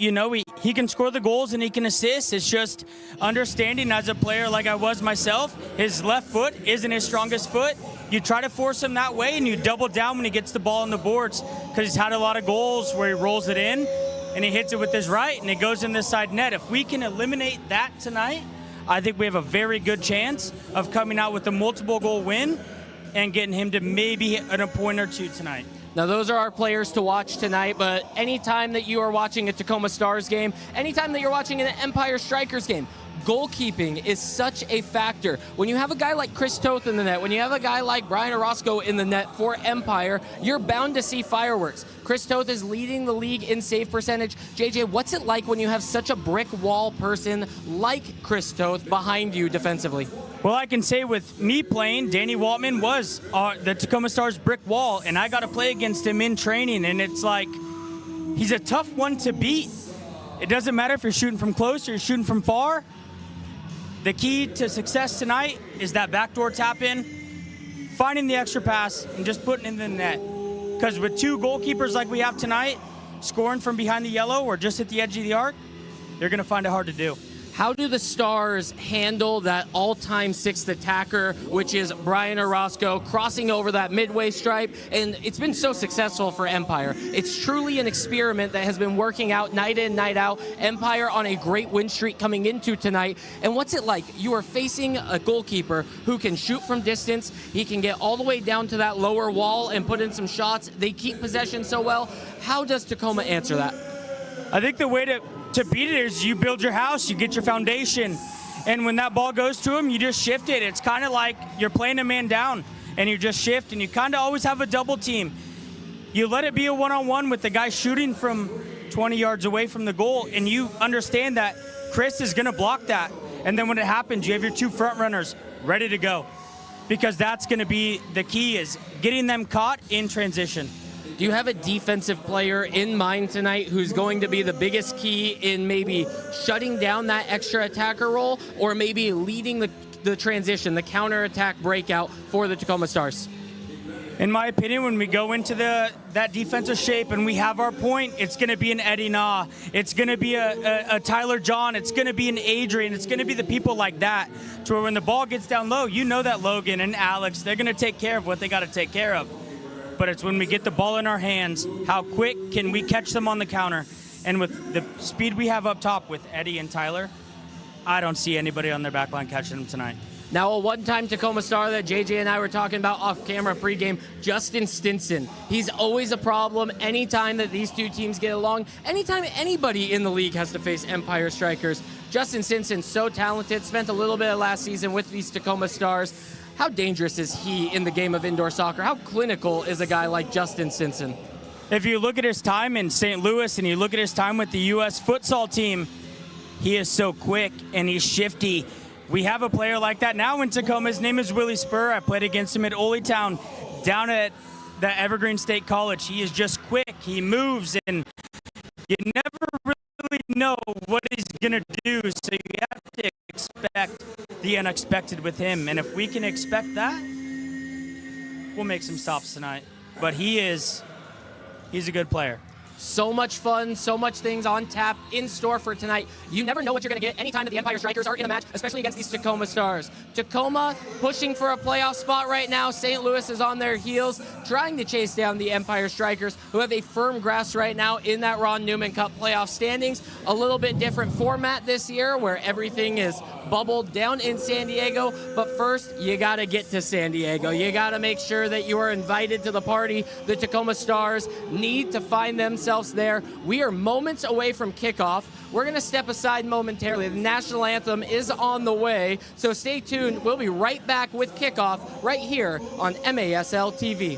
you know, he can score the goals and he can assist. It's just understanding as a player like I was myself, his left foot isn't his strongest foot. You try to force him that way and you double down when he gets the ball on the boards, because he's had a lot of goals where he rolls it in and he hits it with his right and it goes in this side net. If we can eliminate that tonight, I think we have a very good chance of coming out with a multiple goal win and getting him to maybe hit a point or two tonight. Now, those are our players to watch tonight, but anytime that you are watching a Tacoma Stars game, anytime that you're watching an Empire Strykers game, goalkeeping is such a factor. When you have a guy like Chris Toth in the net, when you have a guy like Brian Orozco in the net for Empire, you're bound to see fireworks. Chris Toth is leading the league in save percentage. JJ, what's it like when you have such a brick wall person like Chris Toth behind you defensively? Well, I can say with me playing, Danny Waltman was the Tacoma Stars brick wall, and I got to play against him in training, and it's like he's a tough one to beat. It doesn't matter if you're shooting from close or you're shooting from far. The key to success tonight is that backdoor tap in, finding the extra pass, and just putting it in the net. Because with two goalkeepers like we have tonight, scoring from behind the yellow or just at the edge of the arc, they're going to find it hard to do. How do the Stars handle that all-time sixth attacker, which is Brian Orozco, crossing over that midway stripe? And it's been so successful for Empire. It's truly an experiment that has been working out night in, night out. Empire on a great win streak coming into tonight. And what's it like? You are facing a goalkeeper who can shoot from distance. He can get all the way down to that lower wall and put in some shots. They keep possession so well. How does Tacoma answer that? I think the way to beat it is you build your house, you get your foundation, and when that ball goes to him, you just shift it. It's kind of like you're playing a man down, and you just shift, and you kind of always have a double team. You let it be a one-on-one with the guy shooting from 20 yards away from the goal, and you understand that Chris is going to block that. And then when it happens, you have your two front runners ready to go, because that's going to be the key, is getting them caught in transition. Do you have a defensive player in mind tonight who's going to be the biggest key in maybe shutting down that extra attacker role, or maybe leading the transition, the counter-attack breakout for the Tacoma Stars? In my opinion, when we go into that defensive shape and we have our point, it's going to be an Eddie Na. It's going to be a Tyler John. It's going to be an Adrian. It's going to be the people like that, to where when the ball gets down low, you know that Logan and Alex, they're going to take care of what they got to take care of. But it's when we get the ball in our hands, how quick can we catch them on the counter? And with the speed we have up top with Eddie and Tyler, I don't see anybody on their back line catching them tonight. Now, a one-time Tacoma Star that JJ and I were talking about off-camera pregame, Justin Stinson. He's always a problem anytime that these two teams get along. Anytime anybody in the league has to face Empire Strykers. Justin Stinson, so talented, spent a little bit of last season with these Tacoma Stars. How dangerous is he in the game of indoor soccer? How clinical is a guy like Justin Stinson? If you look at his time in St. Louis and you look at his time with the U.S. futsal team, he is so quick and he's shifty. We have a player like that now in Tacoma. His name is Willie Spur. I played against him at Ole Town down at the Evergreen State College. He is just quick. He moves, and you never really know what he's going to do, so you have to expect the unexpected with him. And if we can expect that, we'll make some stops tonight. But he's a good player. So much fun, so much things on tap, in store for tonight. You never know what you're going to get anytime that the Empire Strykers are in a match, especially against these Tacoma Stars. Tacoma pushing for a playoff spot right now. St. Louis is on their heels, trying to chase down the Empire Strykers, who have a firm grasp right now in that Ron Newman Cup playoff standings. A little bit different format this year, where everything is bubbled down in San Diego. But first, you got to get to San Diego. You got to make sure that you are invited to the party. The Tacoma Stars need to find themselves there. We are moments away from kickoff. We're going to step aside momentarily. The national anthem is on the way, so stay tuned. We'll be right back with kickoff right here on MASL TV.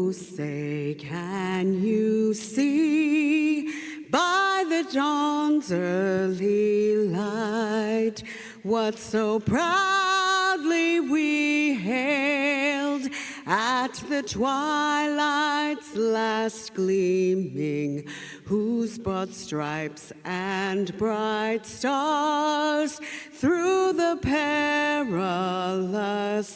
Oh, say, can you see by the dawn's early light what so proudly we hailed at the twilight's last gleaming, whose broad stripes and bright stars through the perilous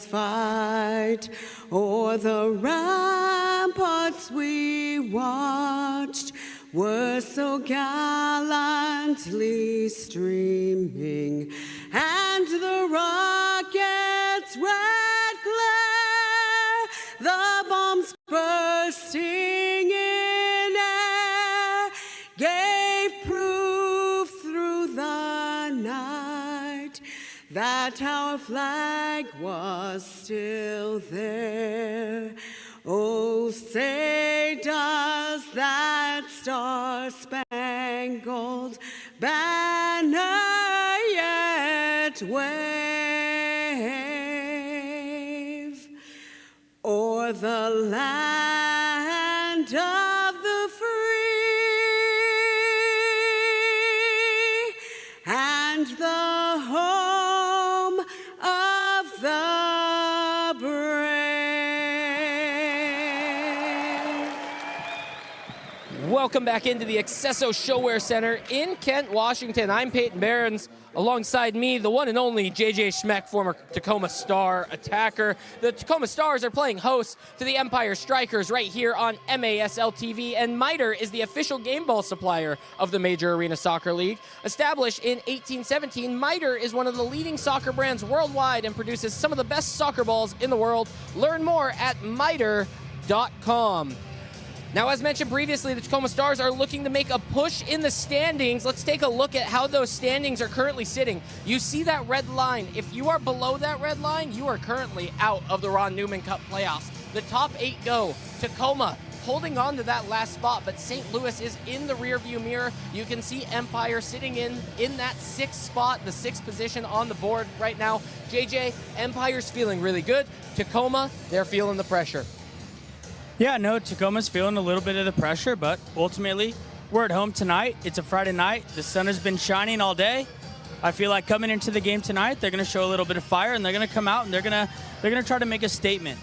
fight o'er the ramparts we watched were so gallantly streaming, and the rocket's red glare, the bombs bursting in air, gave proof through the night that our flag was still there. Oh, say, does that star-spangled banner yet wave o'er the land of the free and the home of the brave? Welcome back into the Accesso Showwear Center in Kent, Washington. I'm Peyton Behrens. Alongside me, the one and only JJ Schmeck, former Tacoma Star attacker. The Tacoma Stars are playing host to the Empire Strykers right here on MASL TV, and MITRE is the official game ball supplier of the Major Arena Soccer League. Established in 1817, MITRE is one of the leading soccer brands worldwide and produces some of the best soccer balls in the world. Learn more at mitre.com. Now, as mentioned previously, the Tacoma Stars are looking to make a push in the standings. Let's take a look at how those standings are currently sitting. You see that red line. If you are below that red line, you are currently out of the Ron Newman Cup playoffs. The top 8 go. Tacoma holding on to that last spot, but St. Louis is in the rearview mirror. You can see Empire sitting in that 6th spot, the 6th position on the board right now. JJ, Empire's feeling really good. Tacoma, they're feeling the pressure. Yeah, no, Tacoma's feeling a little bit of the pressure, but ultimately, we're at home tonight. It's a Friday night. The sun has been shining all day. I feel like coming into the game tonight, they're going to show a little bit of fire, and they're going to come out and they're going to try to make a statement.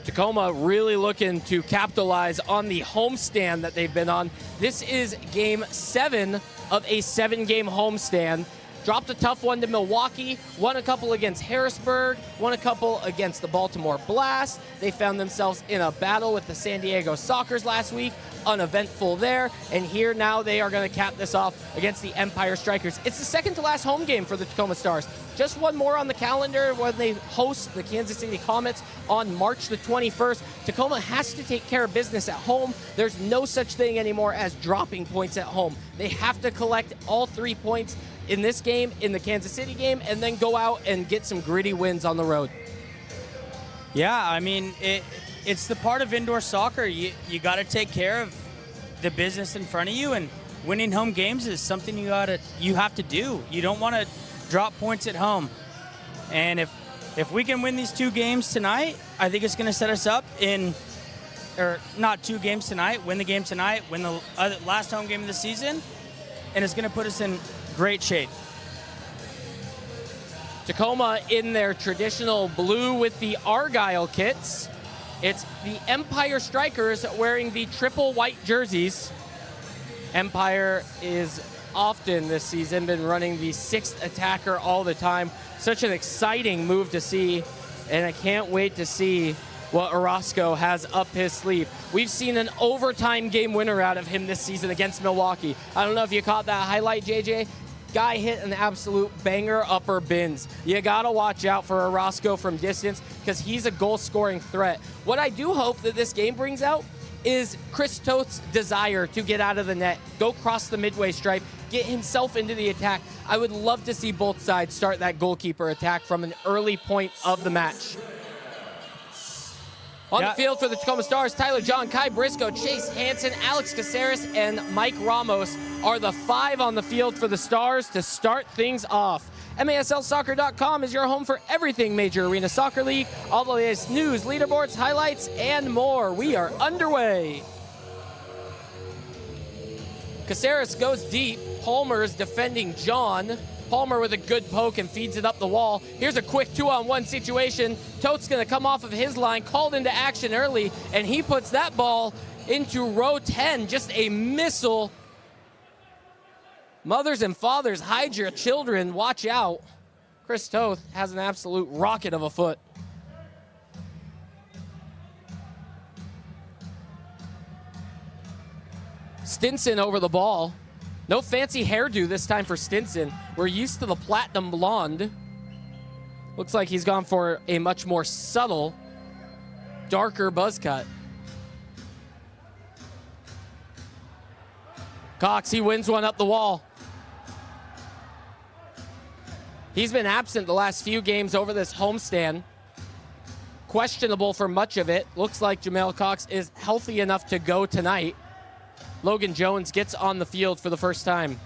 Tacoma really looking to capitalize on the homestand that they've been on. This is game 7 of a 7-game homestand. Dropped a tough one to Milwaukee, won a couple against Harrisburg, won a couple against the Baltimore Blast. They found themselves in a battle with the San Diego Sockers last week, uneventful there. And here now they are going to cap this off against the Empire Strykers. It's the second to last home game for the Tacoma Stars. Just one more on the calendar when they host the Kansas City Comets on March the 21st. Tacoma has to take care of business at home. There's no such thing anymore as dropping points at home. They have to collect all 3 points in this game, in the Kansas City game, and then go out and get some gritty wins on the road. Yeah, I mean, it's the part of indoor soccer. You got to take care of the business in front of you, and winning home games is something you have to do. You don't want to drop points at home. And if we can win these 2 games tonight, I think it's going to set us up or not 2 games tonight, win the game tonight, win the last home game of the season, and it's going to put us in great shape. Tacoma in their traditional blue with the Argyle kits. It's the Empire Strykers wearing the triple white jerseys. Empire is often this season been running the 6th attacker all the time. Such an exciting move to see, and I can't wait to see what Orozco has up his sleeve. We've seen an overtime game winner out of him this season against Milwaukee. I don't know if you caught that highlight, JJ. Guy hit an absolute banger upper bins. You gotta watch out for Orozco from distance because he's a goal-scoring threat. What I do hope that this game brings out is Chris Toth's desire to get out of the net, go cross the midway stripe, get himself into the attack. I would love to see both sides start that goalkeeper attack from an early point of the match. On the field for the Tacoma Stars, Tyler John, Kai Briscoe, Chase Hansen, Alex Caceres, and Mike Ramos are the 5 on the field for the Stars to start things off. MASLsoccer.com is your home for everything Major Arena Soccer League, all the latest news, leaderboards, highlights, and more. We are underway. Caceres goes deep. Palmer's defending John. Palmer with a good poke and feeds it up the wall. Here's a quick 2-on-1 situation. Tote's gonna come off of his line, called into action early, and he puts that ball into row 10, just a missile. Mothers and fathers, hide your children, watch out. Chris Toth has an absolute rocket of a foot. Stinson over the ball. No fancy hairdo this time for Stinson. We're used to the platinum blonde. Looks like he's gone for a much more subtle, darker buzz cut. Cox, he wins one up the wall. He's been absent the last few games over this homestand. Questionable for much of it. Looks like Jamel Cox is healthy enough to go tonight. Logan Jones gets on the field for the first time.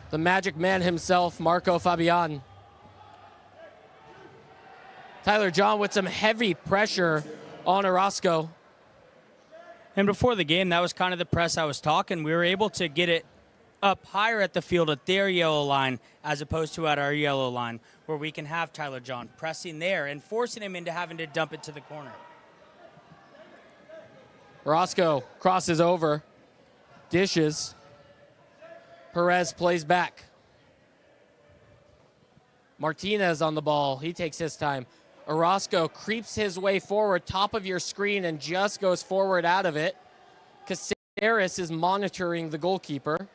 The magic man himself, Marco Fabian. Tyler John with some heavy pressure on Orozco. And before the game, that was kind of the press I was talking. We were able to get it up higher at the field at their yellow line as opposed to at our yellow line, where we can have Tyler John pressing there and forcing him into having to dump it to the corner. Orozco crosses over, dishes. Perez plays back. Martinez on the ball. He takes his time. Orozco creeps his way forward, top of your screen, and just goes forward out of it. Caceres is monitoring the goalkeeper.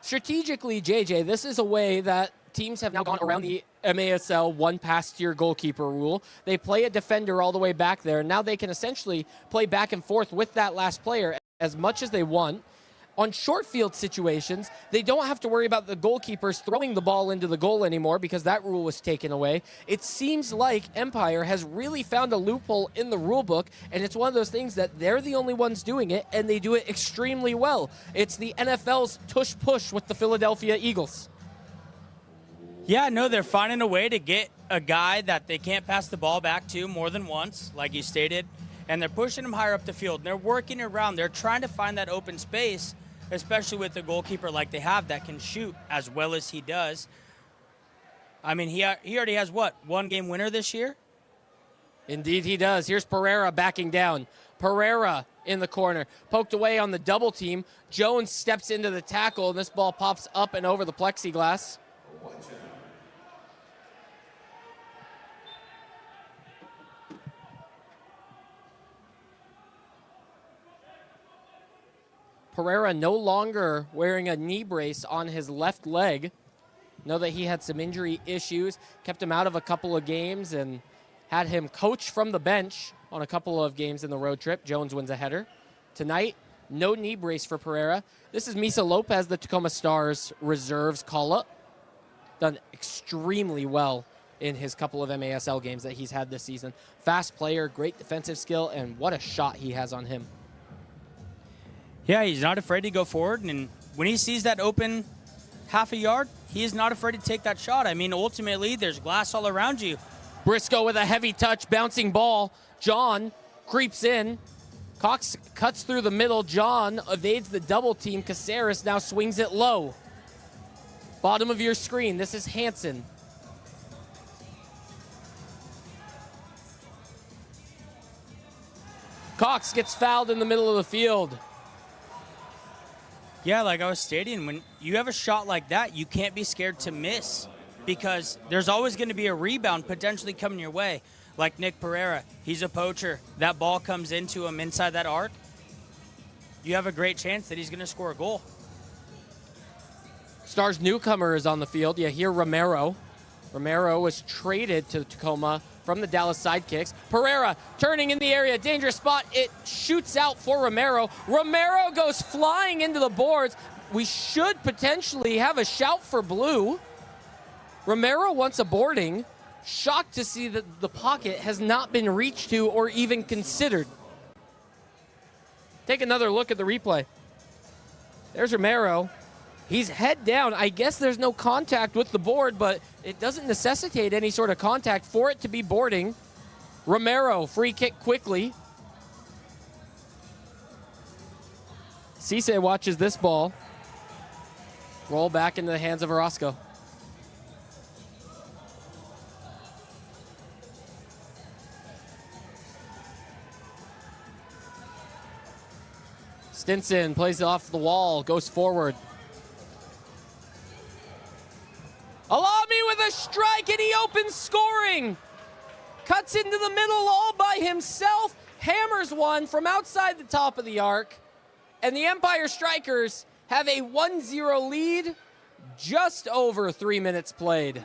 Strategically, JJ, this is a way that teams have now gone around the MASL one pass to your goalkeeper rule. They play a defender all the way back there, and now they can essentially play back and forth with that last player as much as they want. On short field situations, they don't have to worry about the goalkeepers throwing the ball into the goal anymore because that rule was taken away. It seems like Empire has really found a loophole in the rule book, and it's one of those things that they're the only ones doing it, and they do it extremely well. It's the NFL's tush-push with the Philadelphia Eagles. Yeah, no, they're finding a way to get a guy that they can't pass the ball back to more than once, like you stated, and they're pushing him higher up the field. They're working around. They're trying to find that open space, especially with the goalkeeper like they have that can shoot as well as he does. I mean, he already has, what, one game winner this year? Indeed he does. Here's Pereira backing down. Pereira in the corner. Poked away on the double team. Jones steps into the tackle, and this ball pops up and over the plexiglass. Pereira no longer wearing a knee brace on his left leg. Know that he had some injury issues, kept him out of a couple of games, and had him coach from the bench on a couple of games in the road trip. Jones wins a header. Tonight, no knee brace for Pereira. This is Misa Lopez, the Tacoma Stars reserves call-up. Done extremely well in his couple of MASL games that he's had this season. Fast player, great defensive skill, and what a shot he has on him. Yeah, he's not afraid to go forward, and when he sees that open half a yard, he is not afraid to take that shot. I mean, ultimately, there's glass all around you. Briscoe with a heavy touch, bouncing ball. John creeps in. Cox cuts through the middle. John evades the double team. Caceres now swings it low. Bottom of your screen, this is Hansen. Cox gets fouled in the middle of the field. Yeah, like I was stating, when you have a shot like that, you can't be scared to miss because there's always going to be a rebound potentially coming your way. Like Nick Pereira, he's a poacher. That ball comes into him inside that arc. You have a great chance that he's going to score a goal. Stars newcomer is on the field. You hear Romero. Romero was traded to Tacoma from the Dallas Sidekicks. Pereira turning in the area, dangerous spot. It shoots out for Romero. Romero goes flying into the boards. We should potentially have a shout for blue. Romero wants a boarding. shocked to see that the pocket has not been reached to or even considered. Take another look at the replay. There's Romero. He's head down. I guess there's no contact with the board, but it doesn't necessitate any sort of contact for it to be boarding. Romero, free kick quickly. Cisse watches this ball roll back into the hands of Orozco. Stinson plays it off the wall, goes forward. Alami with a strike, and he opens scoring. Cuts into the middle all by himself, hammers one from outside the top of the arc, and the Empire Strykers have a 1-0 lead, just over 3 minutes played.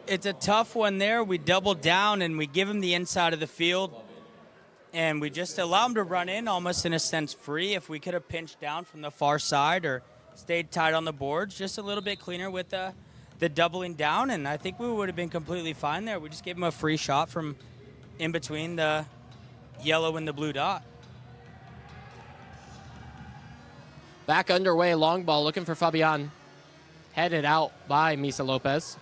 It's a tough one there. We double down and we give him the inside of the field, and we just allow him to run in almost in a sense free. If we could have pinched down from the far side or stayed tight on the boards, just a little bit cleaner with the doubling down, and I think we would have been completely fine there. We just gave him a free shot from in between the yellow and the blue dot. Back underway, long ball looking for Fabian. Headed out by Misa Lopez.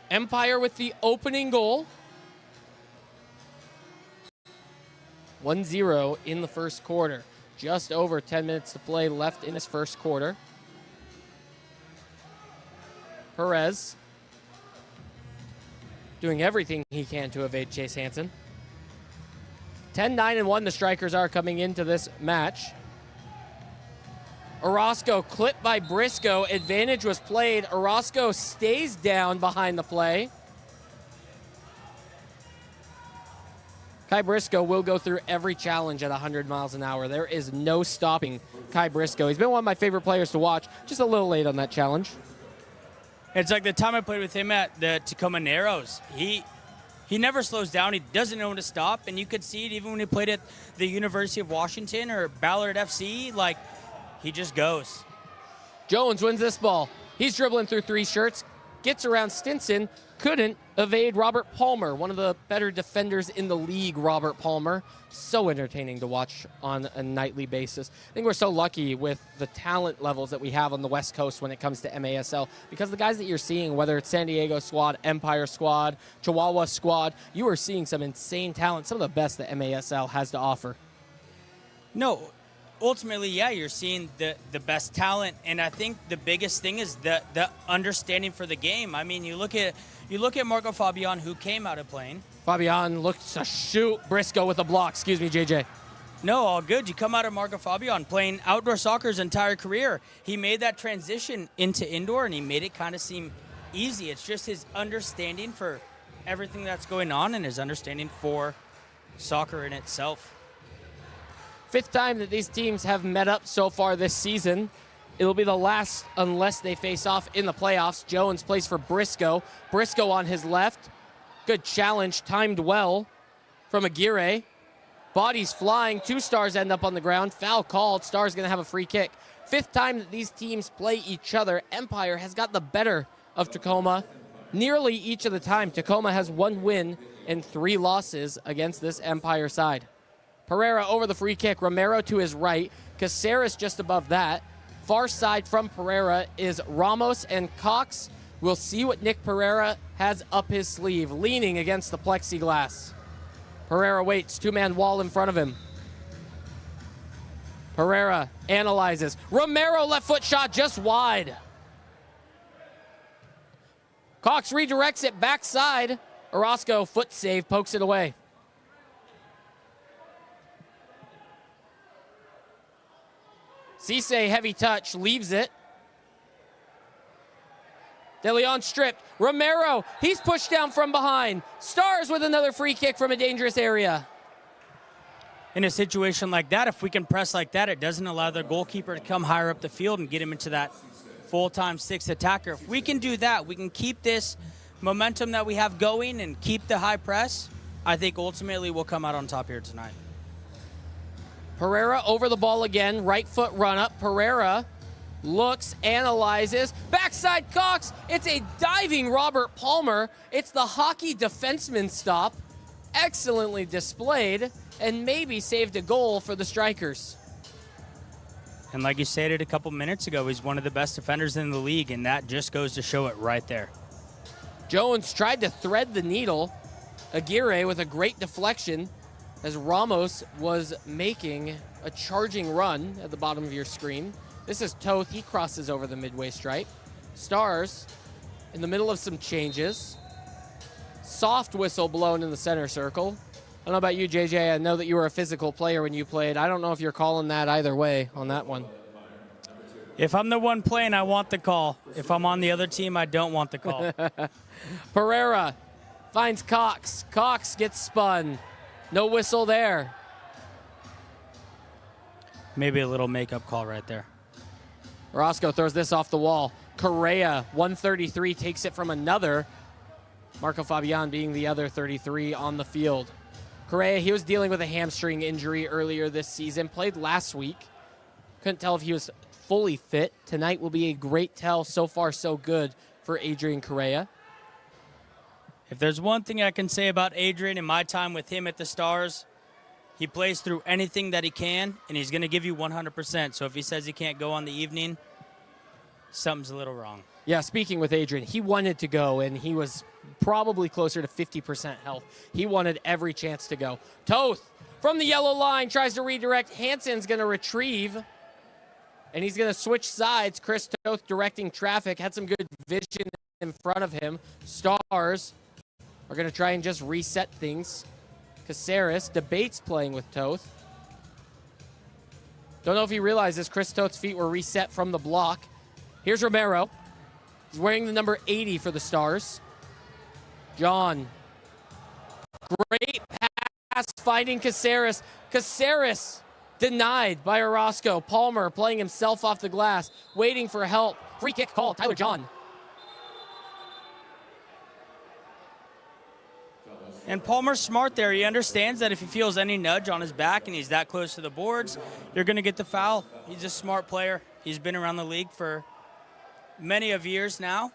Empire with the opening goal. 1-0 in the first quarter. Just over 10 minutes to play left in this first quarter. Perez doing everything he can to evade Chase Hansen. 10-9-1 the Strikers are coming into this match. Orozco clipped by Briscoe. Advantage was played. Orozco stays down behind the play. Kai Briscoe will go through every challenge at 100 miles an hour. There is no stopping Kai Briscoe. He's been one of my favorite players to watch. Just a little late on that challenge. It's like the time I played with him at the Tacoma Narrows. He never slows down. He doesn't know when to stop, and you could see it even when he played at the University of Washington or Ballard FC. Like, he just goes. Jones wins this ball. He's dribbling through three shirts, gets around Stinson, couldn't evade Robert Palmer, one of the better defenders in the league, Robert Palmer. So entertaining to watch on a nightly basis. I think we're so lucky with the talent levels that we have on the West Coast when it comes to MASL, because the guys that you're seeing, whether it's San Diego squad, Empire squad, Chihuahua squad, you are seeing some insane talent, some of the best that MASL has to offer. No, ultimately, yeah, you're seeing the best talent, and I think the biggest thing is the understanding for the game. I mean, you look at Marco Fabian, who came out of playing. Fabian looks to shoot. Briscoe with a block. Excuse me, JJ. No, all good. You come out of Marco Fabian playing outdoor soccer his entire career. He made that transition into indoor, and he made it kind of seem easy. It's just his understanding for everything that's going on and his understanding for soccer in itself. Fifth time that these teams have met up so far this season. It'll be the last unless they face off in the playoffs. Jones plays for Briscoe. Briscoe on his left. Good challenge, timed well from Aguirre. Bodies flying, two Stars end up on the ground. Foul called, Stars gonna have a free kick. Fifth time that these teams play each other. Empire has got the better of Tacoma nearly each of the time. Tacoma has 1 win and 3 losses against this Empire side. Pereira over the free kick. Romero to his right. Caceres just above that. Far side from Pereira is Ramos and Cox. We'll see what Nick Pereira has up his sleeve, leaning against the plexiglass. Pereira waits, 2-man wall in front of him. Pereira analyzes. Romero left foot shot just wide. Cox redirects it backside. Orozco foot save, pokes it away. Cisse, heavy touch, leaves it. De Leon stripped. Romero, he's pushed down from behind. Stars with another free kick from a dangerous area. In a situation like that, if we can press like that, it doesn't allow the goalkeeper to come higher up the field and get him into that full-time 6 attacker. If we can do that, we can keep this momentum that we have going and keep the high press, I think ultimately we'll come out on top here tonight. Pereira over the ball again, right foot run up. Pereira looks, analyzes, backside Cox. It's a diving Robert Palmer. It's the hockey defenseman stop. Excellently displayed, and maybe saved a goal for the Strykers. And like you stated a couple minutes ago, he's one of the best defenders in the league, and that just goes to show it right there. Jones tried to thread the needle. Aguirre with a great deflection as Ramos was making a charging run at the bottom of your screen. This is Toth. He crosses over the midway stripe. Stars in the middle of some changes. Soft whistle blown in the center circle. I don't know about you, JJ. I know that you were a physical player when you played. I don't know if you're calling that either way on that one. If I'm the one playing, I want the call. If I'm on the other team, I don't want the call. Pereira finds Cox. Cox gets spun. No whistle there. Maybe a little makeup call right there. Roscoe throws this off the wall. Correa, 133, takes it from another. Marco Fabian being the other 33 on the field. Correa, he was dealing with a hamstring injury earlier this season. Played last week. Couldn't tell if he was fully fit. Tonight will be a great tell. So far, so good for Adrian Correa. If there's one thing I can say about Adrian in my time with him at the Stars, he plays through anything that he can, and he's going to give you 100%. So if he says he can't go on the evening, something's a little wrong. Yeah, speaking with Adrian, he wanted to go, and he was probably closer to 50% health. He wanted every chance to go. Toth from the yellow line tries to redirect. Hansen's going to retrieve, and he's going to switch sides. Chris Toth directing traffic, had some good vision in front of him. Stars are going to try and just reset things. Caceres debates playing with Toth. Don't know if he realizes Chris Toth's feet were reset from the block. Here's Romero. He's wearing the number 80 for the Stars. John. Great pass finding Caceres. Caceres denied by Orozco. Palmer playing himself off the glass, waiting for help. Free kick call, Tyler John. And Palmer's smart there. He understands that if he feels any nudge on his back and he's that close to the boards, you're going to get the foul. He's a smart player. He's been around the league for many of years now,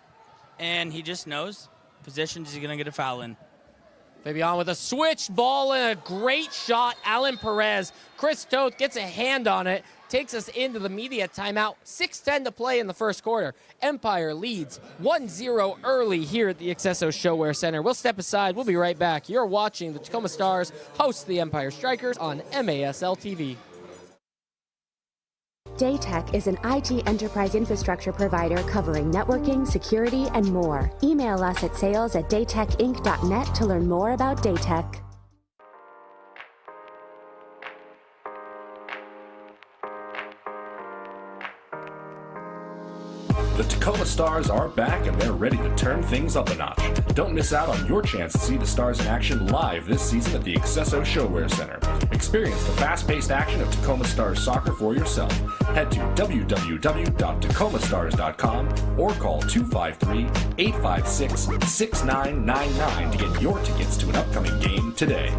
and he just knows positions he's going to get a foul in. Fabian with a switch ball and a great shot. Alan Perez. Chris Toth gets a hand on it. Takes us into the media timeout. 6:10 to play in the first quarter. Empire leads 1-0 early here at the Accesso Showwear Center. We'll step aside. We'll be right back. You're watching the Tacoma Stars host the Empire Strykers on MASL TV. Daytech is an IT enterprise infrastructure provider covering networking, security, and more. Email us at sales@daytechinc.net to learn more about Daytech. The Tacoma Stars are back and they're ready to turn things up a notch. Don't miss out on your chance to see the Stars in action live this season at the Accesso Showwear Center. Experience the fast-paced action of Tacoma Stars soccer for yourself. Head to www.tacomasstars.com or call 253-856-6999 to get your tickets to an upcoming game today.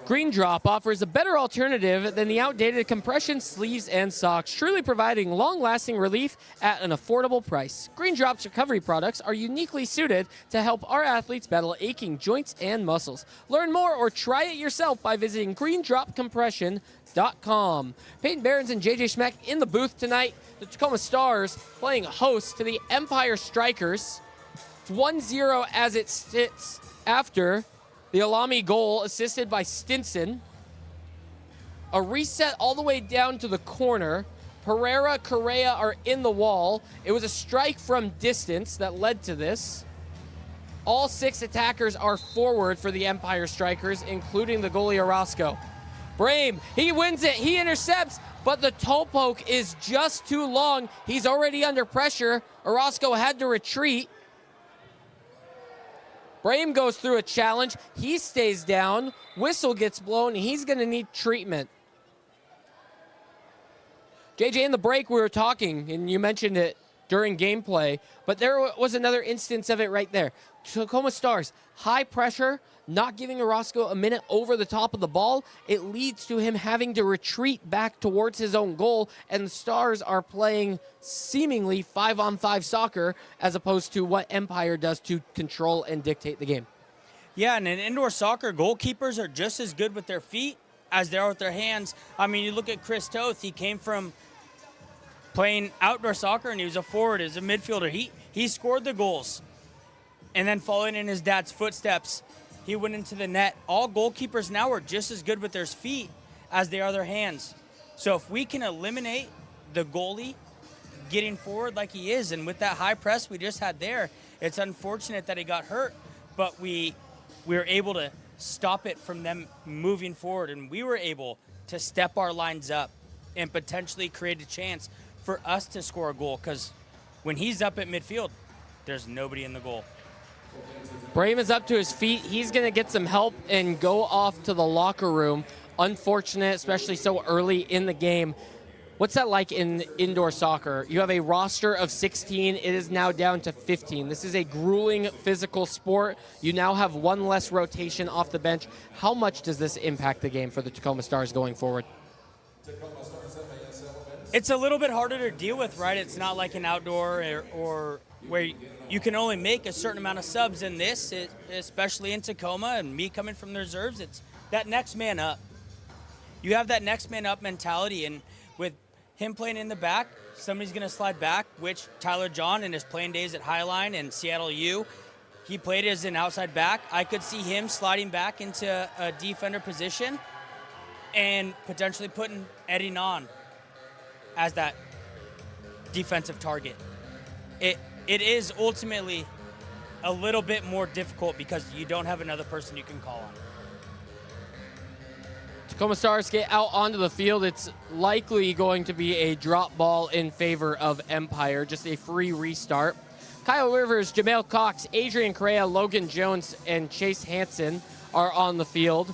Green Drop offers a better alternative than the outdated compression sleeves and socks, truly providing long-lasting relief at an affordable price. Green Drop's recovery products are uniquely suited to help our athletes battle aching joints and muscles. Learn more or try it yourself by visiting greendropcompression.com. Peyton Behrens and JJ Schmeck in the booth tonight. The Tacoma Stars playing host to the Empire Strykers. It's 1-0 as it sits after the Alami goal, assisted by Stinson. A reset all the way down to the corner. Pereira, Correa are in the wall. It was a strike from distance that led to this. All 6 attackers are forward for the Empire Strykers, including the goalie Orozco. Brame, he wins it, he intercepts, but the toe poke is just too long. He's already under pressure. Orozco had to retreat. Brame goes through a challenge. He stays down. Whistle gets blown. He's going to need treatment. JJ, in the break we were talking, and you mentioned it during gameplay, but there was another instance of it right there. Tacoma Stars, high pressure, not giving Orozco a minute over the top of the ball. It leads to him having to retreat back towards his own goal, and the Stars are playing seemingly 5-on-5 soccer as opposed to what Empire does to control and dictate the game. Yeah, and in indoor soccer, goalkeepers are just as good with their feet as they are with their hands. I mean, you look at Chris Toth, he came from playing outdoor soccer, and he was a forward, as a midfielder. He scored the goals. And then following in his dad's footsteps, he went into the net. All goalkeepers now are just as good with their feet as they are their hands. So if we can eliminate the goalie getting forward like he is, and with that high press we just had there, it's unfortunate that he got hurt, but we were able to stop it from them moving forward, and we were able to step our lines up and potentially create a chance for us to score a goal, because when he's up at midfield, there's nobody in the goal. Brame is up to his feet. He's going to get some help and go off to the locker room. Unfortunate, especially so early in the game. What's that like in indoor soccer? You have a roster of 16. It is now down to 15. This is a grueling physical sport. You now have one less rotation off the bench. How much does this impact the game for the Tacoma Stars going forward? It's a little bit harder to deal with, right? It's not like an outdoor or where you can only make a certain amount of subs in this, especially in Tacoma, and me coming from the reserves, it's that next man up. You have that next man up mentality, and with him playing in the back, somebody's going to slide back, which Tyler John in his playing days at Highline and Seattle U, he played as an outside back. I could see him sliding back into a defender position and potentially putting Eddie on as that defensive target. It is ultimately a little bit more difficult because you don't have another person you can call on. Tacoma Stars get out onto the field. It's likely going to be a drop ball in favor of Empire, just a free restart. Kyle Rivers, Jamel Cox, Adrian Correa, Logan Jones, and Chase Hansen are on the field.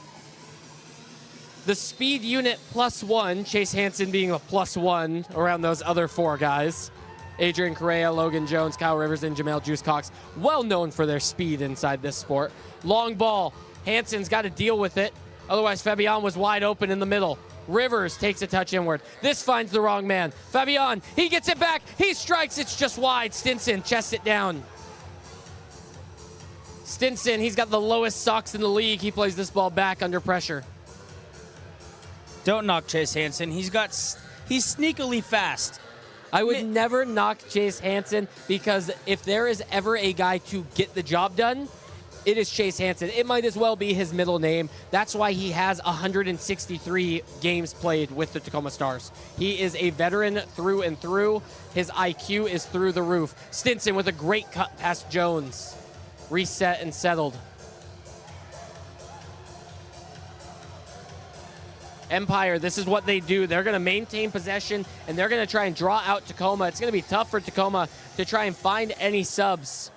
The speed unit +1, Chase Hansen being a +1 around those other 4 guys. Adrian Correa, Logan Jones, Kyle Rivers, and Jamel Juice Cox, well known for their speed inside this sport. Long ball, Hansen's got to deal with it. Otherwise, Fabian was wide open in the middle. Rivers takes a touch inward. This finds the wrong man. Fabian, he gets it back. He strikes, it's just wide. Stinson chests it down. Stinson, he's got the lowest socks in the league. He plays this ball back under pressure. Don't knock Chase Hansen. He's sneakily fast. I would never knock Chase Hansen, because if there is ever a guy to get the job done, it is Chase Hansen. It might as well be his middle name. That's why he has 163 games played with the Tacoma Stars. He is a veteran through and through. His IQ is through the roof. Stinson with a great cut past Jones. Reset and settled. Empire, this is what they do. They're going to maintain possession, and they're going to try and draw out Tacoma. It's going to be tough for Tacoma to try and find any subs.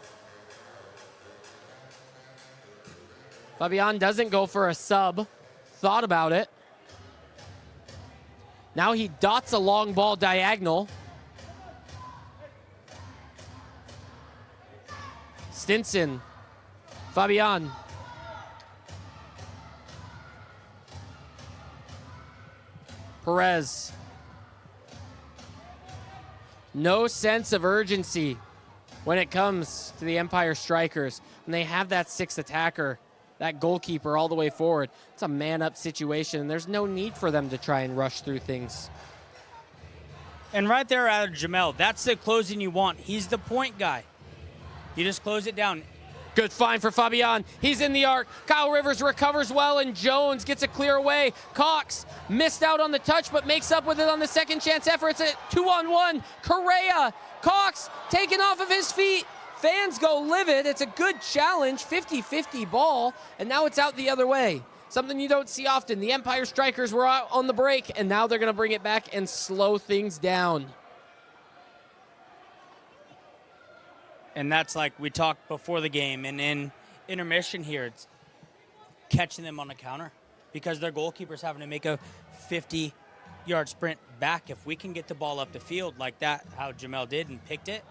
Fabian doesn't go for a sub. Thought about it. Now he dots a long ball diagonal. Stinson. Fabian. Perez. No sense of urgency when it comes to the Empire Strykers. When they have that 6th attacker, that goalkeeper all the way forward, it's a man-up situation, and there's no need for them to try and rush through things. And right there out of Jamel, that's the closing you want. He's the point guy. You just close it down. Good find for Fabian. He's in the arc. Kyle Rivers recovers well, and Jones gets a clear away. Cox missed out on the touch, but makes up with it on the second chance effort. It's a 2-on-1. Correa. Cox taken off of his feet. Fans go livid. It's a good challenge, 50-50 ball, and now it's out the other way. Something you don't see often. The Empire Strykers were out on the break, and now they're going to bring it back and slow things down. And that's like we talked before the game, and in intermission here, it's catching them on the counter because their goalkeeper's having to make a 50-yard sprint back. If we can get the ball up the field like that, how Jamel did and picked it.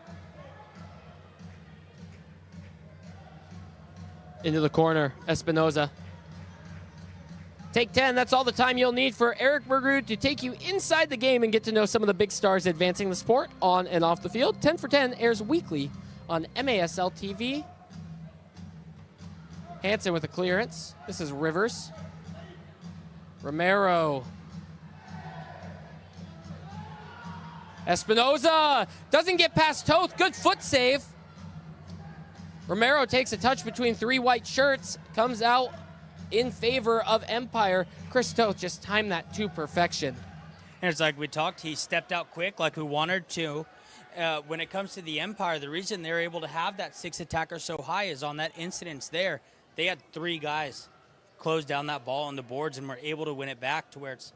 Into the corner, Espinoza. Take 10, that's all the time you'll need for Eric Bergerud to take you inside the game and get to know some of the big stars advancing the sport on and off the field. 10 for 10 airs weekly on MASL TV. Hansen with a clearance. This is Rivers. Romero. Espinoza doesn't get past Toth. Good foot save. Romero takes a touch between three white shirts, comes out in favor of Empire. Chris Toth just timed that to perfection. And it's like we talked, he stepped out quick like we wanted to. When it comes to the Empire, the reason they're able to have that 6 attacker so high is on that incidence there. They had 3 guys close down that ball on the boards and were able to win it back to where it's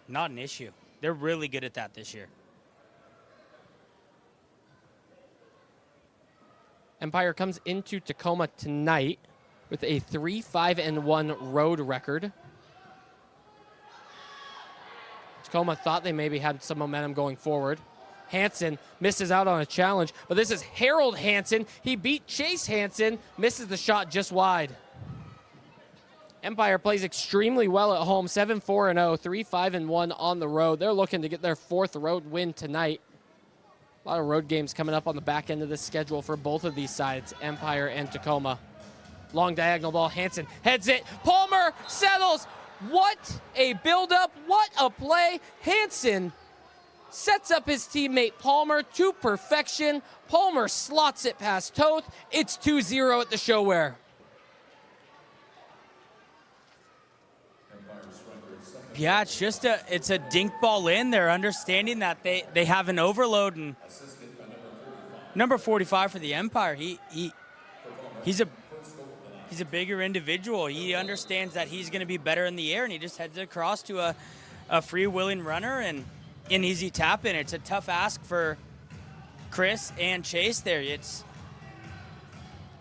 not an issue. They're really good at that this year. Empire comes into Tacoma tonight with a 3-5-1 road record. Tacoma thought they maybe had some momentum going forward. Hansen misses out on a challenge, but this is Harold Hansen. He beat Chase Hansen, misses the shot just wide. Empire plays extremely well at home, 7-4-0, 3-5-1 on the road. They're looking to get their 4th road win tonight. A lot of road games coming up on the back end of this schedule for both of these sides, Empire and Tacoma. Long diagonal ball, Hansen heads it. Palmer settles. What a buildup, what a play. Hansen sets up his teammate Palmer to perfection. Palmer slots it past Toth. It's 2-0 at the showware. Yeah, it's a dink ball in. They're understanding that they have an overload, and number 45 for the Empire. He's a bigger individual. He understands that he's going to be better in the air, and he just heads across to a freewheeling runner and an easy tap in. It's a tough ask for Chris and Chase there. It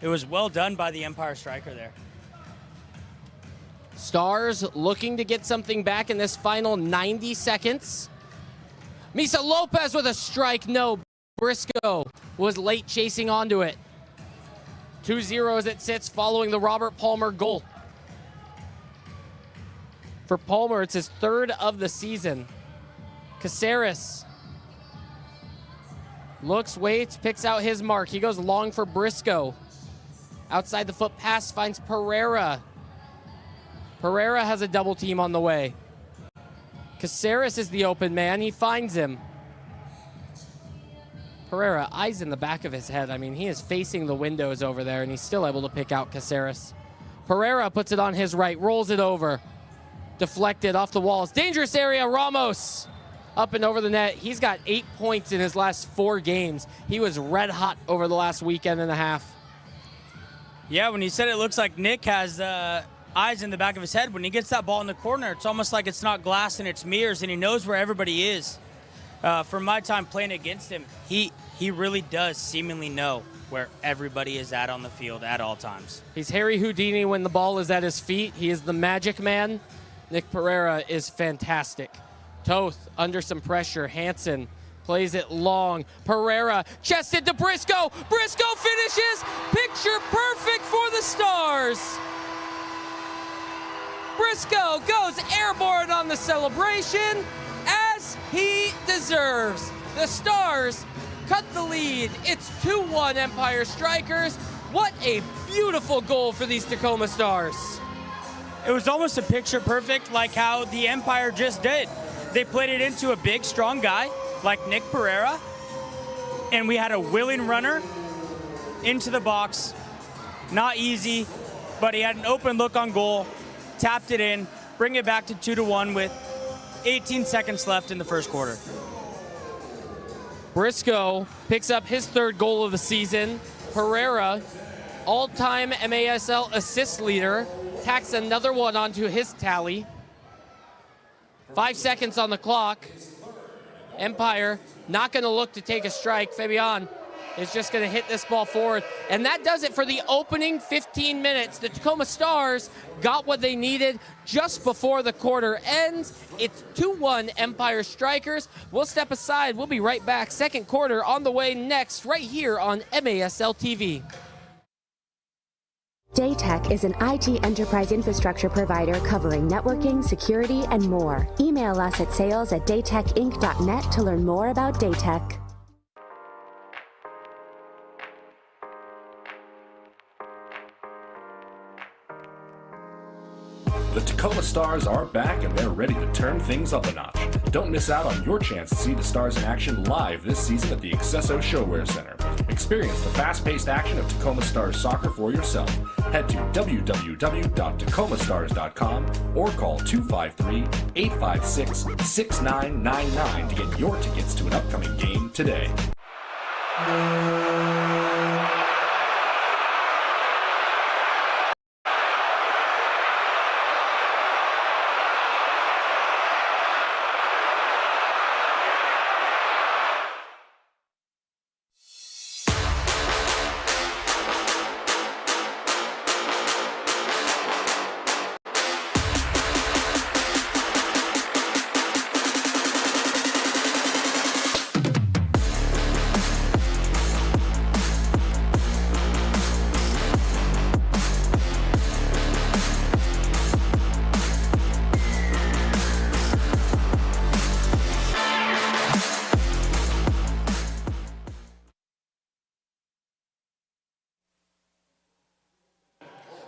was well done by the Empire striker there. Stars looking to get something back in this final 90 seconds. Misa Lopez with a strike. No, Briscoe was late chasing onto it. 2-0 as it sits following the Robert Palmer goal. For Palmer, it's his 3rd of the season. Caceres looks, waits, picks out his mark. He goes long for Briscoe. Outside the foot pass finds Pereira. Pereira has a double team on the way. Caceres is the open man. He finds him. Pereira, eyes in the back of his head. I mean, he is facing the windows over there, and he's still able to pick out Caceres. Pereira puts it on his right, rolls it over. Deflected off the walls. Dangerous area, Ramos. Up and over the net. He's got 8 points in his last 4 games. He was red hot over the last weekend and a half. Yeah, when he said it looks like Nick has eyes in the back of his head, when he gets that ball in the corner, it's almost like it's not glass and it's mirrors, and he knows where everybody is. From my time playing against him, he really does seemingly know where everybody is at on the field at all times. He's Harry Houdini when the ball is at his feet. He is the magic man. Nick Pereira is fantastic. Toth under some pressure. Hansen plays it long. Pereira chested to Briscoe. Briscoe finishes. Picture perfect for the Stars. Briscoe goes airborne on the celebration, as he deserves. The Stars cut the lead. It's 2-1 Empire Strykers. What a beautiful goal for these Tacoma Stars. It was almost a picture perfect like how the Empire just did. They played it into a big, strong guy like Nick Pereira, and we had a willing runner into the box. Not easy, but he had an open look on goal, tapped it in, bring it back to 2-1 with 18 seconds left in the first quarter. Briscoe picks up his 3rd goal of the season. Pereira, all-time MASL assist leader, tacks another one onto his tally. 5 seconds on the clock. Empire not going to look to take a strike. Fabian is just going to hit this ball forward. And that does it for the opening 15 minutes. The Tacoma Stars got what they needed just before the quarter ends. It's 2-1 Empire Strykers. We'll step aside. We'll be right back. Second quarter on the way next, right here on MASL TV. Daytech is an IT enterprise infrastructure provider covering networking, security, and more. Email us at sales@daytechinc.net to learn more about Daytech. The Tacoma Stars are back and they're ready to turn things up a notch. Don't miss out on your chance to see the Stars in action live this season at the Accesso Showwear Center. Experience the fast-paced action of Tacoma Stars soccer for yourself. Head to www.tacomasstars.com or call 253-856-6999 to get your tickets to an upcoming game today.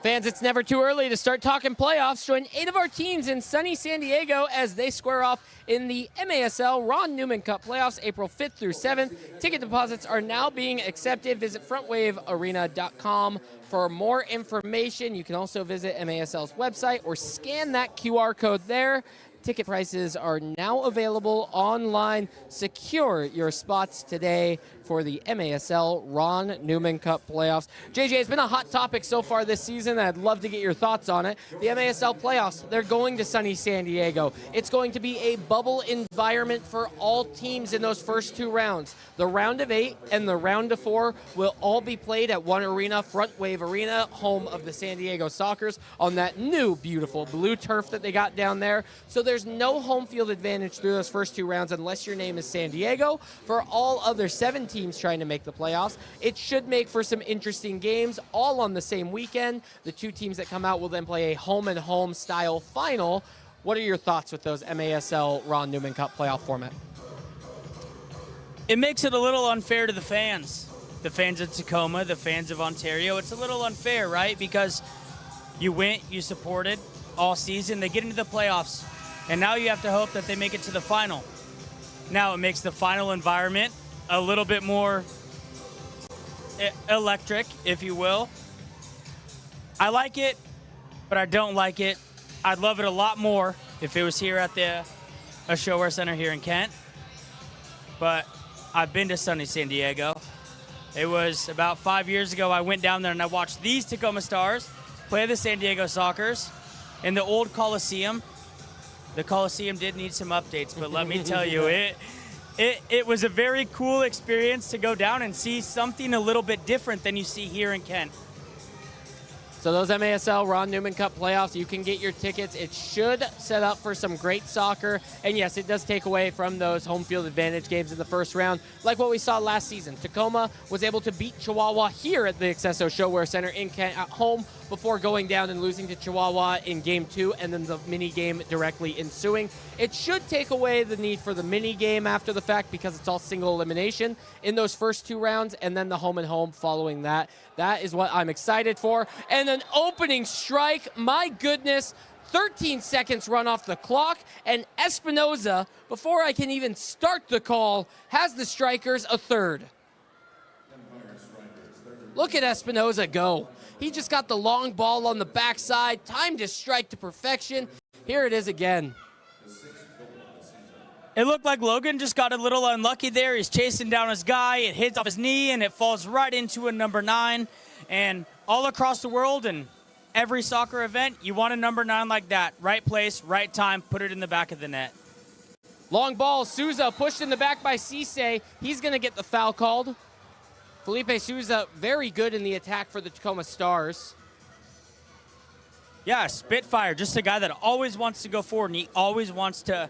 Fans, it's never too early to start talking playoffs. Join 8 of our teams in sunny San Diego as they square off in the MASL Ron Newman Cup playoffs April 5th through 7th. Ticket deposits are now being accepted. Visit frontwavearena.com for more information. You can also visit MASL's website or scan that QR code there. Ticket prices are now available online. Secure your spots today for the MASL Ron Newman Cup playoffs. JJ, it's been a hot topic so far this season, and I'd love to get your thoughts on it. The MASL playoffs, they're going to sunny San Diego. It's going to be a bubble environment for all teams in those first 2 rounds. The round of 8 and the round of 4 will all be played at one arena, Front Wave Arena, home of the San Diego Sockers, on that new beautiful blue turf that they got down there. So there's no home field advantage through those first 2 rounds unless your name is San Diego. For all other 7 teams trying to make the playoffs, it should make for some interesting games, all on the same weekend. The 2 teams that come out will then play a home-and-home style final. What are your thoughts with those MASL Ron Newman Cup playoff format? It makes it a little unfair to the fans. The fans of Tacoma, the fans of Ontario. It's a little unfair, right? Because you went, you supported all season, they get into the playoffs, and now you have to hope that they make it to the final. Now it makes the final environment a little bit more electric, if you will. I like it, but I don't like it. I'd love it a lot more if it was here at the Showwear Center here in Kent. But I've been to sunny San Diego. It was about 5 years ago I went down there and I watched these Tacoma Stars play the San Diego Sockers in the old Coliseum. The Coliseum did need some updates, but let me tell you, it was a very cool experience to go down and see something a little bit different than you see here in Kent. So those MASL Ron Newman Cup playoffs, you can get your tickets. It should set up for some great soccer. And yes, it does take away from those home field advantage games in the first round, like what we saw last season. Tacoma was able to beat Chihuahua here at the Accesso Showwear Center in Kent at home before going down and losing to Chihuahua in Game 2 and then the mini game directly ensuing. It should take away the need for the mini game after the fact because it's all single elimination in those first 2 rounds and then the home and home following that. That is what I'm excited for. And an opening strike, my goodness, 13 seconds run off the clock, and Espinoza, before I can even start the call, has the Strikers a third. Look at Espinoza go. He just got the long ball on the backside, timed his strike to perfection. Here it is again. It looked like Logan just got a little unlucky there. He's chasing down his guy. It hits off his knee, and it falls right into a number 9. And all across the world and every soccer event, you want a number 9 like that. Right place, right time, put it in the back of the net. Long ball, Souza pushed in the back by Cisse. He's going to get the foul called. Felipe Souza, very good in the attack for the Tacoma Stars. Yeah, Spitfire, just a guy that always wants to go forward, and he always wants to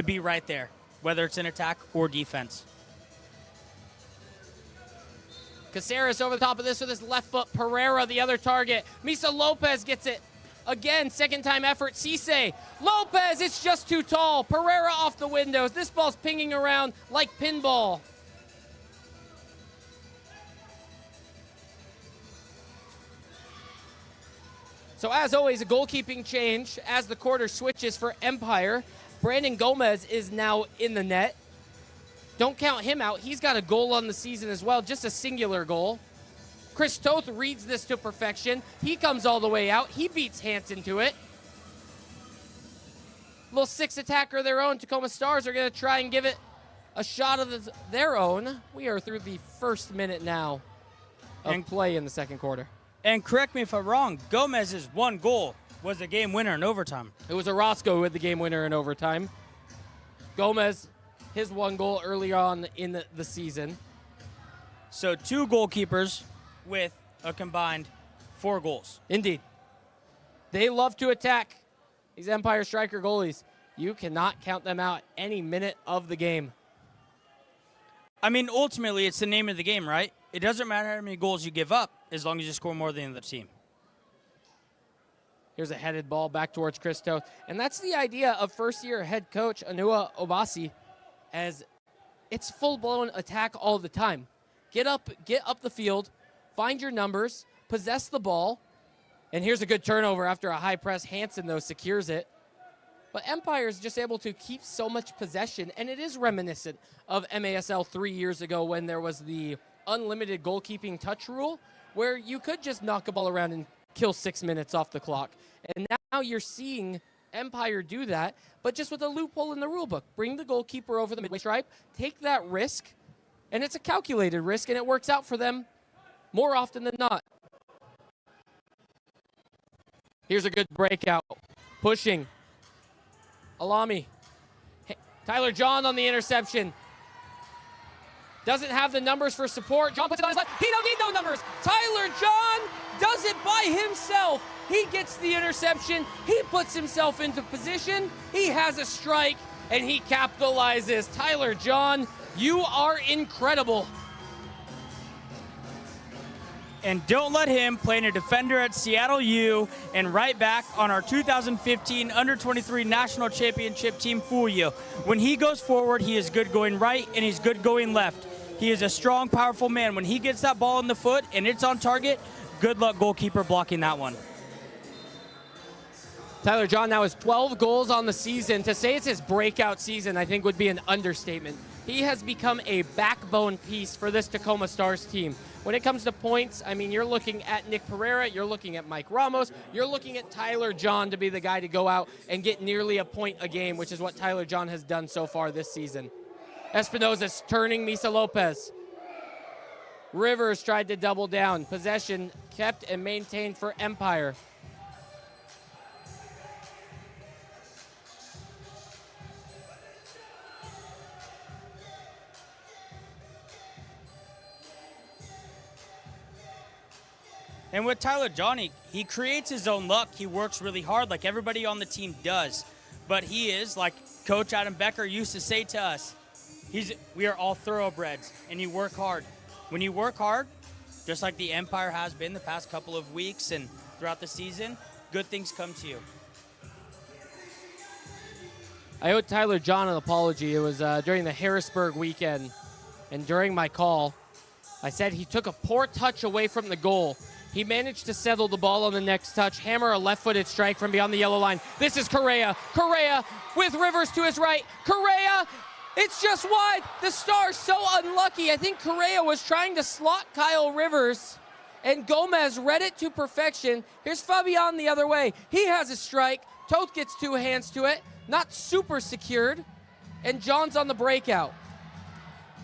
be right there, whether it's in attack or defense. Caceres over the top of this with his left foot. Pereira, the other target. Misa Lopez gets it. Again, second time effort. Cisse. Lopez, it's just too tall. Pereira off the windows. This ball's pinging around like pinball. So as always, a goalkeeping change as the quarter switches for Empire. Brandon Gomez is now in the net. Don't count him out. He's got a goal on the season as well, just a singular goal. Chris Toth reads this to perfection. He comes all the way out. He beats Hansen to it. Little 6 attacker of their own. Tacoma Stars are going to try and give it a shot of their own. We are through the first minute now of play in the second quarter. And correct me if I'm wrong, Gomez's one goal was a game winner in overtime. It was Orozco who had the game winner in overtime. Gomez, his one goal early on in the season. So 2 goalkeepers with a combined 4 goals. Indeed. They love to attack, these Empire Striker goalies. You cannot count them out any minute of the game. I mean, ultimately, it's the name of the game, right? It doesn't matter how many goals you give up as long as you score more than the team. Here's a headed ball back towards Chris Toth. And that's the idea of first-year head coach Anua Obasi, as it's full-blown attack all the time. Get up the field, find your numbers, possess the ball. And here's a good turnover after a high press. Hansen, though, secures it. But Empire is just able to keep so much possession, and it is reminiscent of MASL 3 years ago when there was the unlimited goalkeeping touch rule, where you could just knock a ball around and kill 6 minutes off the clock. And now you're seeing Empire do that, but just with a loophole in the rule book. Bring the goalkeeper over the midway stripe, take that risk, and it's a calculated risk, and it works out for them more often than not. Here's a good breakout. Pushing. Alami. Tyler John on the interception. Doesn't have the numbers for support. John puts it on his left. He don't need no numbers. Tyler John does it by himself. He gets the interception. He puts himself into position. He has a strike, and he capitalizes. Tyler John, you are incredible. And don't let him playing a defender at Seattle U and right back on our 2015 Under-23 National Championship team fool you. When he goes forward, he is good going right and he's good going left. He is a strong, powerful man. When he gets that ball in the foot and it's on target, good luck goalkeeper blocking that one. Tyler John now has 12 goals on the season. To say it's his breakout season, I think would be an understatement. He has become a backbone piece for this Tacoma Stars team. When it comes to points, I mean, you're looking at Nick Pereira, you're looking at Mike Ramos, you're looking at Tyler John to be the guy to go out and get nearly a point a game, which is what Tyler John has done so far this season. Espinosa's turning Misa Lopez. Rivers tried to double down. Possession kept and maintained for Empire. And with Tyler John, he creates his own luck. He works really hard like everybody on the team does. But he is, like Coach Adam Becker used to say to us, we are all thoroughbreds, and you work hard. When you work hard, just like the Empire has been the past couple of weeks and throughout the season, good things come to you. I owe Tyler John an apology. It was during the Harrisburg weekend, and during my call, I said he took a poor touch away from the goal. He managed to settle the ball on the next touch, hammer a left-footed strike from beyond the yellow line. This is Correa. Correa with Rivers to his right. Correa, it's just wide. The Stars so unlucky. I think Correa was trying to slot Kyle Rivers, and Gomez read it to perfection. Here's Fabian the other way. He has a strike. Toth gets 2 hands to it. Not super secured. and John's on the breakout.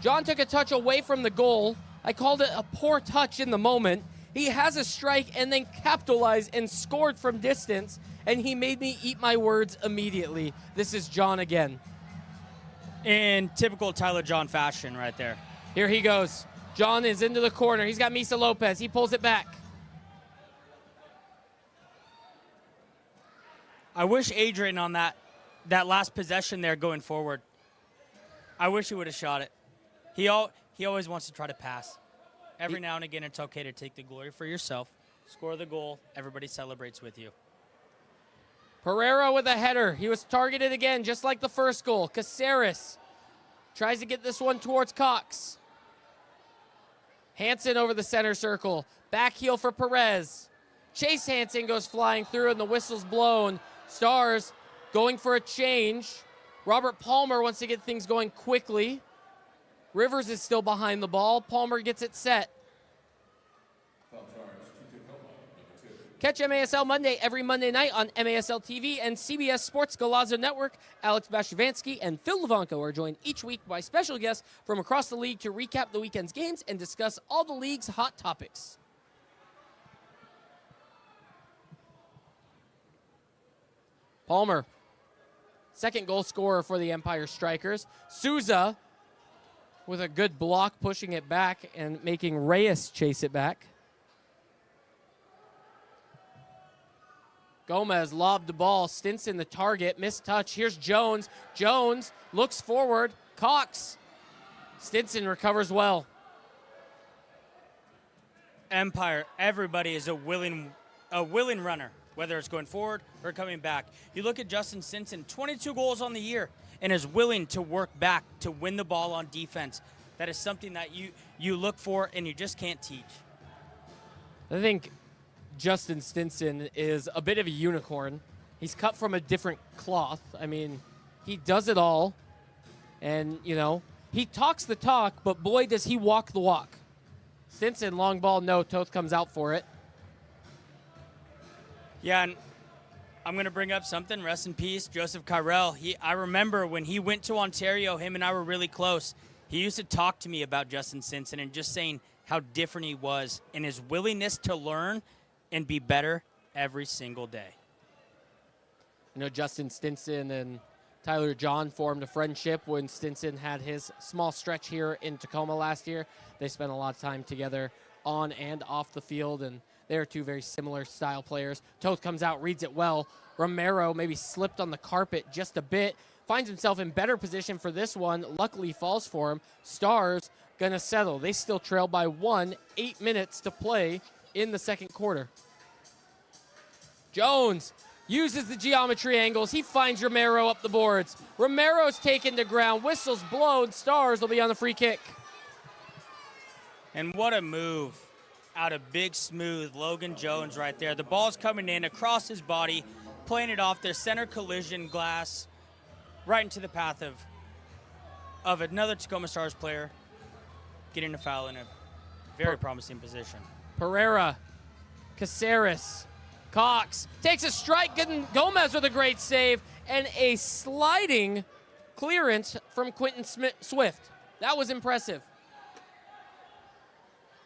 John took a touch away from the goal. I called it a poor touch in the moment. He has a strike and then capitalized and scored from distance, and he made me eat my words immediately. This is John again. In typical Tyler John fashion right there. Here he goes. John is into the corner. He's got Misa Lopez. He pulls it back. I wish Adrian on that last possession there going forward, I wish he would have shot it. He always wants to try to pass. Every now and again, it's okay to take the glory for yourself, score the goal, everybody celebrates with you. Pereira with a header. He was targeted again, just like the first goal. Caceres tries to get this one towards Cox. Hansen over the center circle. Back heel for Perez. Chase Hansen goes flying through, and the whistle's blown. Stars going for a change. Robert Palmer wants to get things going quickly. Rivers is still behind the ball. Palmer gets it set. Catch MASL Monday every Monday night on MASL TV and CBS Sports Golazo Network. Alex Bashavansky and Phil Levanko are joined each week by special guests from across the league to recap the weekend's games and discuss all the league's hot topics. Palmer, second goal scorer for the Empire Strykers. Souza with a good block, pushing it back and making Reyes chase it back. Gomez lobbed the ball. Stinson the target. Missed touch. Here's Jones. Jones looks forward. Cox. Stinson recovers well. Empire, everybody is a willing runner, whether it's going forward or coming back. You look at Justin Stinson, 22 goals on the year, and is willing to work back to win the ball on defense. That is something that you look for and you just can't teach. I think Justin Stinson is a bit of a unicorn. He's cut from a different cloth. I mean, he does it all. And, you know, he talks the talk, but boy, does he walk the walk. Stinson, long ball, no. Toth comes out for it. Yeah, and I'm going to bring up something. Rest in peace, Joseph Kyrell. I remember when he went to Ontario, him and I were really close. He used to talk to me about Justin Stinson and just saying how different he was and his willingness to learn and be better every single day. You know, Justin Stinson and Tyler John formed a friendship when Stinson had his small stretch here in Tacoma last year. They spent a lot of time together on and off the field, and they're two very similar style players. Toth comes out, reads it well. Romero maybe slipped on the carpet just a bit, finds himself in better position for this one. Luckily falls for him. Stars gonna settle. They still trail by 1, 8 minutes to play in the second quarter. Jones uses the geometry angles. He finds Romero up the boards. Romero's taken to ground. Whistle's blown. Stars will be on the free kick. And what a move out of big, smooth Logan Jones right there. The ball's coming in across his body, playing it off their center collision glass right into the path of another Tacoma Stars player, getting a foul in a very promising position. Pereira, Caceres, Cox takes a strike. Gomez with a great save and a sliding clearance from Quentin Swift. That was impressive.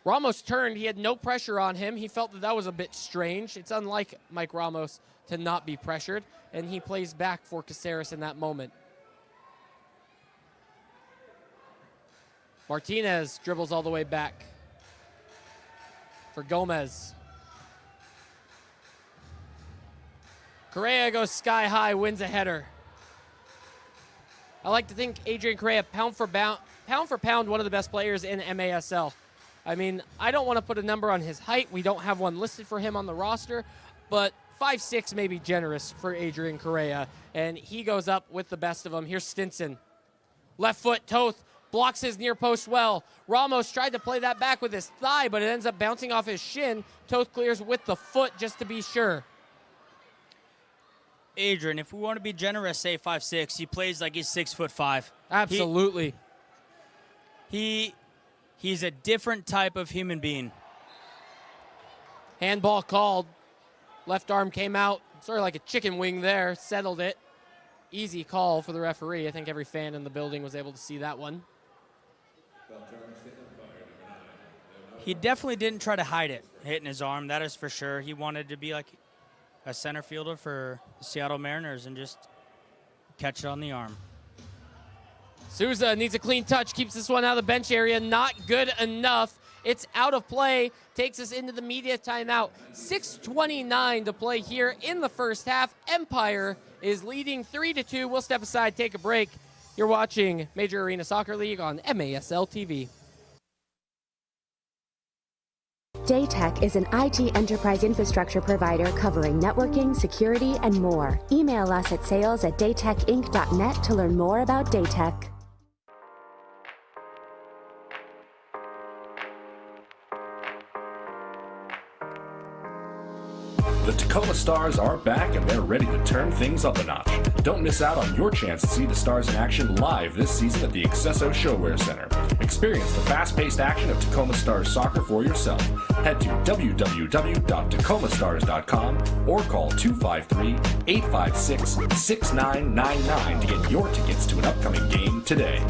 Ramos turned. He had no pressure on him. He felt that was a bit strange. It's unlike Mike Ramos to not be pressured, and he plays back for Caceres in that moment. Martinez dribbles all the way back for Gomez. Correa goes sky high, wins a header. I like to think Adrian Correa, pound for pound, one of the best players in MASL. I mean, I don't want to put a number on his height. We don't have one listed for him on the roster, but 5'6" may be generous for Adrian Correa, and he goes up with the best of them. Here's Stinson. Left foot, Toth blocks his near post well. Ramos tried to play that back with his thigh, but it ends up bouncing off his shin. Toth clears with the foot just to be sure. Adrian, if we want to be generous, say 5'6", he plays like he's 6'5". Absolutely. He's a different type of human being. Handball called. Left arm came out, sort of like a chicken wing there, settled it. easy call for the referee. I think every fan in the building was able to see that one. He definitely didn't try to hide it, hitting his arm, that is for sure. He wanted to be like a center fielder for the Seattle Mariners and just catch it on the arm. Souza needs a clean touch, keeps this one out of the bench area. Not good enough. It's out of play, takes us into the media timeout. 6:29 to play here in the first half. Empire is leading 3-2. We'll step aside, take a break. You're watching Major Arena Soccer League on MASL TV. Daytech is an IT enterprise infrastructure provider covering networking, security, and more. Email us at sales@daytechinc.net to learn more about Daytech. The Tacoma Stars are back and they're ready to turn things up a notch. Don't miss out on your chance to see the Stars in action live this season at the Accesso Showwear Center. Experience the fast-paced action of Tacoma Stars soccer for yourself. Head to www.tacomastars.com or call 253-856-6999 to get your tickets to an upcoming game today.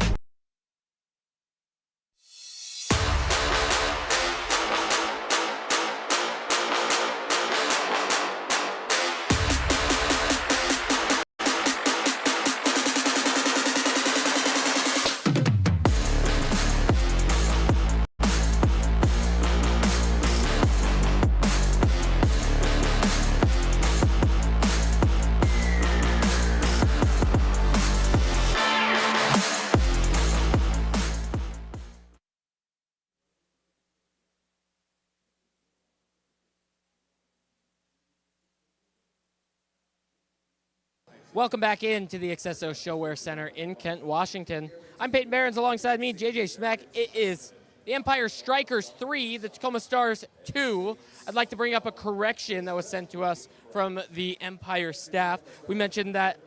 Welcome back into the Accesso Showwear Center in Kent, Washington. I'm Peyton Behrens, alongside me, JJ Schmeck. It is the Empire Strykers 3, the Tacoma Stars 2. I'd like to bring up a correction that was sent to us from the Empire staff. We mentioned that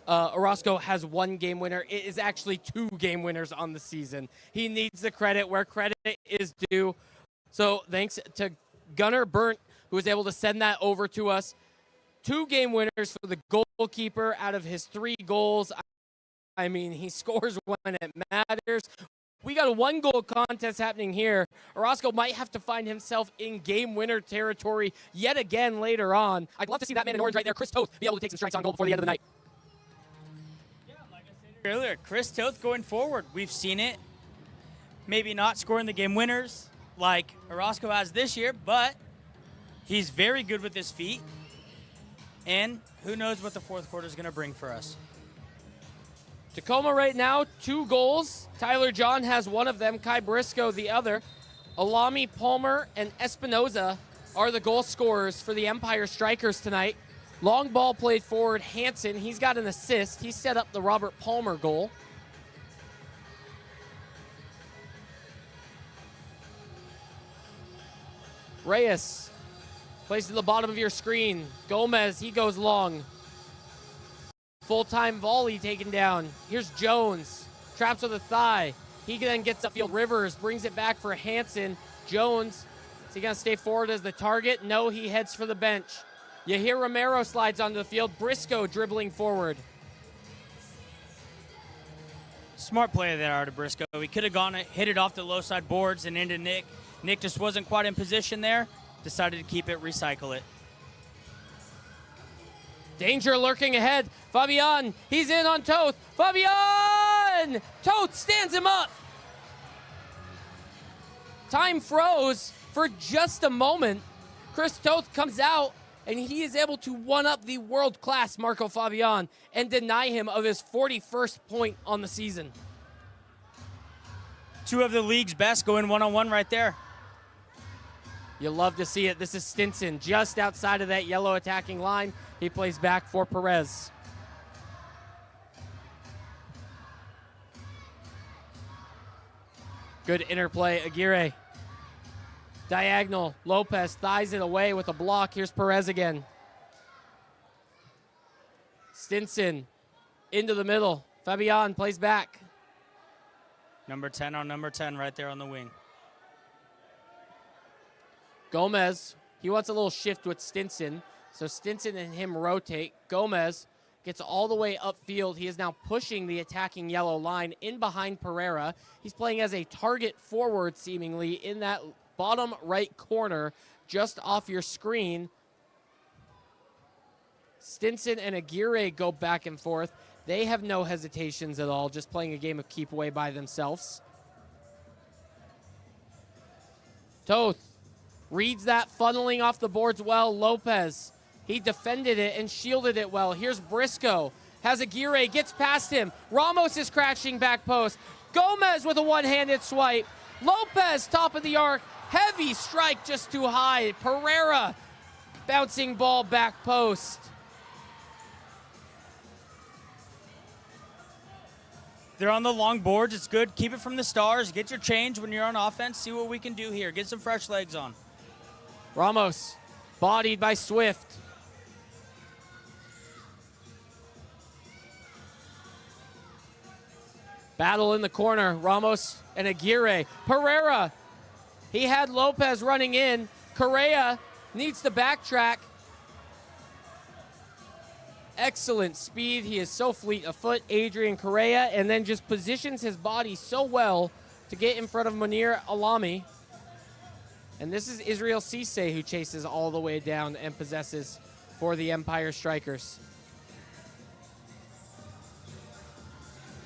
Orozco has 1 game winner. It is actually 2 game winners on the season. He needs the credit where credit is due. So thanks to Gunnar Burnt, who was able to send that over to us. 2 game winners for the goalkeeper out of his 3 goals. I mean, he scores when it matters. We got a 1-goal contest happening here. Orozco might have to find himself in game winner territory yet again later on. I'd love to see that man in orange right there, Chris Toth, be able to take some strikes on goal before the end of the night. Yeah, like I said earlier, Chris Toth going forward. We've seen it. Maybe not scoring the game winners like Orozco has this year, but he's very good with his feet. And who knows what the fourth quarter is going to bring for us. Tacoma right now, 2 goals. Tyler John has 1 of them, Kai Briscoe the other. Alami, Palmer, and Espinoza are the goal scorers for the Empire Strykers tonight. Long ball played forward, Hansen, he's got an assist. He set up the Robert Palmer goal. Reyes plays to the bottom of your screen. Gomez, he goes long. Full-time volley taken down. Here's Jones, traps with a thigh. He then gets upfield. Rivers brings it back for Hansen. Jones, is he gonna stay forward as the target? No, he heads for the bench. Yahir Romero slides onto the field. Briscoe dribbling forward. Smart play there out of Briscoe. He could have gone, hit it off the low side boards and into Nick. Nick just wasn't quite in position there. Decided to keep it, recycle it. Danger lurking ahead. Fabian, he's in on Toth. Fabian! Toth stands him up. Time froze for just a moment. Chris Toth comes out, and he is able to one-up the world-class Marco Fabian and deny him of his 41st point on the season. 2 of the league's best going one-on-one right there. You love to see it. This is Stinson just outside of that yellow attacking line. He plays back for Perez. Good interplay, Aguirre. Diagonal, Lopez thighs it away with a block. Here's Perez again. Stinson into the middle. Fabian plays back. Number 10 on number 10 right there on the wing. Gomez, he wants a little shift with Stinson. So Stinson and him rotate. Gomez gets all the way upfield. He is now pushing the attacking yellow line in behind Pereira. He's playing as a target forward, seemingly, in that bottom right corner, just off your screen. Stinson and Aguirre go back and forth. They have no hesitations at all, just playing a game of keep away by themselves. Toth reads that funneling off the boards well. Lopez, he defended it and shielded it well. Here's Briscoe, has Aguirre, gets past him. Ramos is crashing back post. Gomez with a one-handed swipe. Lopez, top of the arc. Heavy strike, just too high. Pereira, bouncing ball back post. They're on the long boards. It's good. Keep it from the Stars. Get your change when you're on offense. See what we can do here. Get some fresh legs on. Ramos, bodied by Swift. Battle in the corner. Ramos and Aguirre. Pereira, he had Lopez running in. Correa needs to backtrack. Excellent speed. He is so fleet of foot, Adrian Correa, and then just positions his body so well to get in front of Munir Alami. And this is Israel Cisse who chases all the way down and possesses for the Empire Strykers.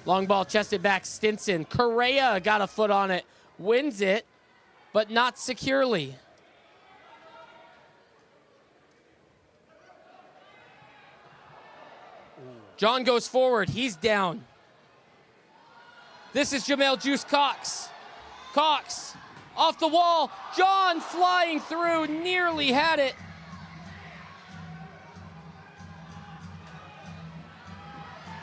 Long ball chested back, Stinson. Correa got a foot on it, wins it, but not securely. John goes forward, he's down. This is Jamel Juice Cox. Cox, off the wall. John flying through, nearly had it.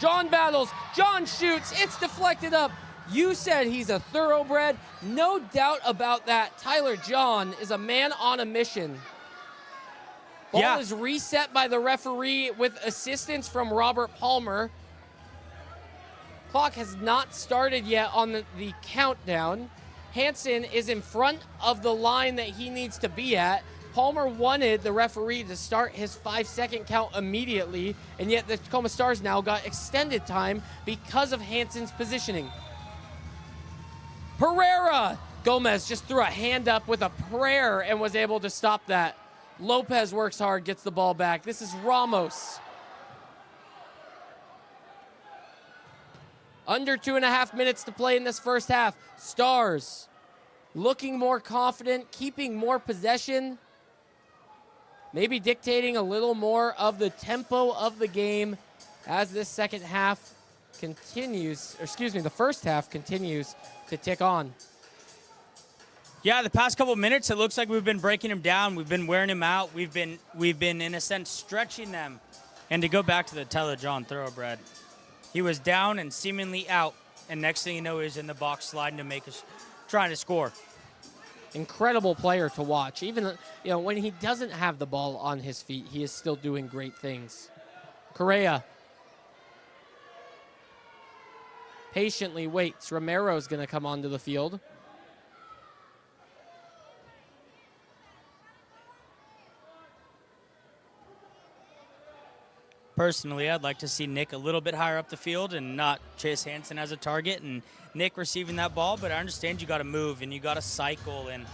John battles, John shoots, it's deflected up. You said he's a thoroughbred. No doubt about that. Tyler John is a man on a mission. Ball is reset by the referee with assistance from Robert Palmer. Clock has not started yet on the countdown. Hansen is in front of the line that he needs to be at. Palmer wanted the referee to start his 5-second count immediately, and yet the Tacoma Stars now got extended time because of Hansen's positioning. Pereira! Gomez just threw a hand up with a prayer and was able to stop that. Lopez works hard, gets the ball back. This is Ramos. Under 2.5 minutes to play in this first half. Stars looking more confident, keeping more possession, maybe dictating a little more of the tempo of the game as this second half continues, or excuse me, the first half continues to tick on. Yeah, the past couple minutes, it looks like we've been breaking him down. We've been wearing him out. We've been, in a sense, stretching them. And to go back to the Tyler John thoroughbred, he was down and seemingly out. And next thing you know, he's in the box sliding to make us, trying to score. Incredible player to watch. Even when he doesn't have the ball on his feet, he is still doing great things. Correa patiently waits. Romero's going to come onto the field. Personally, I'd like to see Nick a little bit higher up the field and not Chase Hansen as a target and Nick receiving that ball, but I understand you got to move and you got to cycle, and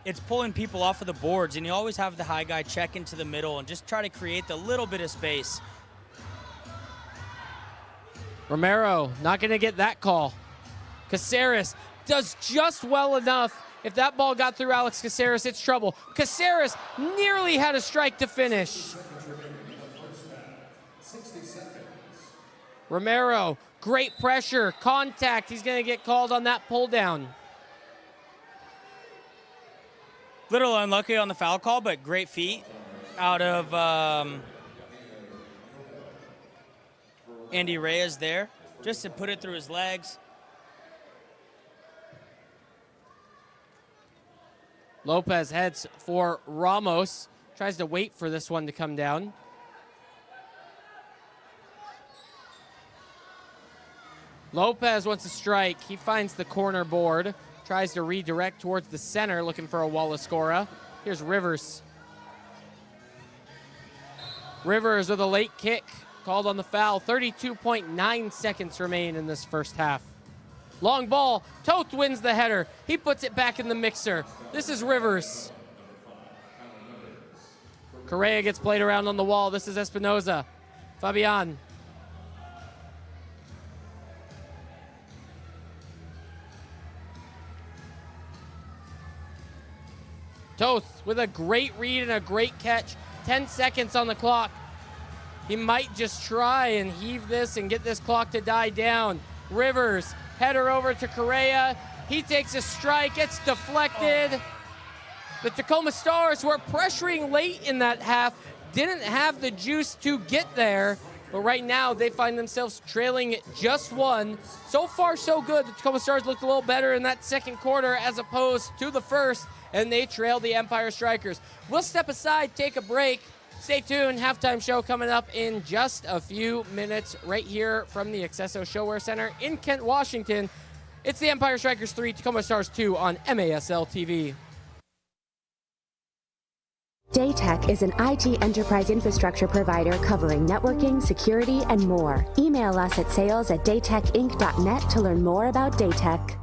it's pulling people off of the boards, and you always have the high guy check into the middle and just try to create the little bit of space. Romero not going to get that call. Caceres does just well enough. If that ball got through Alex Caceres, it's trouble. Caceres nearly had a strike to finish. Romero, great pressure, contact. He's going to get called on that pull down. Little unlucky on the foul call, but great feet out of Andy Reyes there, just to put it through his legs. Lopez heads for Ramos, tries to wait for this one to come down. Lopez wants to strike. He finds the corner board, tries to redirect towards the center, looking for a Wallaskora. Here's Rivers. Rivers with a late kick called on the foul. 32.9 seconds remain in this first half. Long ball. Toth wins the header. He puts it back in the mixer. This is Rivers. Correa gets played around on the wall. This is Espinoza. Fabian. Toth with a great read and a great catch. 10 seconds on the clock. He might just try and heave this and get this clock to die down. Rivers, header over to Correa. He takes a strike, it's deflected. The Tacoma Stars, who are pressuring late in that half, didn't have the juice to get there. But right now, they find themselves trailing just one. So far, so good. The Tacoma Stars looked a little better in that second quarter as opposed to the first, and they trail the Empire Strykers. We'll step aside, take a break. Stay tuned. Halftime show coming up in just a few minutes right here from the Accesso Showwear Center in Kent, Washington. It's the Empire Strykers 3, Tacoma Stars 2 on MASL TV. Daytech is an IT enterprise infrastructure provider covering networking, security, and more. Email us at sales@daytechinc.net to learn more about Daytech.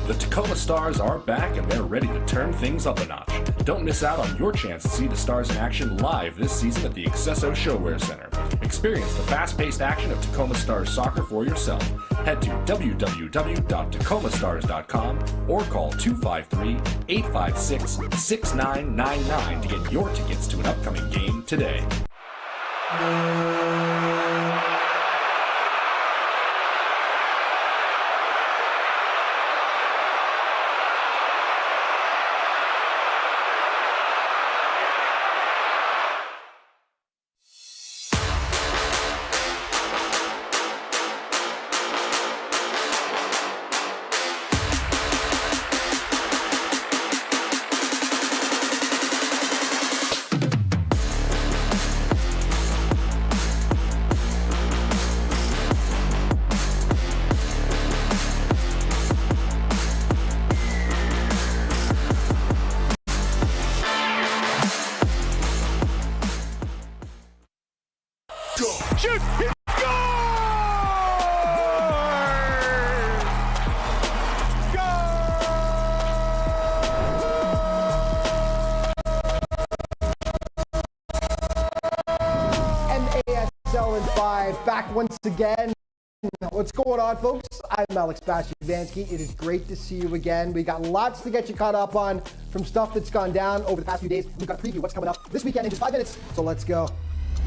The Tacoma Stars are back and they're ready to turn things up a notch. Don't miss out on your chance to see the Stars in action live this season at the Accesso Showwear Center. Experience the fast-paced action of Tacoma Stars soccer for yourself. Head to www.tacomastars.com or call 253-856-6999 to get your tickets to an upcoming game today. Shoot! He MASL in 5, back once again. What's going on, folks? I'm Alex Bastianski. It is great to see you again. We got lots to get you caught up on from stuff that's gone down over the past few days. We've got a preview what's coming up this weekend in just 5 minutes, so let's go.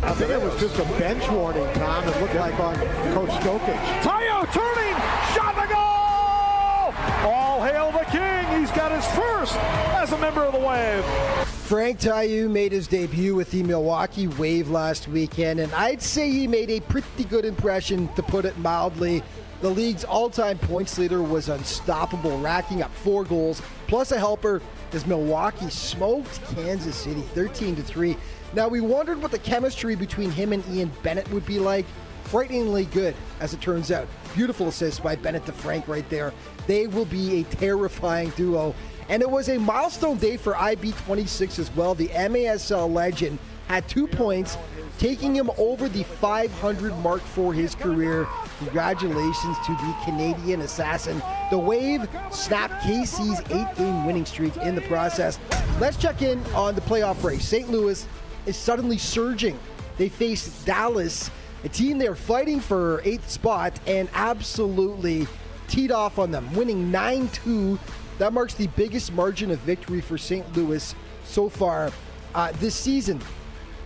I think it was just a bench warning, Tom. It looked like on Coach Stokic. Tayo turning, shot the goal! All hail the king. He's got his first as a member of the Wave. Frank Tayu made his debut with the Milwaukee Wave last weekend, and I'd say he made a pretty good impression, to put it mildly. The league's all-time points leader was unstoppable, racking up 4 goals, plus a helper as Milwaukee smoked Kansas City 13-3. Now, we wondered what the chemistry between him and Ian Bennett would be like. Frighteningly good, as it turns out. Beautiful assist by Bennett to Frank right there. They will be a terrifying duo. And it was a milestone day for IB26 as well. The MASL legend had 2 points, taking him over the 500 mark for his career. Congratulations to the Canadian assassin. The Wave snapped KC's 8-game winning streak in the process. Let's check in on the playoff race. St. Louis is suddenly surging. They face Dallas, a team they're fighting for 8th spot, and absolutely teed off on them, winning 9-2. That marks the biggest margin of victory for St. Louis so far this season.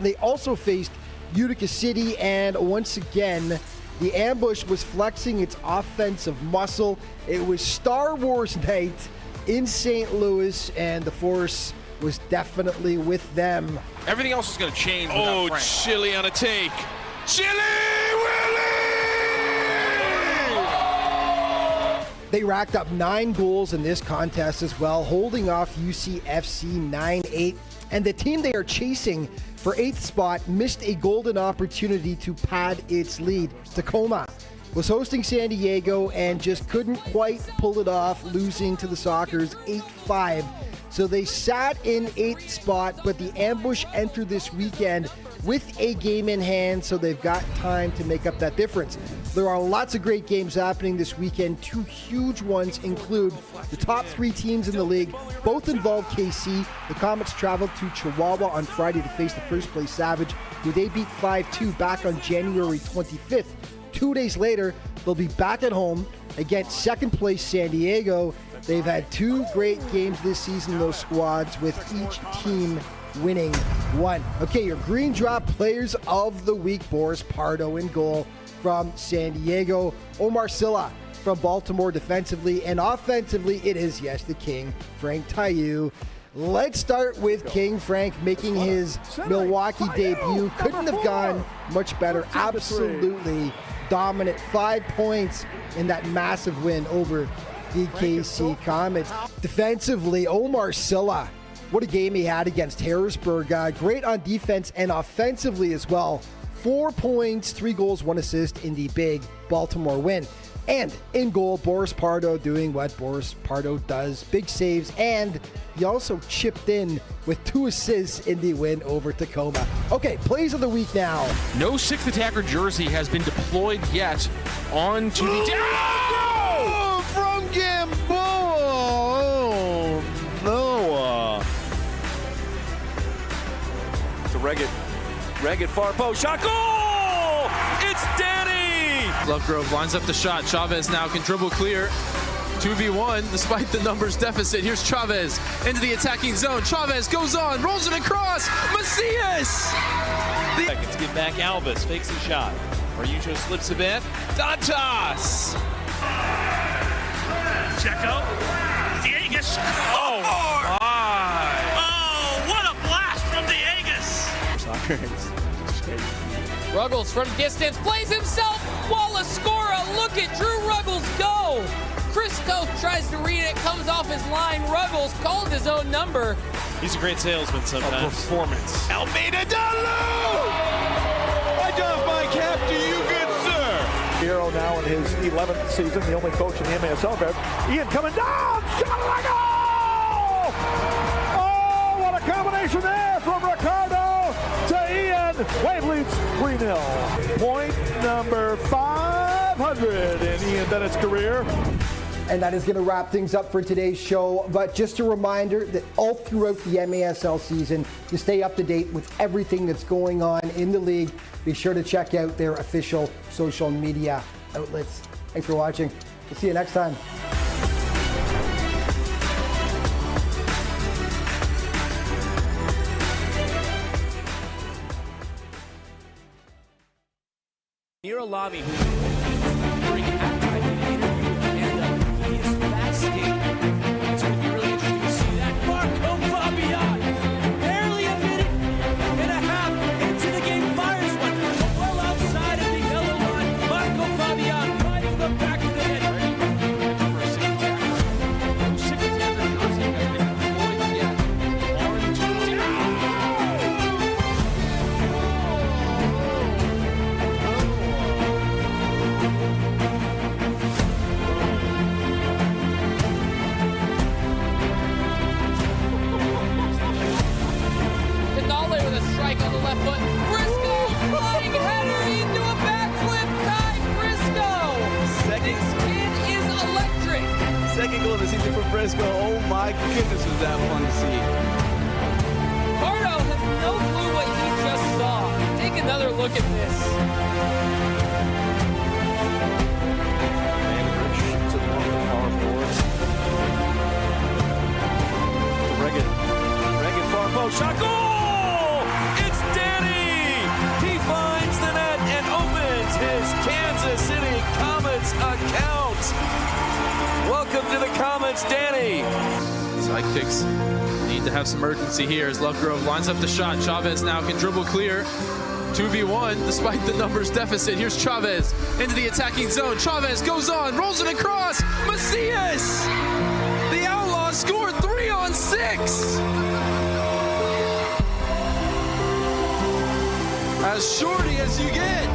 They also faced Utica City, and once again, the ambush was flexing its offensive muscle. It was Star Wars night in St. Louis, and the Force was definitely with them. Everything else is going to change without Frank. Chili on a take. Chili Willie! They racked up 9 goals in this contest as well, holding off UCFC 9-8. And the team they are chasing for 8th spot missed a golden opportunity to pad its lead. Tacoma, was hosting San Diego and just couldn't quite pull it off, losing to the Sockers 8-5. So they sat in 8th spot, but the ambush entered this weekend with a game in hand, so they've got time to make up that difference. There are lots of great games happening this weekend. 2 huge ones include the top 3 teams in the league. Both involve KC. The Comets traveled to Chihuahua on Friday to face the first-place Savage, who they beat 5-2 back on January 25th. 2 days later, they'll be back at home against second-place San Diego. They've had 2 great games this season, those squads, with each team winning 1. Okay, your Green Drop Players of the Week: Boris Pardo in goal from San Diego, Omar Silla from Baltimore defensively, and offensively it is, yes, the King, Frank Taillou. Let's start with King Frank making his Milwaukee debut. Couldn't have gone much better. Absolutely dominant. 5 points in that massive win over the KC Comets. Defensively, Omar Silla, what a game he had against Harrisburg. Great on defense and offensively as well. 4 points, 3 goals, 1 assist in the big Baltimore win. And in goal, Boris Pardo doing what Boris Pardo does. Big saves, and he also chipped in with 2 assists in the win over Tacoma. Okay, plays of the week now. No 6th attacker jersey has been deployed yet onto the... Oh, from Gamboa! Oh, Noah. It's a Reggett far post. Shot goal! It's Danny! Lovegrove lines up the shot. Chavez now can dribble clear. 2v1 despite the numbers deficit. Here's Chavez into the attacking zone. Chavez goes on, rolls it across. Macias! Seconds, get back Albus, fakes the shot. Marujo slips a bit. Dantas! Checo. Diegas. Oh, my! Oh, what a blast from Diegas! Ruggles from distance plays himself. Wallace-Scora, look at Drew Ruggles go. Christo tries to read it, comes off his line. Ruggles called his own number. He's a great salesman sometimes. A performance. Almeida Dalu! I doff my cap to you, good sir. Hero now in his 11th season, the only coach in the MASL. Ian coming down, shot on goal! Oh, what a combination there from Ricardo to Ian. Wave leads 3-0. Point number 500 in Ian Bennett's career. And that is going to wrap things up for today's show. But just a reminder that all throughout the MASL season, to stay up to date with everything that's going on in the league, be sure to check out their official social media outlets. Thanks for watching. We'll see you next time. Nira Lamy, who during halftime did an interview and he is fasting. It's going to be really interesting to see that. Marco Fabian, barely a minute and a half into the game, fires one well outside of the yellow line. Marco Fabian right in the back of the net. On the left foot, Briscoe flying header into a backflip, Ty Briscoe. This kid is electric. Second goal of the season for Briscoe. Oh my goodness, was that fun to see. Pardo has no clue what he just saw. Take another look at this. Rich to one of the far forwards. Reggett far post. Shot goal! Finds the net and opens his Kansas City Comets account. Welcome to the Comets, Danny. Sidekicks need to have some urgency here as Lovegrove lines up the shot. Chavez now can dribble clear. 2v1 despite the numbers deficit. Here's Chavez into the attacking zone. Chavez goes on, rolls it across. Macias! The Outlaws scored 3 on 6. As shorty as you get.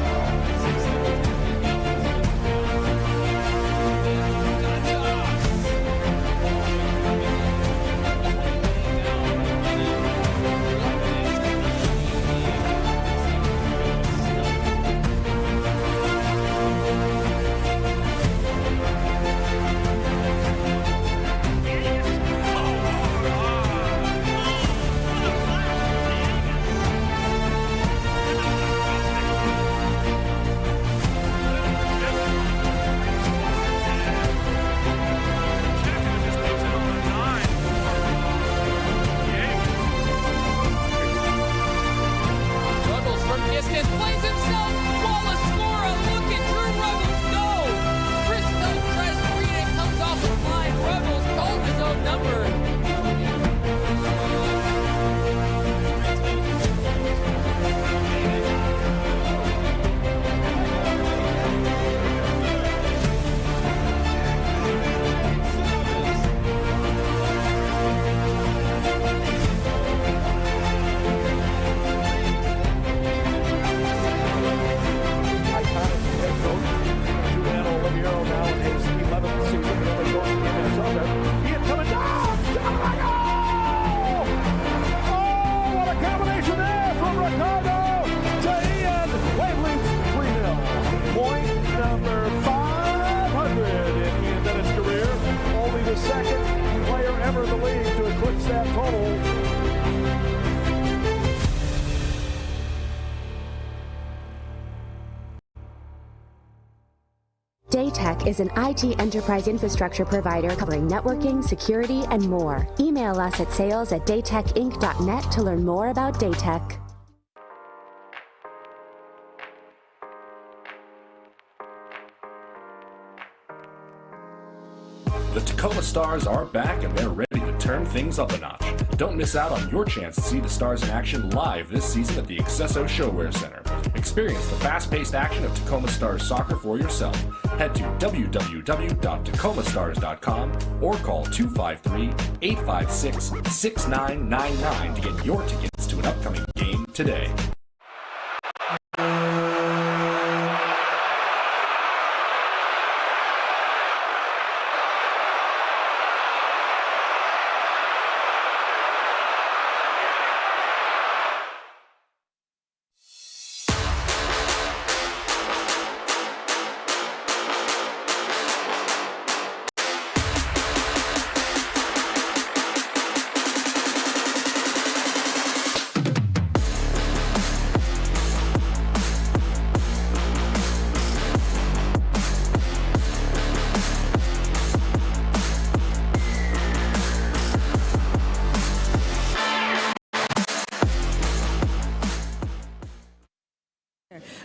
total. Daytech is an IT enterprise infrastructure provider covering networking, security, and more. Email us at sales@daytechinc.net to learn more about Daytech. The Tacoma Stars are back and they're ready to turn things up a notch. Don't miss out on your chance to see the Stars in action live this season at the Excesso Showwear Center. Experience the fast-paced action of Tacoma Stars soccer for yourself. Head to www.tacomastars.com or call 253-856-6999 to get your tickets to an upcoming game today.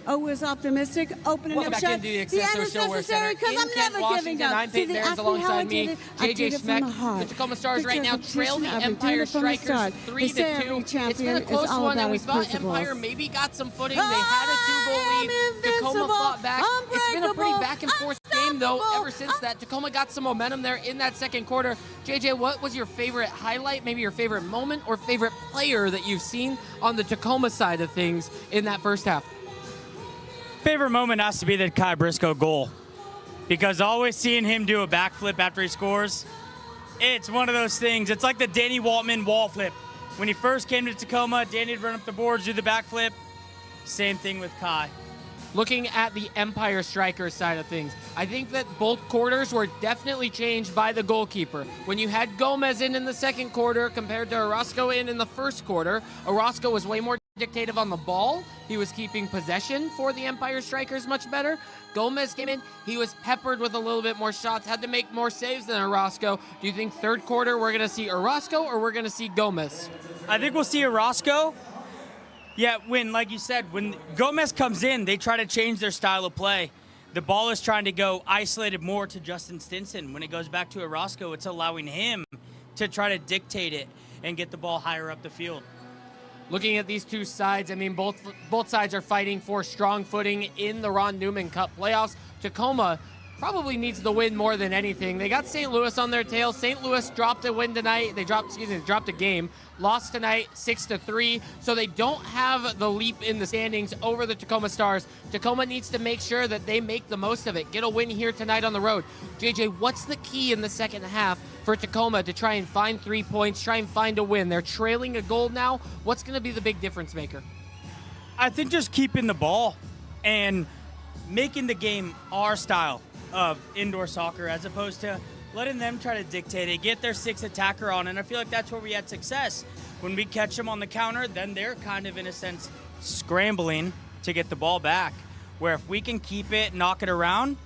Always optimistic, opening Welcome up back shut. into the The Excesso end is Showwear necessary Center because in I'm Kent, never giving Washington. up. I'm Peyton Barons alongside me, JJ Schmeck. The Tacoma Stars right now trail the Empire Strykers 3-2. It's been a close one, and we thought Empire maybe got some footing. They had a 2-goal lead. Tacoma fought back. It's been a pretty back-and-forth game, though, ever since that. Tacoma got some momentum there in that second quarter. JJ, what was your favorite highlight, maybe your favorite moment, or favorite player that you've seen on the Tacoma side of things in that first half? Favorite moment has to be the Kai Briscoe goal, because always seeing him do a backflip after he scores, it's one of those things. It's like the Danny Waltman wall flip. When he first came to Tacoma, Danny'd run up the boards, do the backflip. Same thing with Kai. Looking at the Empire Strykers side of things, I think that both quarters were definitely changed by the goalkeeper. When you had Gomez in the second quarter compared to Orozco in the first quarter, Orozco was way more dictative on the ball. He was keeping possession for the Empire Strykers much better. Gomez came in, he was peppered with a little bit more shots, had to make more saves than Orozco. Do you think third quarter we're going to see Orozco or we're going to see Gomez? I think we'll see Orozco. Yeah, like you said, when Gomez comes in, they try to change their style of play. The ball is trying to go isolated more to Justin Stinson. When it goes back to Orozco, it's allowing him to try to dictate it and get the ball higher up the field. Looking at these two sides, I mean, both sides are fighting for strong footing in the Ron Newman Cup playoffs. Tacoma probably needs the win more than anything. They got St. Louis on their tail. St. Louis dropped a win tonight. They dropped a game. Lost tonight 6-3, so they don't have the leap in the standings over the Tacoma Stars. Tacoma needs to make sure that they make the most of it. Get a win here tonight on the road. JJ, what's the key in the second half for Tacoma to try and find 3 points, try and find a win? They're trailing a goal now. What's going to be the big difference maker? I think just keeping the ball and making the game our style of indoor soccer, as opposed to letting them try to dictate it, get their sixth attacker on, and I feel like that's where we had success. When we catch them on the counter, then they're kind of, in a sense, scrambling to get the ball back, where if we can keep it, knock it around,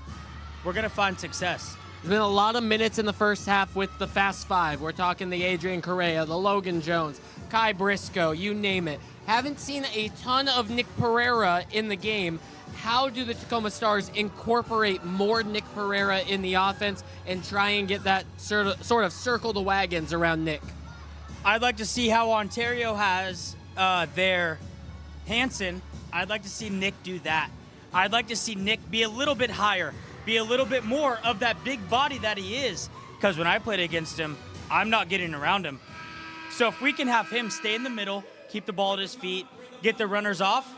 we're going to find success. There's been a lot of minutes in the first half with the Fast Five. We're talking the Adrian Correa, the Logan Jones, Kai Briscoe, you name it. Haven't seen a ton of Nick Pereira in the game. How do the Tacoma Stars incorporate more Nick Pereira in the offense and try and get that sort of circle the wagons around Nick? I'd like to see how Ontario has their Hansen. I'd like to see Nick do that. I'd like to see Nick be a little bit higher, be a little bit more of that big body that he is. Because when I played against him, I'm not getting around him. So if we can have him stay in the middle, keep the ball at his feet, get the runners off,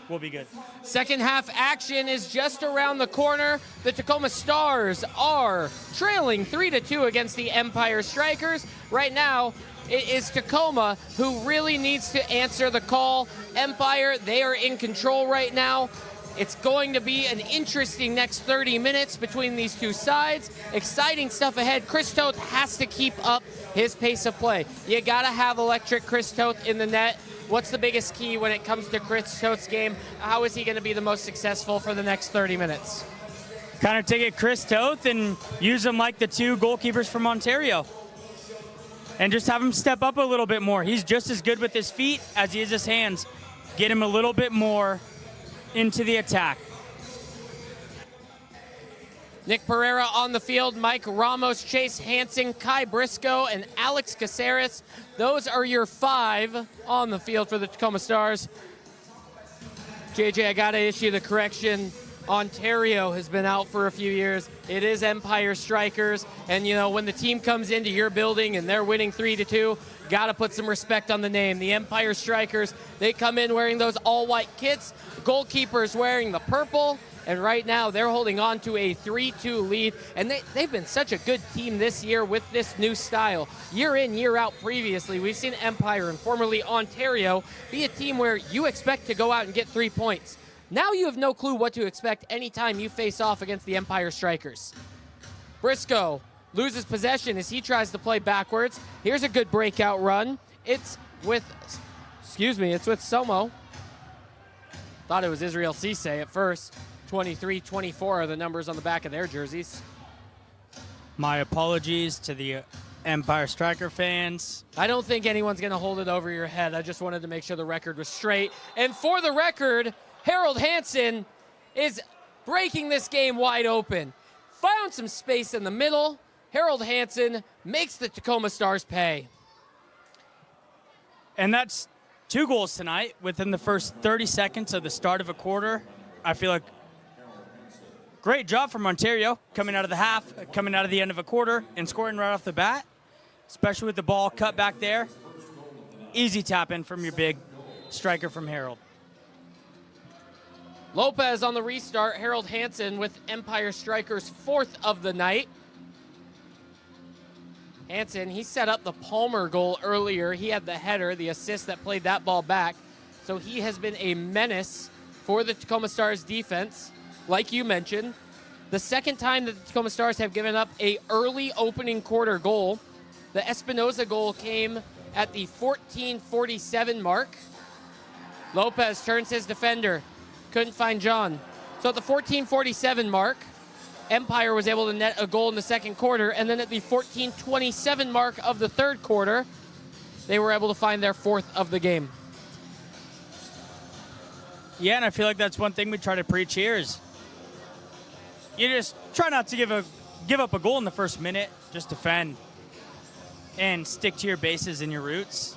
we'll be good. Second half action is just around the corner. The Tacoma Stars are trailing 3-2 against the Empire Strykers. Right now, it is Tacoma who really needs to answer the call. Empire, they are in control right now. It's going to be an interesting next 30 minutes between these two sides. Exciting stuff ahead. Chris Toth has to keep up his pace of play. You got to have electric Chris Toth in the net. What's the biggest key when it comes to Chris Toth's game? How is he going to be the most successful for the next 30 minutes? Kind of take it Chris Toth and use him like the two goalkeepers from Ontario. And just have him step up a little bit more. He's just as good with his feet as he is his hands. Get him a little bit more into the attack. Nick Pereira on the field, Mike Ramos, Chase Hansen, Kai Briscoe, and Alex Caceres. Those are your 5 on the field for the Tacoma Stars. JJ, I gotta issue the correction. Ontario has been out for a few years. It is Empire Strykers. And you know, when the team comes into your building and they're winning 3-2, gotta put some respect on the name. The Empire Strykers, they come in wearing those all-white kits. Goalkeepers wearing the purple. And right now, they're holding on to a 3-2 lead. And they've been such a good team this year with this new style. Year in, year out previously, we've seen Empire and formerly Ontario be a team where you expect to go out and get 3 points. Now you have no clue what to expect anytime you face off against the Empire Strykers. Briscoe loses possession as he tries to play backwards. Here's a good breakout run. It's with Somo. Thought it was Israel Cisse at first. 23-24 are the numbers on the back of their jerseys. My apologies to the Empire Striker fans. I don't think anyone's going to hold it over your head. I just wanted to make sure the record was straight. And for the record, Harold Hansen is breaking this game wide open. Found some space in the middle. Harold Hansen makes the Tacoma Stars pay. And that's 2 goals tonight within the first 30 seconds of the start of a quarter. I feel like great job from Ontario coming out of the half, coming out of the end of a quarter, and scoring right off the bat, especially with the ball cut back there. Easy tap in from your big striker from Harold. Lopez on the restart. Harold Hansen with Empire Strykers' 4th of the night. Hansen, he set up the Palmer goal earlier. He had the header, the assist that played that ball back. So he has been a menace for the Tacoma Stars defense. Like you mentioned, the second time that the Tacoma Stars have given up a early opening quarter goal. The Espinoza goal came at the 14:47 mark. Lopez turns his defender. Couldn't find John. So at the 14:47 mark, Empire was able to net a goal in the second quarter, and then at the 14:27 mark of the third quarter, they were able to find their 4th of the game. Yeah, and I feel like that's one thing we try to preach here is you just try not to give up a goal in the first minute. Just defend and stick to your bases and your roots.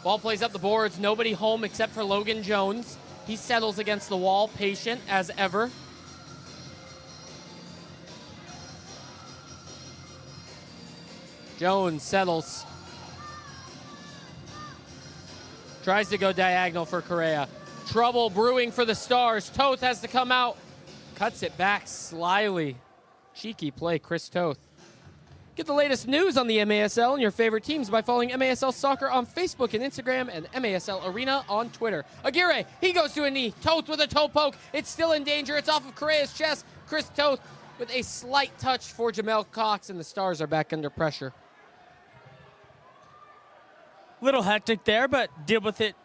Ball plays up the boards. Nobody home except for Logan Jones. He settles against the wall, patient as ever. Jones settles. Tries to go diagonal for Correa. Trouble brewing for the Stars. Toth has to come out. Cuts it back slyly. Cheeky play, Chris Toth. Get the latest news on the MASL and your favorite teams by following MASL Soccer on Facebook and Instagram and MASL Arena on Twitter. Aguirre, he goes to a knee. Toth with a toe poke. It's still in danger. It's off of Correa's chest. Chris Toth with a slight touch for Jamel Cox, and the Stars are back under pressure. Little hectic there, but deal with it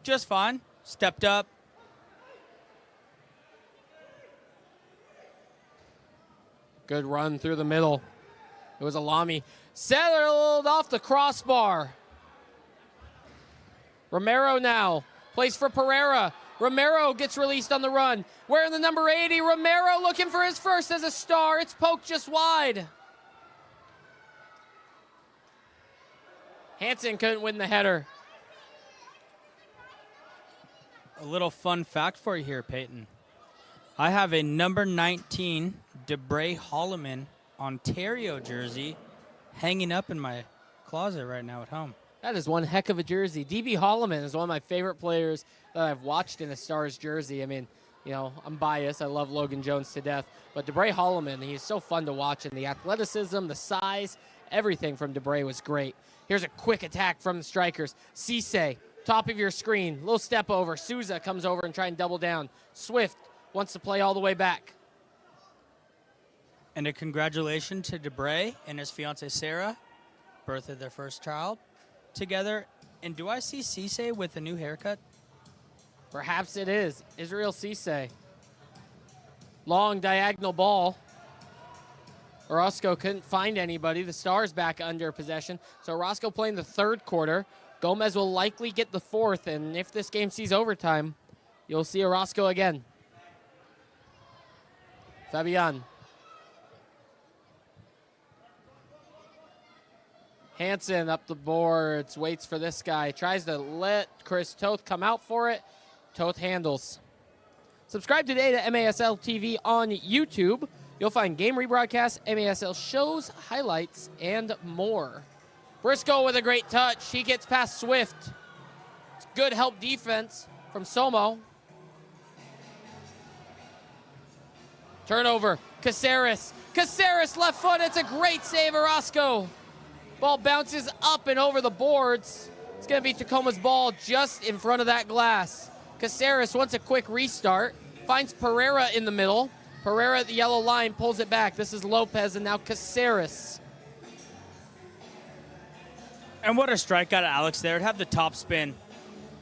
just fine. Stepped up. Good run through the middle. It was Alami. Settled off the crossbar. Romero now plays for Pereira. Romero gets released on the run. Wearing the number 80, Romero looking for his first as a Star. It's poked just wide. Hansen couldn't win the header. A little fun fact for you here, Peyton. I have a number 19 DeBray Holloman Ontario jersey hanging up in my closet right now at home. That is one heck of a jersey. DB Holloman is one of my favorite players that I've watched in a Stars jersey. I mean, you know, I'm biased. I love Logan Jones to death. But DeBray Holloman, he's so fun to watch. And the athleticism, the size, everything from DeBray was great. Here's a quick attack from the Strikers. Cisse top of your screen. Little step over. Souza comes over and try and double down. Swift wants to play all the way back. And a congratulations to Debray and his fiancee Sarah, birth of their first child together. And do I see Cisse with a new haircut? Perhaps it is. Israel Cisse. Long diagonal ball. Orozco couldn't find anybody. The Stars back under possession. So Orozco playing the third quarter. Gomez will likely get the fourth, and if this game sees overtime, you'll see Orozco again. Fabian. Hansen up the boards, waits for this guy. Tries to let Chris Toth come out for it. Toth handles. Subscribe today to MASL TV on YouTube. You'll find game rebroadcasts, MASL shows, highlights, and more. Briscoe with a great touch. He gets past Swift. It's good help defense from Somo. Turnover. Caceres. Caceres left foot. It's a great save, Orozco. Ball bounces up and over the boards. It's going to be Tacoma's ball just in front of that glass. Caceres wants a quick restart. Finds Pereira in the middle. Pereira at the yellow line pulls it back. This is Lopez and now Caceres. And what a strike out of Alex there. It had the top spin.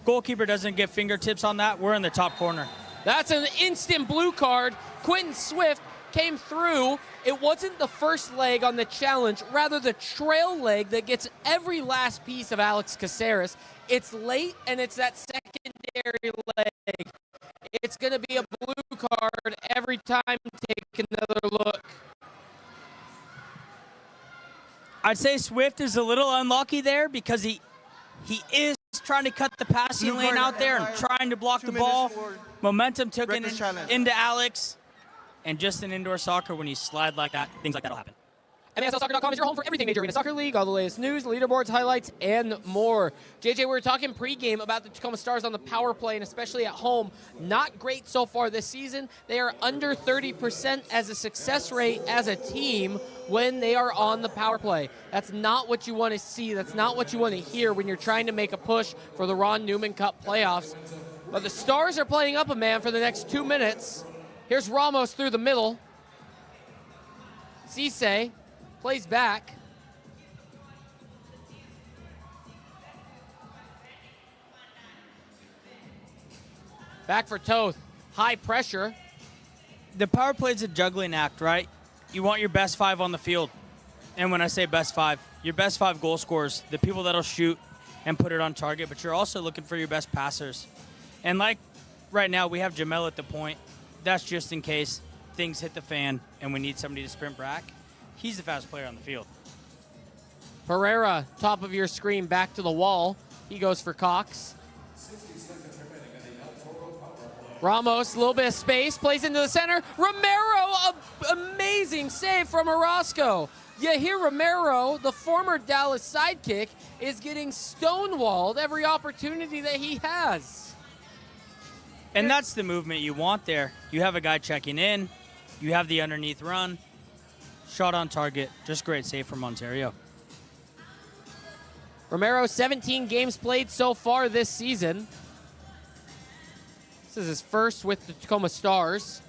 Goalkeeper doesn't get fingertips on that. We're in the top corner. That's an instant blue card. Quentin Swift came through. It wasn't the first leg on the challenge, rather the trail leg that gets every last piece of Alex Caceres. It's late, and it's that secondary leg. It's going to be a blue card every time. Take another look. I'd say Swift is a little unlucky there because he is trying to cut the passing lane out there and trying to block the ball. Momentum took it into Alex. And just in indoor soccer, when you slide like that, things like that will happen. MASLsoccer.com is your home for everything Major Arena Soccer League, all the latest news, leaderboards, highlights, and more. JJ, we were talking pregame about the Tacoma Stars on the power play, and especially at home. Not great so far this season. They are under 30% as a success rate as a team when they are on the power play. That's not what you want to see. That's not what you want to hear when you're trying to make a push for the Ron Newman Cup playoffs. But the Stars are playing up a man for the next 2 minutes. Here's Ramos through the middle. Cisse plays back. Back for Toth. High pressure. The power play is a juggling act, right? You want your best five on the field. And when I say best five, your best five goal scorers, the people that'll shoot and put it on target, but you're also looking for your best passers. And like right now, we have Jamel at the point. That's just in case things hit the fan and we need somebody to sprint back. He's the fastest player on the field. Pereira, top of your screen, back to the wall. He goes for Cox. Ramos, a little bit of space, plays into the center. Romero, amazing save from Orozco. You hear Romero, the former Dallas sidekick, is getting stonewalled every opportunity that he has. And that's the movement you want there. You have a guy checking in. You have the underneath run. Shot on target. Just great save from Ontario. Romero, 17 games played so far this season. This is his first with the Tacoma Stars.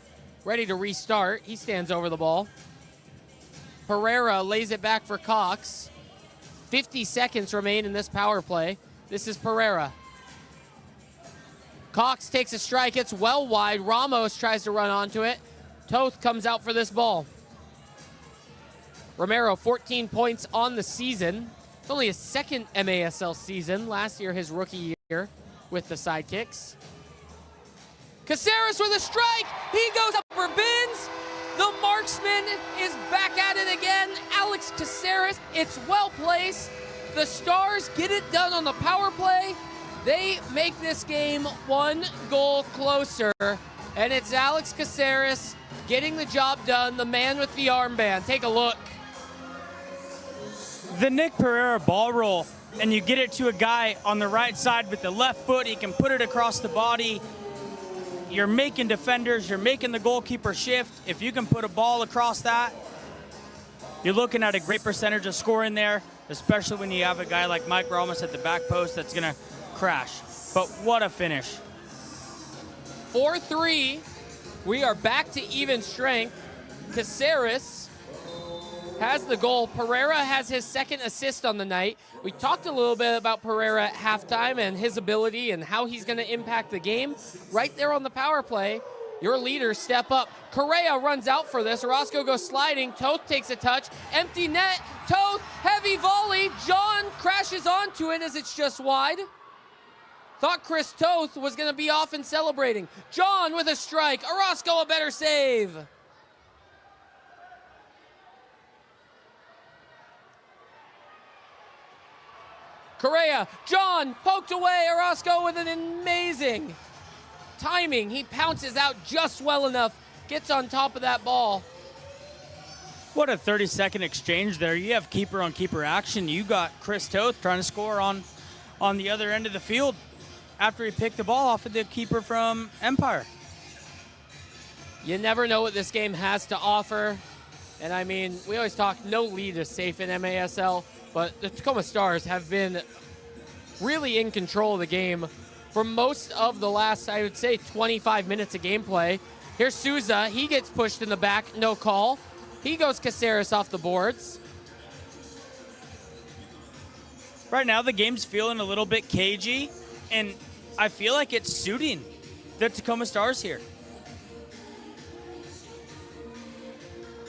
Ready to restart. He stands over the ball. Pereira lays it back for Cox. 50 seconds remain in this power play. This is Pereira. Cox takes a strike. It's well wide. Ramos tries to run onto it. Toth comes out for this ball. Romero, 14 points on the season. It's only his second MASL season. Last year, his rookie year with the sidekicks. Caceres with a strike. He goes up for bins. The marksman is back at it again. Alex Caceres. It's well placed. The Stars get it done on the power play. They make this game 1 goal closer. And it's Alex Caceres getting the job done, the man with the armband. Take a look. The Nick Pereira ball roll, and you get it to a guy on the right side with the left foot. He can put it across the body. You're making defenders. You're making the goalkeeper shift. If you can put a ball across that, you're looking at a great percentage of scoring there, especially when you have a guy like Mike Ramos at the back post that's going to crash. but what a finish. 4-3. We are back to even strength. Caceres has the goal. Pereira has his second assist on the night. We talked a little bit about Pereira at halftime and his ability and how he's going to impact the game. Right there on the power play, your leaders step up. Correa runs out for this. Orozco goes sliding. Toth takes a touch. Empty net. Toth, heavy volley. John crashes onto it as it's just wide. Thought Chris Toth was going to be off and celebrating. John with a strike. Orozco a better save. Correa, John poked away. Orozco with an amazing timing. He pounces out just well enough, gets on top of that ball. What a 30-second exchange there. You have keeper-on-keeper action. You got Chris Toth trying to score on the other end of the field after he picked the ball off of the keeper from Empire. You never know what this game has to offer. And I mean, we always talk no lead is safe in MASL, but the Tacoma Stars have been really in control of the game for most of the last, I would say, 25 minutes of gameplay. Here's Souza. He gets pushed in the back. No call. He goes Caceres off the boards. Right now, the game's feeling a little bit cagey, and I feel like it's suiting the Tacoma Stars here.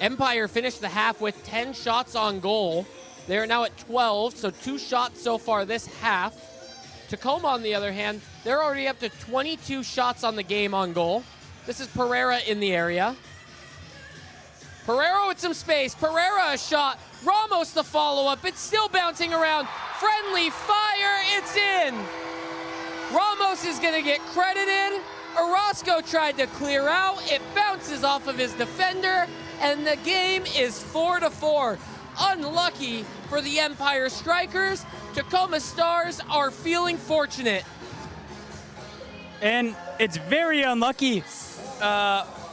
Empire finished the half with 10 shots on goal. They are now at 12, so 2 shots so far this half. Tacoma, on the other hand, they're already up to 22 shots on the game on goal. This is Pereira in the area. Pereira with some space. Pereira a shot. Ramos the follow-up. It's still bouncing around. Friendly fire. It's in. Ramos is going to get credited. Orozco tried to clear out. It bounces off of his defender, and the game is 4-4. Unlucky for the Empire Strykers. Tacoma Stars are feeling fortunate. And it's very unlucky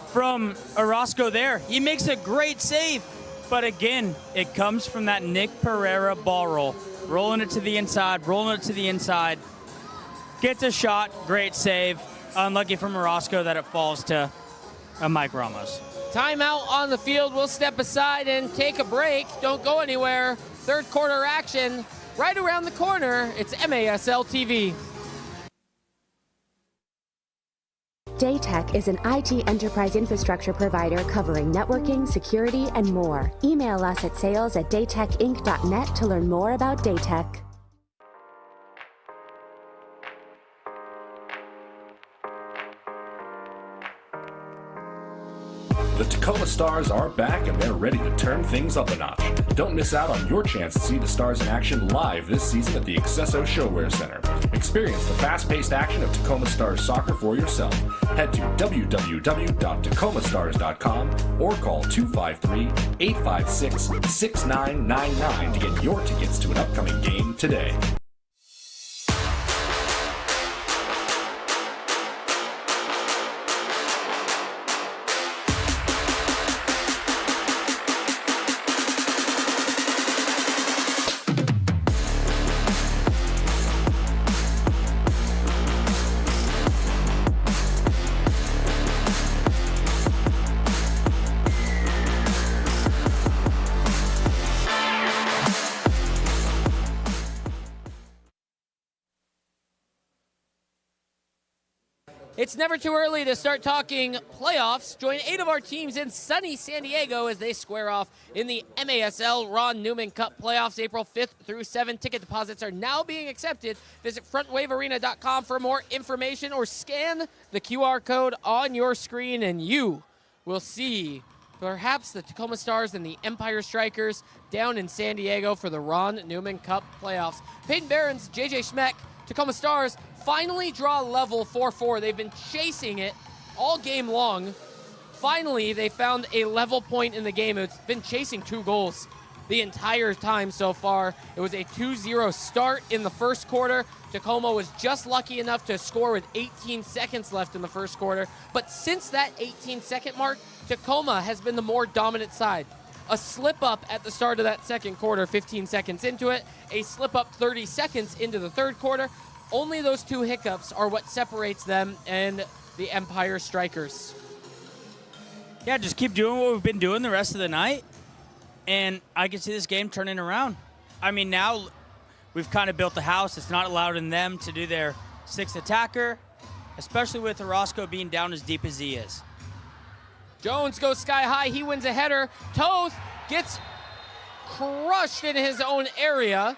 from Orozco there. He makes a great save, but again, it comes from that Nick Pereira ball roll. Rolling it to the inside, rolling it to the inside. Gets a shot, great save. Unlucky from Orozco that it falls to Mike Ramos. Timeout on the field. We'll step aside and take a break. Don't go anywhere. Third quarter action right around the corner. It's MASL TV. Daytech is an IT enterprise infrastructure provider covering networking, security, and more. Email us at sales@daytechinc.net to learn more about Daytech. The Tacoma Stars are back and they're ready to turn things up a notch. Don't miss out on your chance to see the Stars in action live this season at the Accesso Showwear Center. Experience the fast-paced action of Tacoma Stars soccer for yourself. Head to www.tacomasstars.com or call 253-856-6999 to get your tickets to an upcoming game today. It's never too early to start talking playoffs. Join 8 of our teams in sunny San Diego as they square off in the MASL Ron Newman Cup playoffs April 5th through 7th. Ticket deposits are now being accepted. Visit frontwavearena.com for more information or scan the QR code on your screen and you will see perhaps the Tacoma Stars and the Empire Strykers down in San Diego for the Ron Newman Cup playoffs. Peyton Barons, JJ Schmeck, Tacoma Stars finally draw level 4-4. They've been chasing it all game long. Finally, they found a level point in the game. It's been chasing 2 goals the entire time so far. It was a 2-0 start in the first quarter. Tacoma was just lucky enough to score with 18 seconds left in the first quarter. But since that 18-second mark, Tacoma has been the more dominant side. A slip-up at the start of that second quarter, 15 seconds into it. A slip-up 30 seconds into the third quarter. Only those 2 hiccups are what separates them and the Empire Strykers. Yeah, just keep doing what we've been doing the rest of the night, and I can see this game turning around. I mean, now we've kind of built the house. It's not allowed in them to do their 6th attacker, especially with Orozco being down as deep as he is. Jones goes sky high. He wins a header. Toth gets crushed in his own area.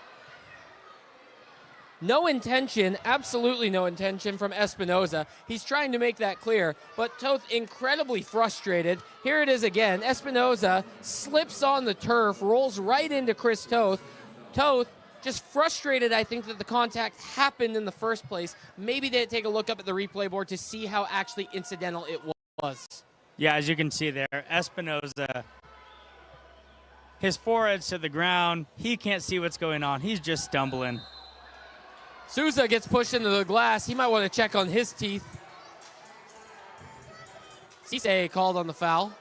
No intention, absolutely no intention from Espinoza. He's trying to make that clear, but Toth incredibly frustrated. Here it is again. Espinoza slips on the turf, rolls right into Chris Toth. Toth just frustrated, I think, that the contact happened in the first place. Maybe they take a look up at the replay board to see how actually incidental it was. Yeah, as you can see there, Espinoza, his forehead's to the ground. He can't see what's going on. He's just stumbling. Souza gets pushed into the glass. He might want to check on his teeth. Cisse called on the foul.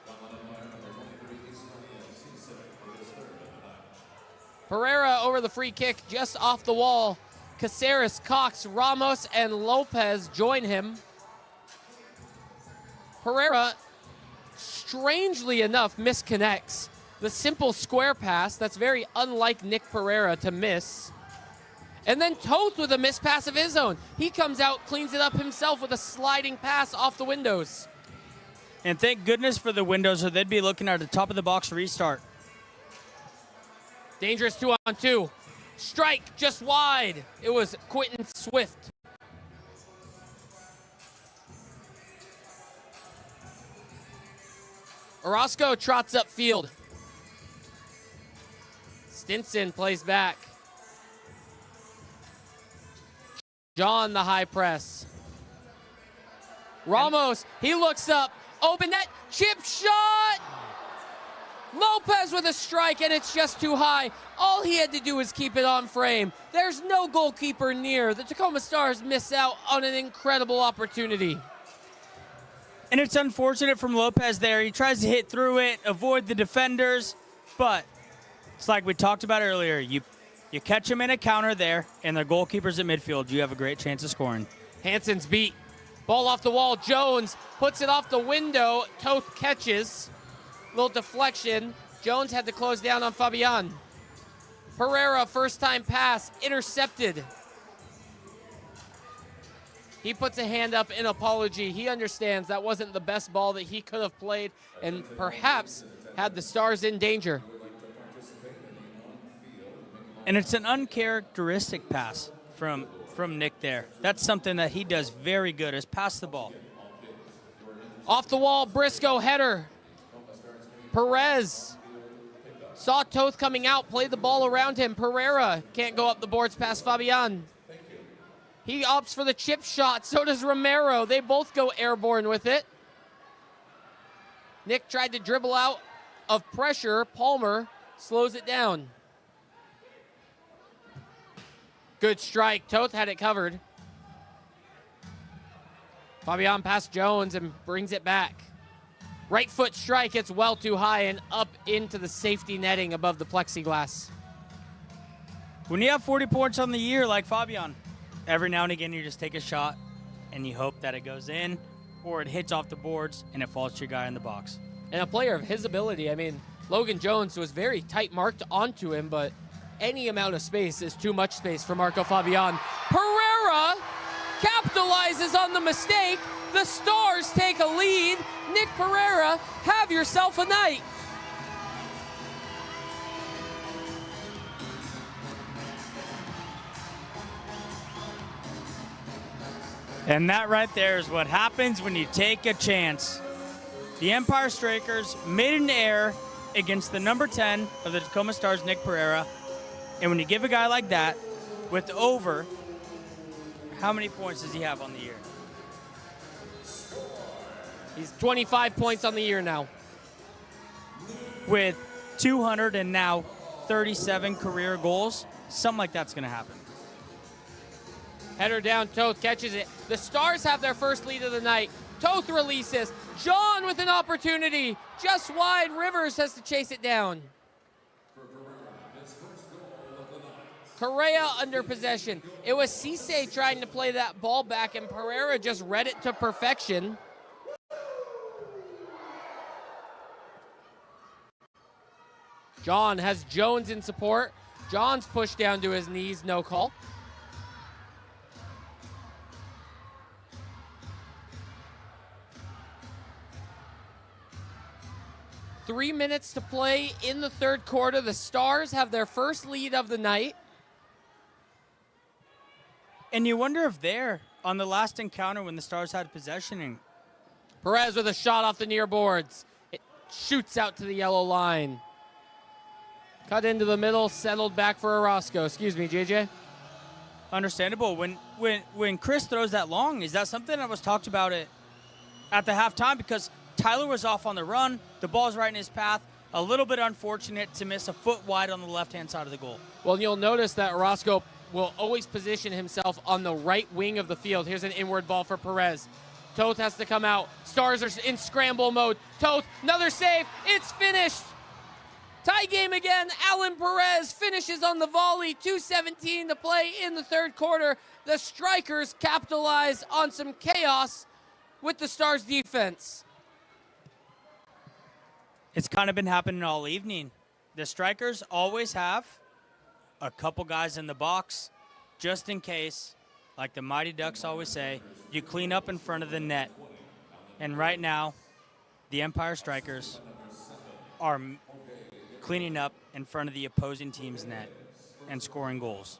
Pereira over the free kick, just off the wall. Caceres, Cox, Ramos, and Lopez join him. Pereira, strangely enough, misconnects. The simple square pass, that's very unlike Nick Pereira to miss. And then Toth with a missed pass of his own. He comes out, cleans it up himself with a sliding pass off the windows. And thank goodness for the windows, or they'd be looking at the top of the box restart. Dangerous 2-on-2. Strike just wide. It was Quentin Swift. Orozco trots upfield. Stinson plays back. John, the high press. Ramos, he looks up. Open net, chip shot! Lopez with a strike, and it's just too high. All he had to do was keep it on frame. There's no goalkeeper near. The Tacoma Stars miss out on an incredible opportunity. And it's unfortunate from Lopez there. He tries to hit through it, avoid the defenders, but it's like we talked about earlier. You catch him in a counter there, and the goalkeeper's at midfield. You have a great chance of scoring. Hansen's beat. Ball off the wall. Jones puts it off the window. Toth catches. Little deflection. Jones had to close down on Fabian. Pereira, first time pass, intercepted. He puts a hand up in apology. He understands that wasn't the best ball that he could have played and perhaps had the Stars in danger. And it's an uncharacteristic pass from Nick there. That's something that he does very good, is pass the ball. Off the wall, Briscoe header. Perez saw Toth coming out, played the ball around him. Pereira can't go up the boards past Fabian. He opts for the chip shot, so does Romero. They both go airborne with it. Nick tried to dribble out of pressure. Palmer slows it down. Good strike. Toth had it covered. Fabian past Jones and brings it back. Right foot strike, it's well too high and up into the safety netting above the plexiglass. When you have 40 points on the year like Fabian, every now and again you just take a shot and you hope that it goes in or it hits off the boards and it falls to your guy in the box. And a player of his ability, I mean, Logan Jones was very tight marked onto him, but any amount of space is too much space for Marco Fabian. Pereira capitalizes on the mistake. The Stars take a lead. Nick Pereira, have yourself a night. And that right there is what happens when you take a chance. The Empire Strykers made an error against the number 10 of the Tacoma Stars, Nick Pereira. And when you give a guy like that with over, how many points does he have on the year? He's 25 points on the year now. With 237 career goals, something like that's going to happen. Header down, Toth catches it. The Stars have their first lead of the night. Toth releases. John with an opportunity. Just wide. Rivers has to chase it down. Correa under possession. It was Cisse trying to play that ball back, and Pereira just read it to perfection. John has Jones in support. John's pushed down to his knees, no call. Three minutes to play in the third quarter. The Stars have their first lead of the night. And you wonder if there, on the last encounter when the Stars had possession, and Perez with a shot off the near boards. It shoots out to the yellow line. Cut into the middle, settled back for Orozco. Excuse me, JJ. Understandable. When Chris throws that long, is that something that was talked about at the halftime? Because Tyler was off on the run. The ball's right in his path. A little bit unfortunate to miss a foot wide on the left-hand side of the goal. Well, you'll notice that Orozco will always position himself on the right wing of the field. Here's an inward ball for Perez. Toth has to come out. Stars are in scramble mode. Toth, another save. It's finished. Tie game again. Alan Perez finishes on the volley. 2:17 to play in the third quarter. The Strykers capitalize on some chaos with the Stars defense. It's kind of been happening all evening. The Strykers always have a couple guys in the box just in case, like the Mighty Ducks always say, you clean up in front of the net. And right now, the Empire Strykers are cleaning up in front of the opposing team's net and scoring goals.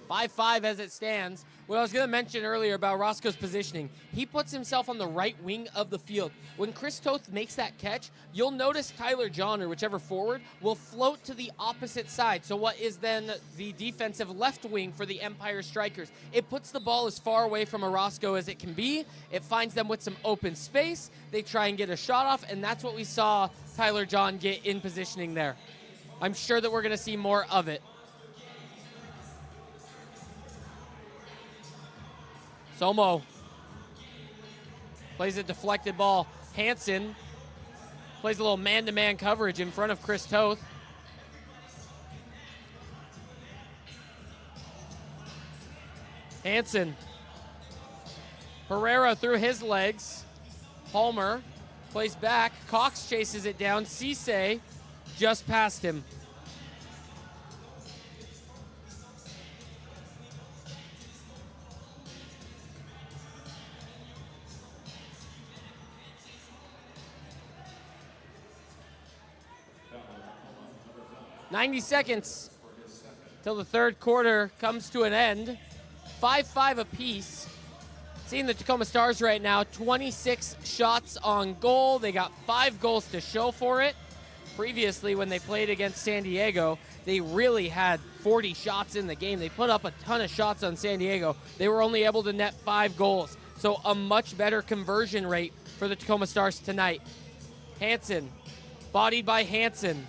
5-5 as it stands. What I was going to mention earlier about Roscoe's positioning, he puts himself on the right wing of the field. When Chris Toth makes that catch, you'll notice Tyler John, or whichever forward, will float to the opposite side. So what is then the defensive left wing for the Empire Strykers? It puts the ball as far away from Orozco as it can be. It finds them with some open space. They try and get a shot off, and that's what we saw Tyler John get in positioning there. I'm sure that we're going to see more of it. Somo plays a deflected ball. Hansen plays a little man-to-man coverage in front of Chris Toth. Hansen. Pereira through his legs. Palmer plays back. Cox chases it down. Cisse just past him. .90 seconds till the third quarter comes to an end. 5-5 apiece. Seeing the Tacoma Stars right now, 26 shots on goal. They got 5 goals to show for it. Previously, when they played against San Diego, they really had 40 shots in the game. They put up a ton of shots on San Diego. They were only able to net 5 goals. So a much better conversion rate for the Tacoma Stars tonight. Hansen, bodied by Hansen.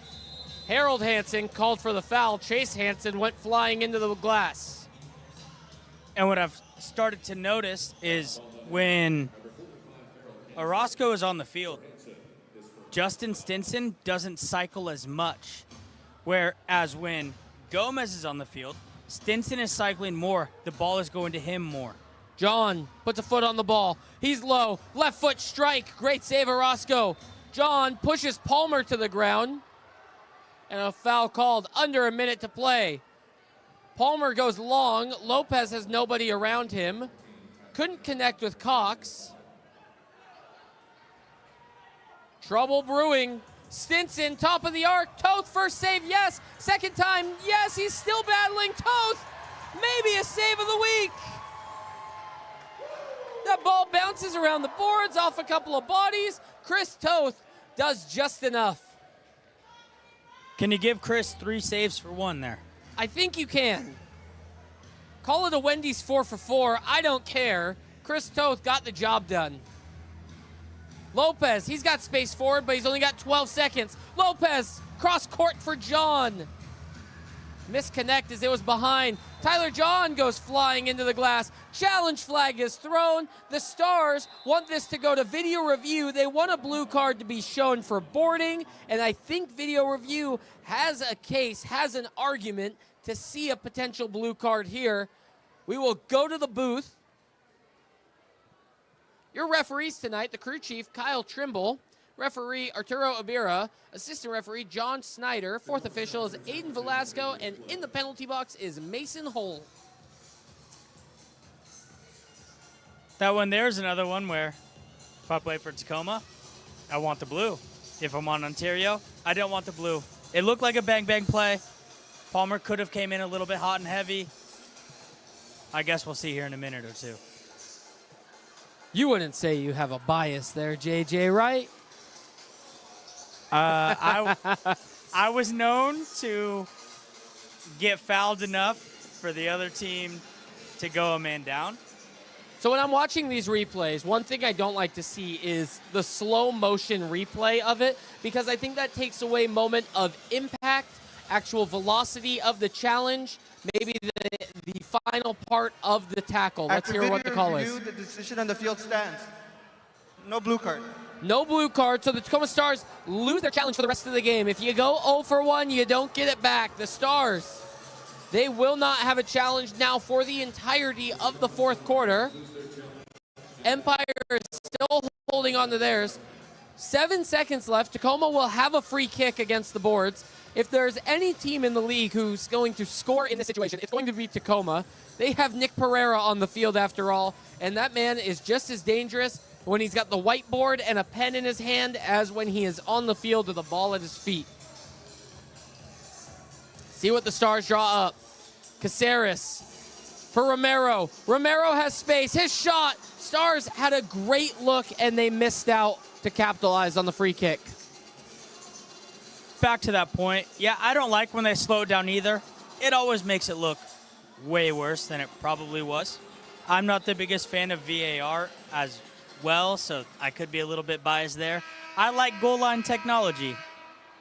Harold Hansen called for the foul. Chase Hansen went flying into the glass. And what I've started to notice is when Orozco is on the field, Justin Stinson doesn't cycle as much. Whereas when Gomez is on the field, Stinson is cycling more. The ball is going to him more. John puts a foot on the ball. He's low. Left foot strike. Great save, Orozco. John pushes Palmer to the ground. And a foul called. Under a minute to play. Palmer goes long. Lopez has nobody around him. Couldn't connect with Cox. Trouble brewing. Stinson, top of the arc. Toth, first save, yes. Second time, yes. He's still battling. Toth, maybe a save of the week. That ball bounces around the boards off a couple of bodies. Chris Toth does just enough. Can you give Chris 3 saves for 1 there? I think you can. Call it a Wendy's 4 for 4. I don't care. Chris Toth got the job done. Lopez, he's got space forward, but he's only got 12 seconds. Lopez, cross court for John. misconnect as it was behind. Tyler John goes flying into the glass. Challenge flag is thrown. The Stars want this to go to video review. They want a blue card to be shown for boarding, and I think video review has a case, has an argument to see a potential blue card here. We will go to the booth. Your referees tonight, the crew chief, Kyle Trimble, referee Arturo Abira, assistant referee John Snyder, fourth official is Aiden Velasco, and in the penalty box is Mason Hull. That one there's another one where if I play for Tacoma, I want the blue. If I'm on Ontario, I don't want the blue. It looked like a bang-bang play. Palmer could have came in a little bit hot and heavy. I guess we'll see here in a minute or two. You wouldn't say you have a bias there, JJ, right? I was known to get fouled enough for the other team to go a man down. So when I'm watching these replays, one thing I don't like to see is the slow motion replay of it, because I think that takes away moment of impact, actual velocity of the challenge, maybe the final part of the tackle. Let's hear what the call is. The decision on the field stands. No blue card. No blue card, so the Tacoma Stars lose their challenge for the rest of the game. If you go 0 for 1, you don't get it back. The Stars, they will not have a challenge now for the entirety of the fourth quarter. Empire is still holding on to theirs. 7 seconds left. Tacoma will have a free kick against the boards. If there's any team in the league who's going to score in this situation, it's going to be Tacoma. They have Nick Pereira on the field after all, and that man is just as dangerous when he's got the whiteboard and a pen in his hand as when he is on the field with a ball at his feet. See what the Stars draw up. Caceres for Romero. Romero has space. His shot. Stars had a great look, and they missed out to capitalize on the free kick. Back to that point, yeah, I don't like when they slow it down either. It always makes it look way worse than it probably was. I'm not the biggest fan of VAR as well, so I could be a little bit biased there. I like goal line technology.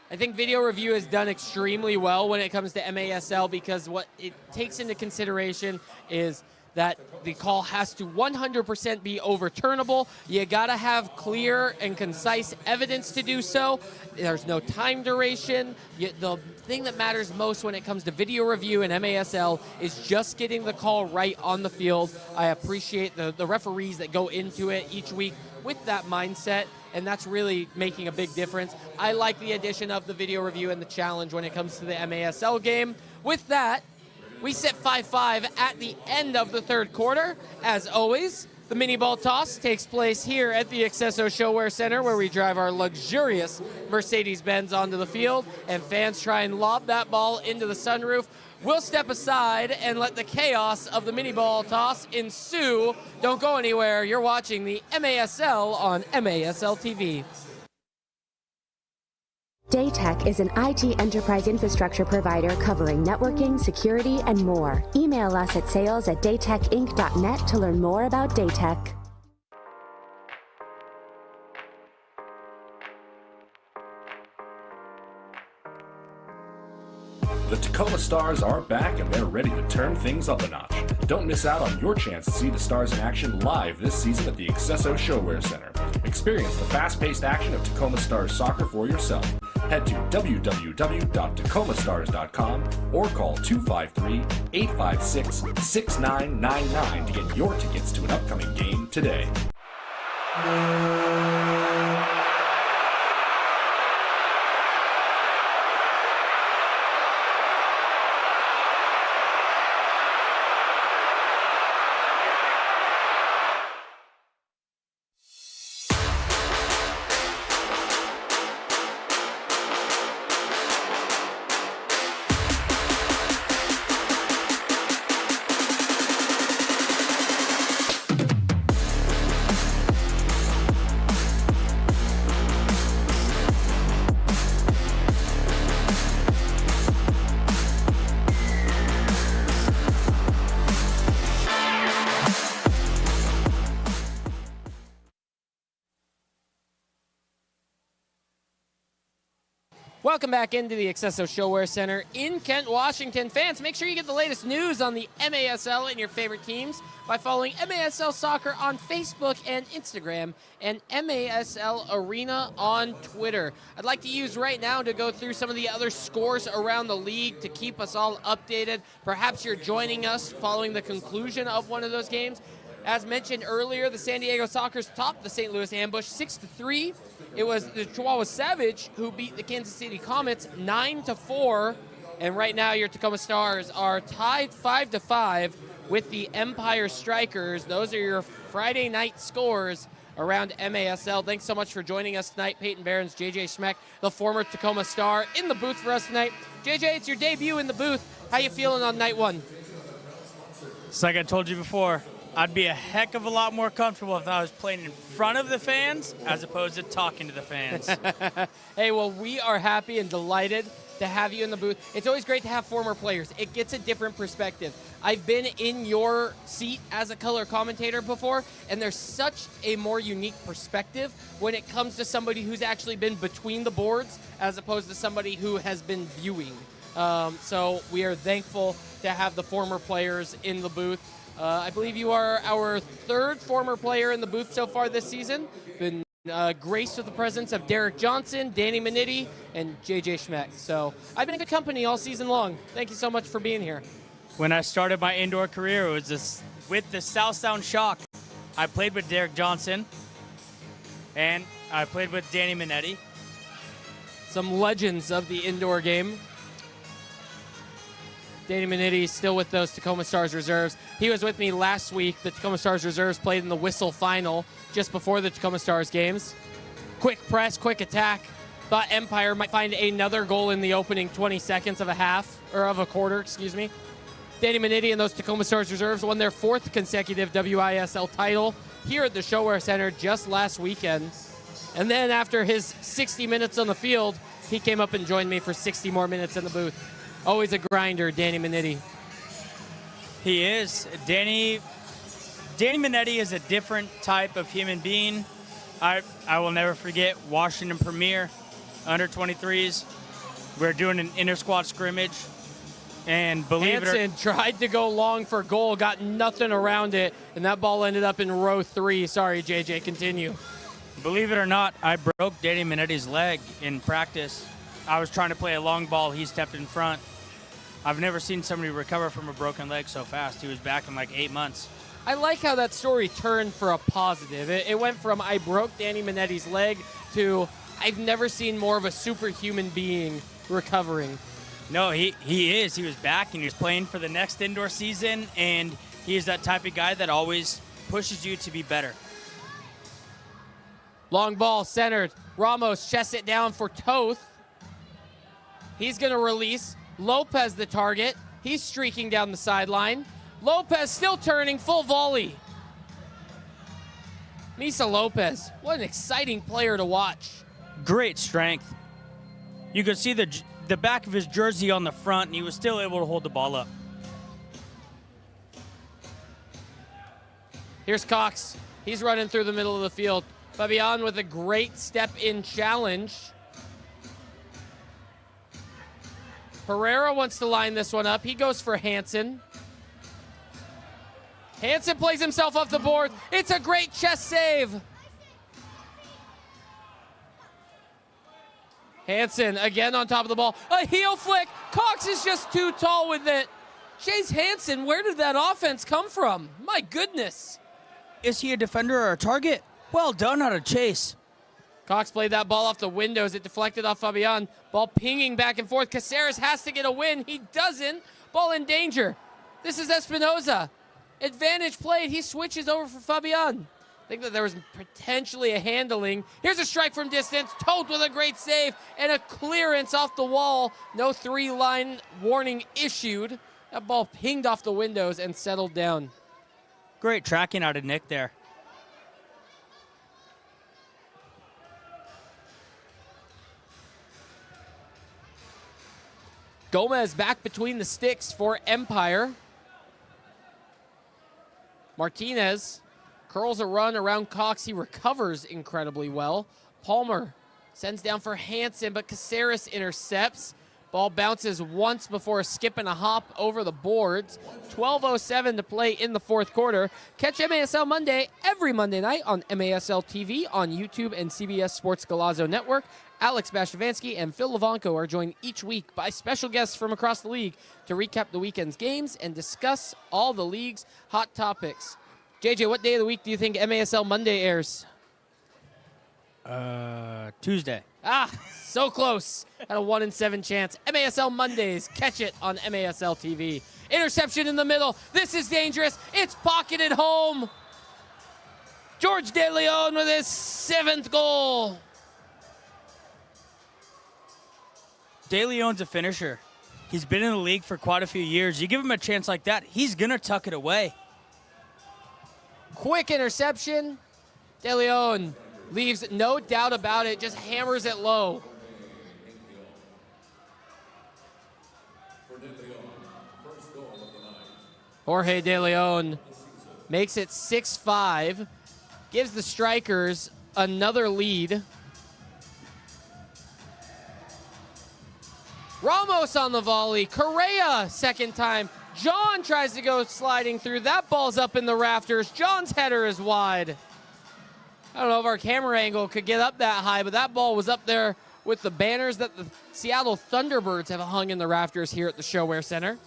I think video review has done extremely well when it comes to MASL, because what it takes into consideration is that the call has to 100% be overturnable. You gotta have clear and concise evidence to do so. There's no time duration. The thing that matters most when it comes to video review and MASL is just getting the call right on the field. I appreciate the referees that go into it each week with that mindset, and that's really making a big difference. I like the addition of the video review and the challenge when it comes to the MASL game. With that, we sit 5-5 at the end of the third quarter. As always, the mini ball toss takes place here at the Accesso Showwear Center, where we drive our luxurious Mercedes-Benz onto the field, and fans try and lob that ball into the sunroof. We'll step aside and let the chaos of the mini ball toss ensue. Don't go anywhere. You're watching the MASL on MASL TV. Daytech is an IT enterprise infrastructure provider covering networking, security, and more. Email us at sales@daytechinc.net to learn more about Daytech. The Tacoma Stars are back and they're ready to turn things up a notch. Don't miss out on your chance to see the Stars in action live this season at the Accesso Showwear Center. Experience the fast-paced action of Tacoma Stars soccer for yourself. Head to www.tacomastars.com or call 253-856-6999 to get your tickets to an upcoming game today. Welcome back into the Accesso Showwear Center in Kent, Washington. Fans, make sure you get the latest news on the MASL and your favorite teams by following MASL Soccer on Facebook and Instagram and MASL Arena on Twitter. I'd like to use right now to go through some of the other scores around the league to keep us all updated. Perhaps you're joining us following the conclusion of one of those games. As mentioned earlier, the San Diego Sockers topped the St. Louis Ambush 6-3. It was the Chihuahua Savage who beat the Kansas City Comets 9-4. And right now, your Tacoma Stars are tied 5-5 with the Empire Strykers. Those are your Friday night scores around MASL. Thanks so much for joining us tonight. Peyton Barons, JJ Schmeck, the former Tacoma Star, in the booth for us tonight. JJ, it's your debut in the booth. How you feeling on night one? It's like I told you before. I'd be a heck of a lot more comfortable if I was playing in front of the fans as opposed to talking to the fans. Hey, well, we are happy and delighted to have you in the booth. It's always great to have former players. It gets a different perspective. I've been in your seat as a color commentator before, and there's such a more unique perspective when it comes to somebody who's actually been between the boards as opposed to somebody who has been viewing. So we are thankful to have the former players in the booth. I believe you are our third former player in the booth so far this season. Been graced with the presence of Derek Johnson, Danny Minetti, and JJ Schmeck. So I've been in good company all season long. Thank you so much for being here. When I started my indoor career, it was just with the South Sound Shock. I played with Derek Johnson, and I played with Danny Minetti. Some legends of the indoor game. Danny Minetti still with those Tacoma Stars reserves. He was with me last week. The Tacoma Stars reserves played in the Whistle final just before the Tacoma Stars games. Quick press, quick attack. Thought Empire might find another goal in the opening 20 seconds of a quarter, excuse me. Danny Minetti and those Tacoma Stars reserves won their fourth consecutive WISL title here at the Showwear Center just last weekend. And then after his 60 minutes on the field, he came up and joined me for 60 more minutes in the booth. Always a grinder, Danny Minetti. He is. Danny Minetti is a different type of human being. I will never forget Washington Premier under 23s. We're doing an inter-squad scrimmage, and believe it or Hansen tried to go long for goal, got nothing around it, and that ball ended up in row 3. Sorry, JJ, continue. Believe it or not, I broke Danny Minetti's leg in practice. I was trying to play a long ball. He stepped in front. I've never seen somebody recover from a broken leg so fast. He was back in like 8 months. I like how that story turned for a positive. It went from I broke Danny Minetti's leg to I've never seen more of a superhuman being recovering. No, he is. He was back and he was playing for the next indoor season, and he is that type of guy that always pushes you to be better. Long ball centered. Ramos chests it down for Toth. He's going to release. Lopez the target. He's streaking down the sideline. Lopez still turning, full volley. Misa Lopez, what an exciting player to watch. Great strength. You could see the back of his jersey on the front, and he was still able to hold the ball up. Here's Cox. He's running through the middle of the field. Fabian with a great step-in challenge. Herrera wants to line this one up. He goes for Hansen. Hansen plays himself off the board. It's a great chest save. Hansen again on top of the ball. A heel flick. Cox is just too tall with it. Chase Hansen, where did that offense come from? My goodness. Is he a defender or a target? Well done out of Chase. Cox played that ball off the windows. It deflected off Fabian. Ball pinging back and forth. Caceres has to get a win. He doesn't. Ball in danger. This is Espinoza. Advantage played. He switches over for Fabian. I think that there was potentially a handling. Here's a strike from distance. Toth with a great save and a clearance off the wall. No 3-line warning issued. That ball pinged off the windows and settled down. Great tracking out of Nick there. Gomez back between the sticks for Empire. Martinez curls a run around Cox. He recovers incredibly well. Palmer Sends down for Hansen, but Caceres intercepts. Ball bounces once before a skip and a hop over the boards. 12:07 to play in the fourth quarter. Catch MASL Monday every Monday night on MASL TV, on YouTube and CBS Sports Golazo Network. Alex Bashavansky and Phil Levanko are joined each week by special guests from across the league to recap the weekend's games and discuss all the league's hot topics. JJ, what day of the week do you think MASL Monday airs? Tuesday. Ah, so close. Had a 1 in 7 chance. MASL Mondays. Catch it on MASL TV. Interception in the middle. This is dangerous. It's pocketed home. George De Leon with his 7th goal. De Leon's a finisher. He's been in the league for quite a few years. You give him a chance like that, he's going to tuck it away. Quick interception. De Leon leaves no doubt about it, just hammers it low. Jorge De Leon makes it 6-5, gives the Strikers another lead. Ramos on the volley, Correa second time. John tries to go sliding through. That ball's up in the rafters. John's header is wide. I don't know if our camera angle could get up that high, but that ball was up there with the banners that the Seattle Thunderbirds have hung in the rafters here at the ShoWare Center.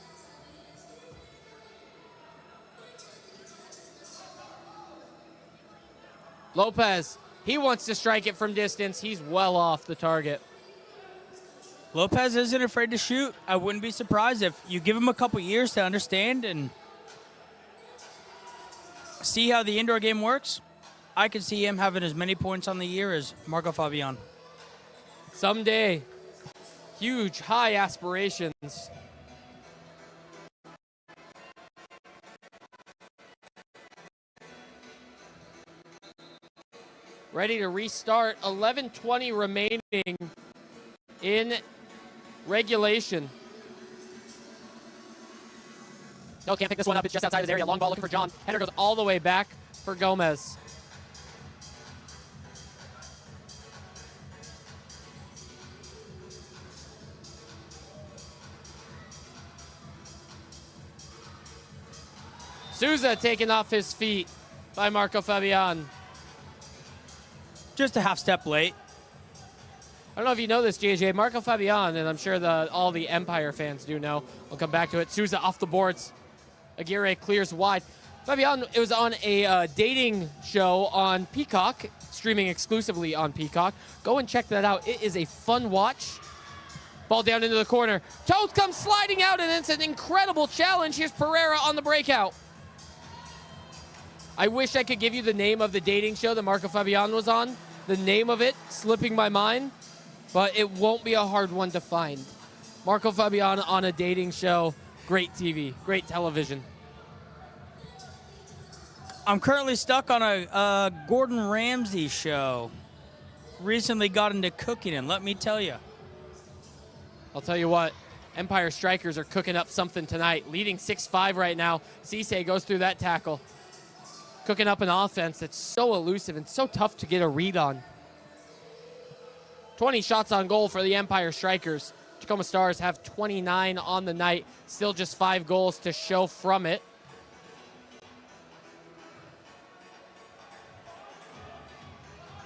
Lopez, he wants to strike it from distance. He's well off the target. Lopez isn't afraid to shoot. I wouldn't be surprised if you give him a couple years to understand and see how the indoor game works. I could see him having as many points on the year as Marco Fabian. Someday, huge, high aspirations. Ready to restart. 11:20 remaining in regulation. No, can't pick this one up. It's just outside his area. Long ball looking for John. Header goes all the way back for Gomez. Souza taken off his feet by Marco Fabian. Just a half step late. I don't know if you know this, JJ. Marco Fabian, and I'm sure all the Empire fans do know. We'll come back to it. Souza off the boards. Aguirre clears wide. Fabian, it was on a dating show on Peacock, streaming exclusively on Peacock. Go and check that out. It is a fun watch. Ball down into the corner. Toth comes sliding out, and it's an incredible challenge. Here's Pereira on the breakout. I wish I could give you the name of the dating show that Marco Fabian was on. The name of it slipping my mind, but it won't be a hard one to find. Marco Fabian on a dating show. Great TV, great television. I'm currently stuck on a Gordon Ramsay show. Recently got into cooking, and let me tell you. I'll tell you what, Empire Strykers are cooking up something tonight. Leading 6-5 right now. Cisse goes through that tackle. Cooking up an offense that's so elusive and so tough to get a read on. 20 shots on goal for the Empire Strykers. Tacoma Stars have 29 on the night. Still just 5 goals to show from it.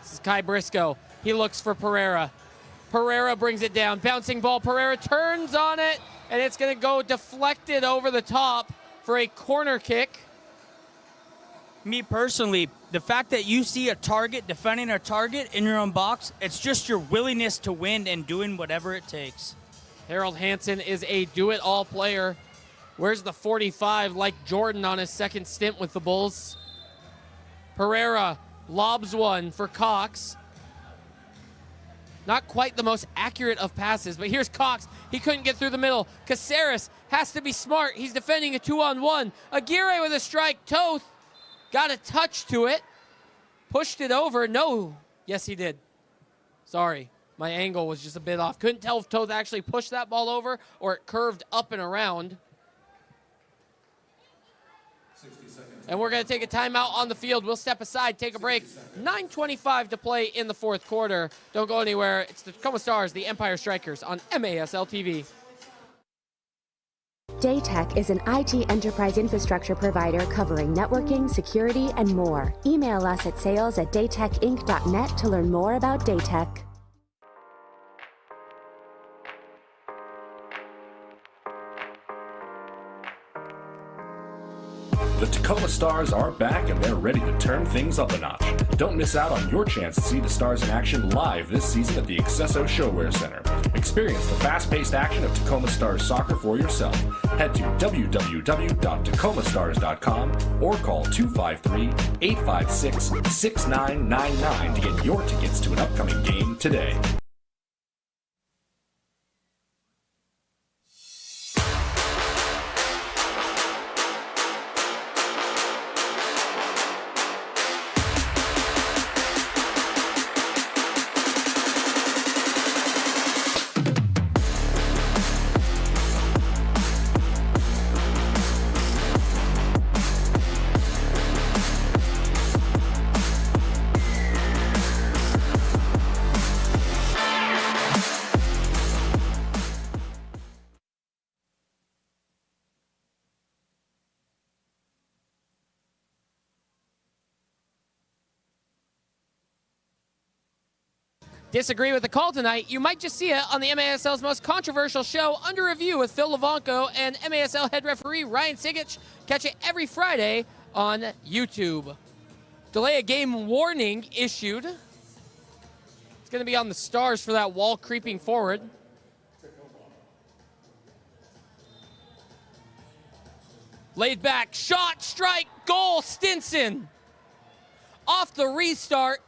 This is Kai Briscoe. He looks for Pereira. Pereira brings it down. Bouncing ball. Pereira turns on it, and it's going to go deflected over the top for a corner kick. Me personally, the fact that you see a target, defending a target in your own box, it's just your willingness to win and doing whatever it takes. Harold Hansen is a do-it-all player. Where's the 45 like Jordan on his second stint with the Bulls? Pereira lobs one for Cox. Not quite the most accurate of passes, but here's Cox. He couldn't get through the middle. Caceres has to be smart. He's defending a 2-on-1. Aguirre with a strike. Toth got a touch to it. Pushed it over. No. Yes, he did. Sorry. My angle was just a bit off. Couldn't tell if Toth actually pushed that ball over or it curved up and around. 60 seconds And we're going to take a timeout on the field. We'll step aside, take a break. 9:25 to play in the fourth quarter. Don't go anywhere. It's the Tacoma Stars, the Empire Strykers on MASL TV. Daytech is an IT enterprise infrastructure provider covering networking, security, and more. Email us at sales@daytechinc.net to learn more about Daytech. The Tacoma Stars are back and they're ready to turn things up a notch. Don't miss out on your chance to see the Stars in action live this season at the Accesso Showwear Center. Experience the fast-paced action of Tacoma Stars soccer for yourself. Head to www.tacomasstars.com or call 253-856-6999 to get your tickets to an upcoming game today. Disagree with the call tonight? You might just see it on the MASL's most controversial show, Under Review with Phil Levanco and MASL head referee Ryan Sigich. Catch it every Friday on YouTube. Delay a game warning issued. It's going to be on the Stars for that wall creeping forward. Laid back, shot, strike, goal, Stinson. Off the restart.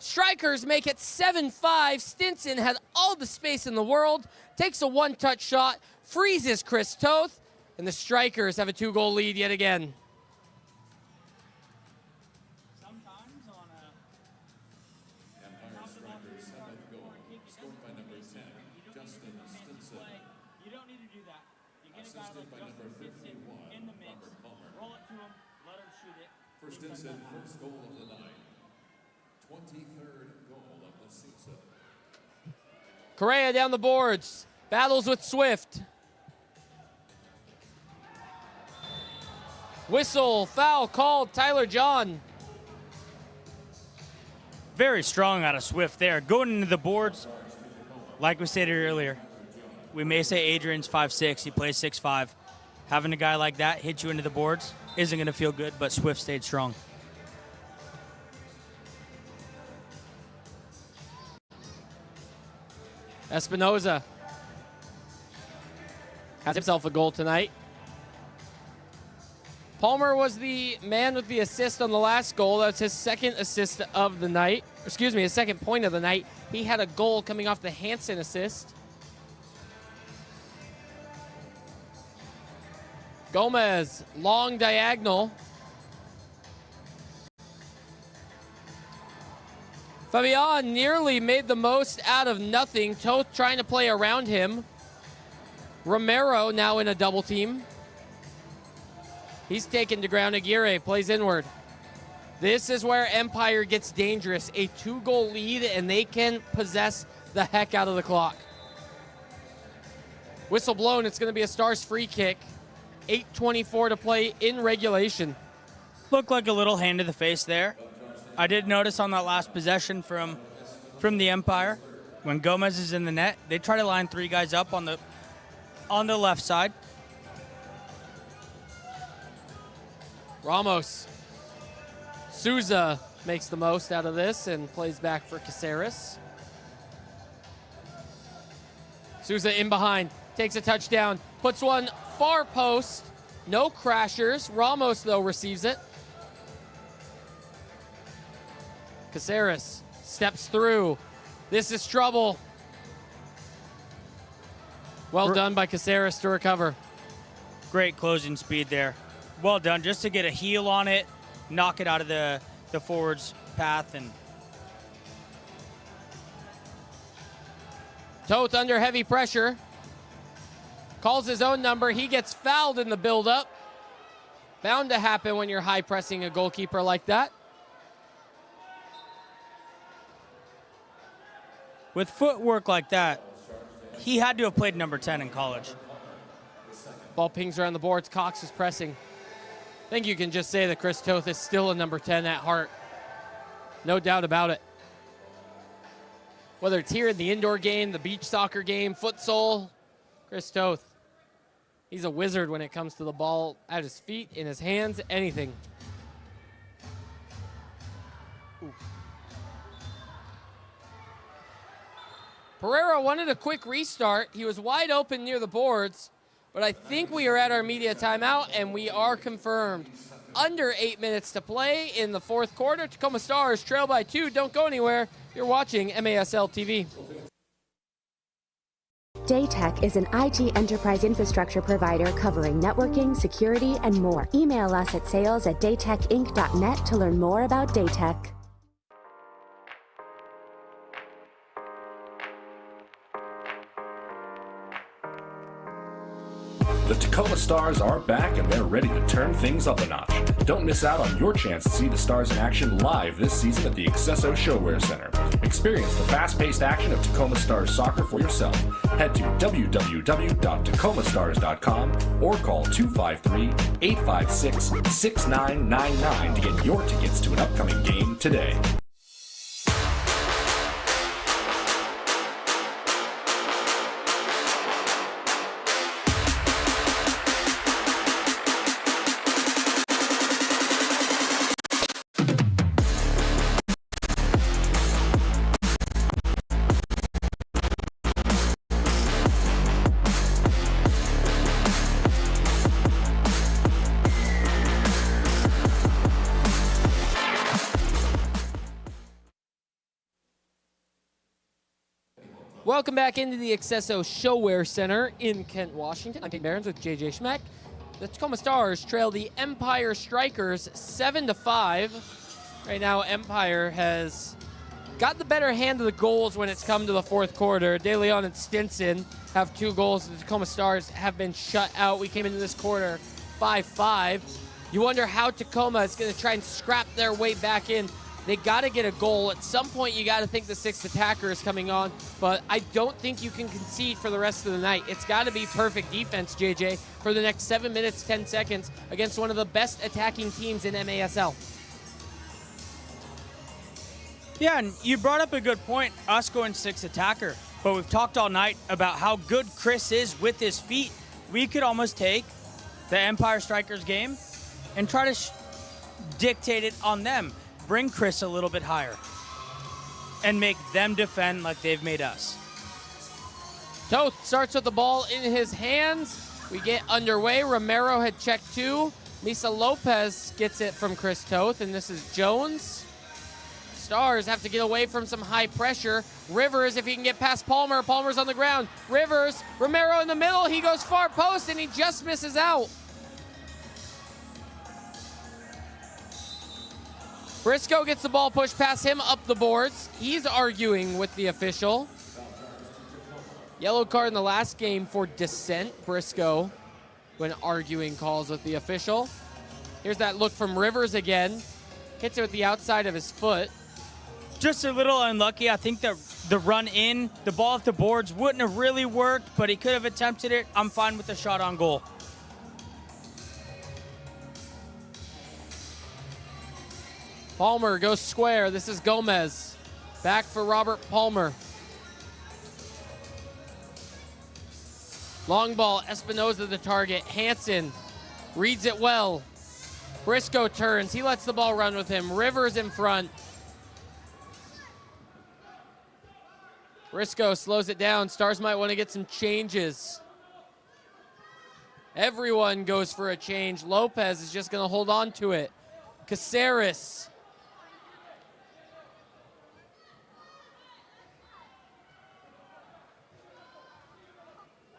Strykers make it 7-5. Stinson had all the space in the world, takes a one-touch shot, freezes Chris Toth, and the Strykers have a 2-goal lead yet again. Sometimes on a Empire Strykers' 7th goal, scored by number 10, Justin Stinson. You don't need to do that. You get a guy Assisted like by number Justin 51, in the mix, Robert Palmer. roll it to him, let him shoot it. For Stinson, first goal of the night, 23rd goal of the season. Correa down the boards, battles with Swift. Whistle, foul called, Tyler John. Very strong out of Swift there. Going into the boards, like we stated earlier, we may say Adrian's 5'6", he plays 6'5". Having a guy like that hit you into the boards isn't going to feel good, but Swift stayed strong. Espinoza has himself a goal tonight. Palmer was the man with the assist on the last goal. That's his second assist of the night. Excuse me, his second point of the night. He had a goal coming off the Hansen assist. Gomez, long diagonal. Fabian nearly made the most out of nothing. Toth trying to play around him. Romero now in a double team. He's taken to ground. Aguirre plays inward. This is where Empire gets dangerous. A 2-goal lead, and they can possess the heck out of the clock. Whistle blown. It's going to be a Stars free kick. 8:24 to play in regulation. Looked like a little hand to the face there. I did notice on that last possession from the Empire, when Gomez is in the net, they try to line 3 guys up on the left side. Ramos. Souza makes the most out of this and plays back for Caceres. Souza in behind, takes a touchdown, puts one far post. No crashers. Ramos, though, receives it. Caceres steps through. This is trouble. Well done by Caceres to recover. Great closing speed there. Well done, just to get a heel on it, knock it out of the forward's path. And Toth under heavy pressure. Calls his own number. He gets fouled in the buildup. Bound to happen when you're high pressing a goalkeeper like that. With footwork like that, he had to have played number 10 in college. Ball pings around the boards. Cox is pressing. I think you can just say that Chris Toth is still a number 10 at heart. No doubt about it. Whether it's here in the indoor game, the beach soccer game, futsal, Chris Toth, he's a wizard when it comes to the ball at his feet, in his hands, anything. Ooh. Pereira wanted a quick restart. He was wide open near the boards, but I think we are at our media timeout, and we are confirmed. Under 8 minutes to play in the fourth quarter. Tacoma Stars trail by 2. Don't go anywhere. You're watching MASL TV. Daytech is an IT enterprise infrastructure provider covering networking, security, and more. Email us at sales@daytechinc.net to learn more about Daytech. The Tacoma Stars are back and they're ready to turn things up a notch. Don't miss out on your chance to see the Stars in action live this season at the Accesso Showwear Center. Experience the fast-paced action of Tacoma Stars soccer for yourself. Head to www.tacomastars.com or call 253-856-6999 to get your tickets to an upcoming game today. Welcome back into the Accesso Showwear Center in Kent, Washington. I'm Pete Barons with JJ Schmeck. The Tacoma Stars trail the Empire Strykers 7-5. Right now, Empire has got the better hand of the goals when it's come to the fourth quarter. De Leon and Stinson have 2 goals. The Tacoma Stars have been shut out. We came into this quarter 5-5. You wonder how Tacoma is going to try and scrap their way back in. They got to get a goal. At some point, you got to think the 6th attacker is coming on, but I don't think you can concede for the rest of the night. It's got to be perfect defense, JJ, for the next 7 minutes, 10 seconds against one of the best attacking teams in MASL. Yeah, and you brought up a good point, us going 6th attacker, but we've talked all night about how good Chris is with his feet. We could almost take the Empire Strykers game and try to dictate it on them. Bring Chris a little bit higher and make them defend like they've made us. Toth starts with the ball in his hands. We get underway. Romero had checked 2. Misa Lopez gets it from Chris Toth, and this is Jones. Stars have to get away from some high pressure. Rivers, if he can get past Palmer. Palmer's on the ground. Rivers, Romero in the middle. He goes far post, and he just misses out. Briscoe gets the ball pushed past him up the boards. He's arguing with the official. Yellow card in the last game for dissent. Briscoe when arguing calls with the official. Here's that look from Rivers again. Hits it with the outside of his foot. Just a little unlucky. I think the run in, the ball off the boards wouldn't have really worked, but he could have attempted it. I'm fine with the shot on goal. Palmer goes square. This is Gomez. Back for Robert Palmer. Long ball, Espinoza the target. Hansen reads it well. Briscoe turns. He lets the ball run with him. Rivers in front. Briscoe slows it down. Stars might want to get some changes. Everyone goes for a change. Lopez is just going to hold on to it. Caceres.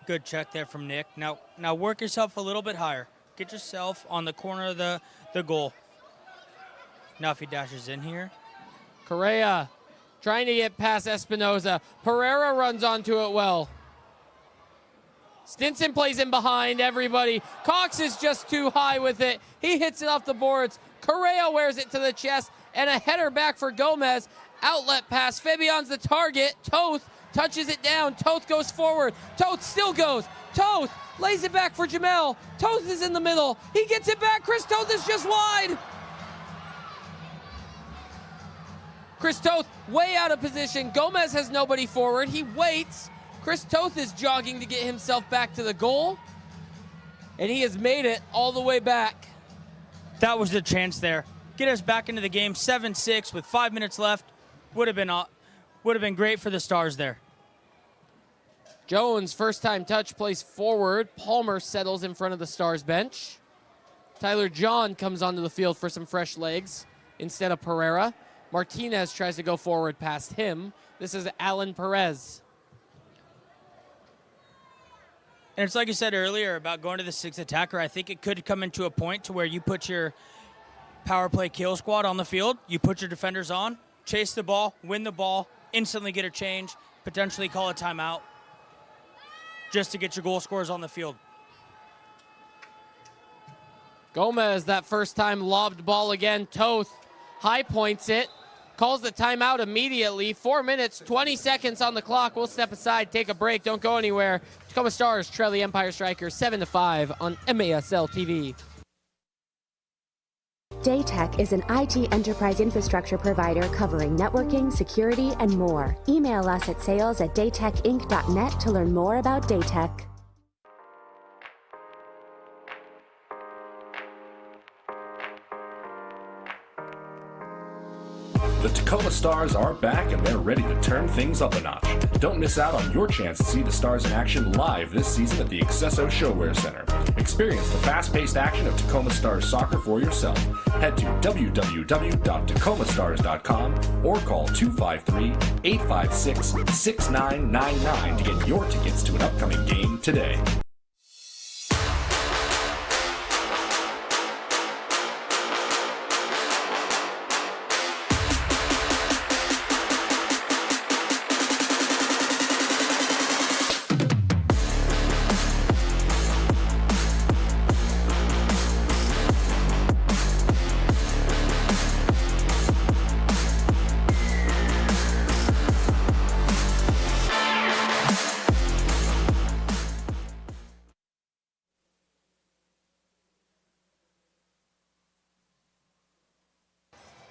Good check there from Nick. Now work yourself a little bit higher. Get yourself on the corner of the goal. Now if he dashes in here. Correa trying to get past Espinoza. Pereira runs onto it well. Stinson plays in behind everybody. Cox is just too high with it. He hits it off the boards. Correa wears it to the chest, and a header back for Gomez. Outlet pass. Fabion's the target. Toth touches it down. Toth goes forward. Toth still goes. Toth lays it back for Jamel. Toth is in the middle. He gets it back. Chris Toth is just wide. Chris Toth way out of position. Gomez has nobody forward. He waits. Chris Toth is jogging to get himself back to the goal, and he has made it all the way back. That was the chance there. Get us back into the game, 7-6 with 5 minutes left. Would have been great for the Stars there. Jones, first time touch, plays forward. Palmer settles in front of the Stars bench. Tyler John comes onto the field for some fresh legs instead of Pereira. Martinez tries to go forward past him. This is Alan Perez. And it's like you said earlier about going to the sixth attacker. I think it could come into a point to where you put your power play kill squad on the field, you put your defenders on, chase the ball, win the ball, instantly get a change, potentially call a timeout just to get your goal scorers on the field. Gomez, that first time lobbed ball again. Toth high points it, calls the timeout immediately. 4 minutes, 20 seconds on the clock. We'll step aside, take a break, don't go anywhere. Tacoma Stars trail the Empire Strykers 7-5 on MASL TV. Daytech is an IT enterprise infrastructure provider covering networking, security, and more. Email us at sales@daytechinc.net to learn more about Daytech. The Tacoma Stars are back and they're ready to turn things up a notch. Don't miss out on your chance to see the Stars in action live this season at the Accesso Showwear Center. Experience the fast-paced action of Tacoma Stars soccer for yourself. Head to www.tacomasstars.com or call 253-856-6999 to get your tickets to an upcoming game today.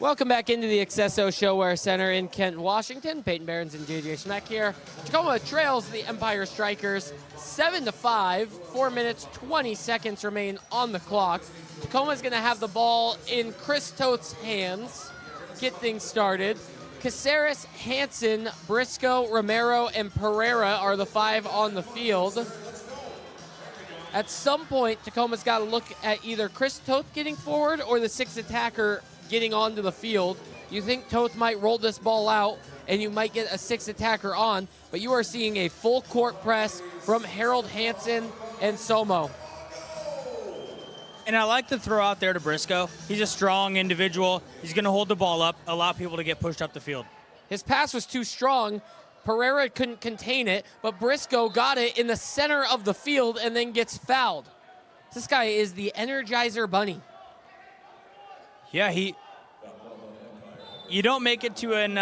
Welcome back into the Accesso Showwear Center in Kent, Washington. Peyton Behrens and JJ Schmeck here. Tacoma trails the Empire Strykers 7-5. 4 minutes, 20 seconds remain on the clock. Tacoma's going to have the ball in Chris Toth's hands. Get things started. Caceres, Hansen, Briscoe, Romero, and Pereira are the 5 on the field. At some point, Tacoma's got to look at either Chris Toth getting forward or the 6th attacker getting onto the field. You think Toth might roll this ball out and you might get a 6th attacker on, but you are seeing a full court press from Harold Hansen and Somo. And I like the throw out there to Briscoe. He's a strong individual. He's going to hold the ball up, allow people to get pushed up the field. His pass was too strong. Pereira couldn't contain it, but Briscoe got it in the center of the field and then gets fouled. This guy is the Energizer Bunny. Yeah, you don't make it to an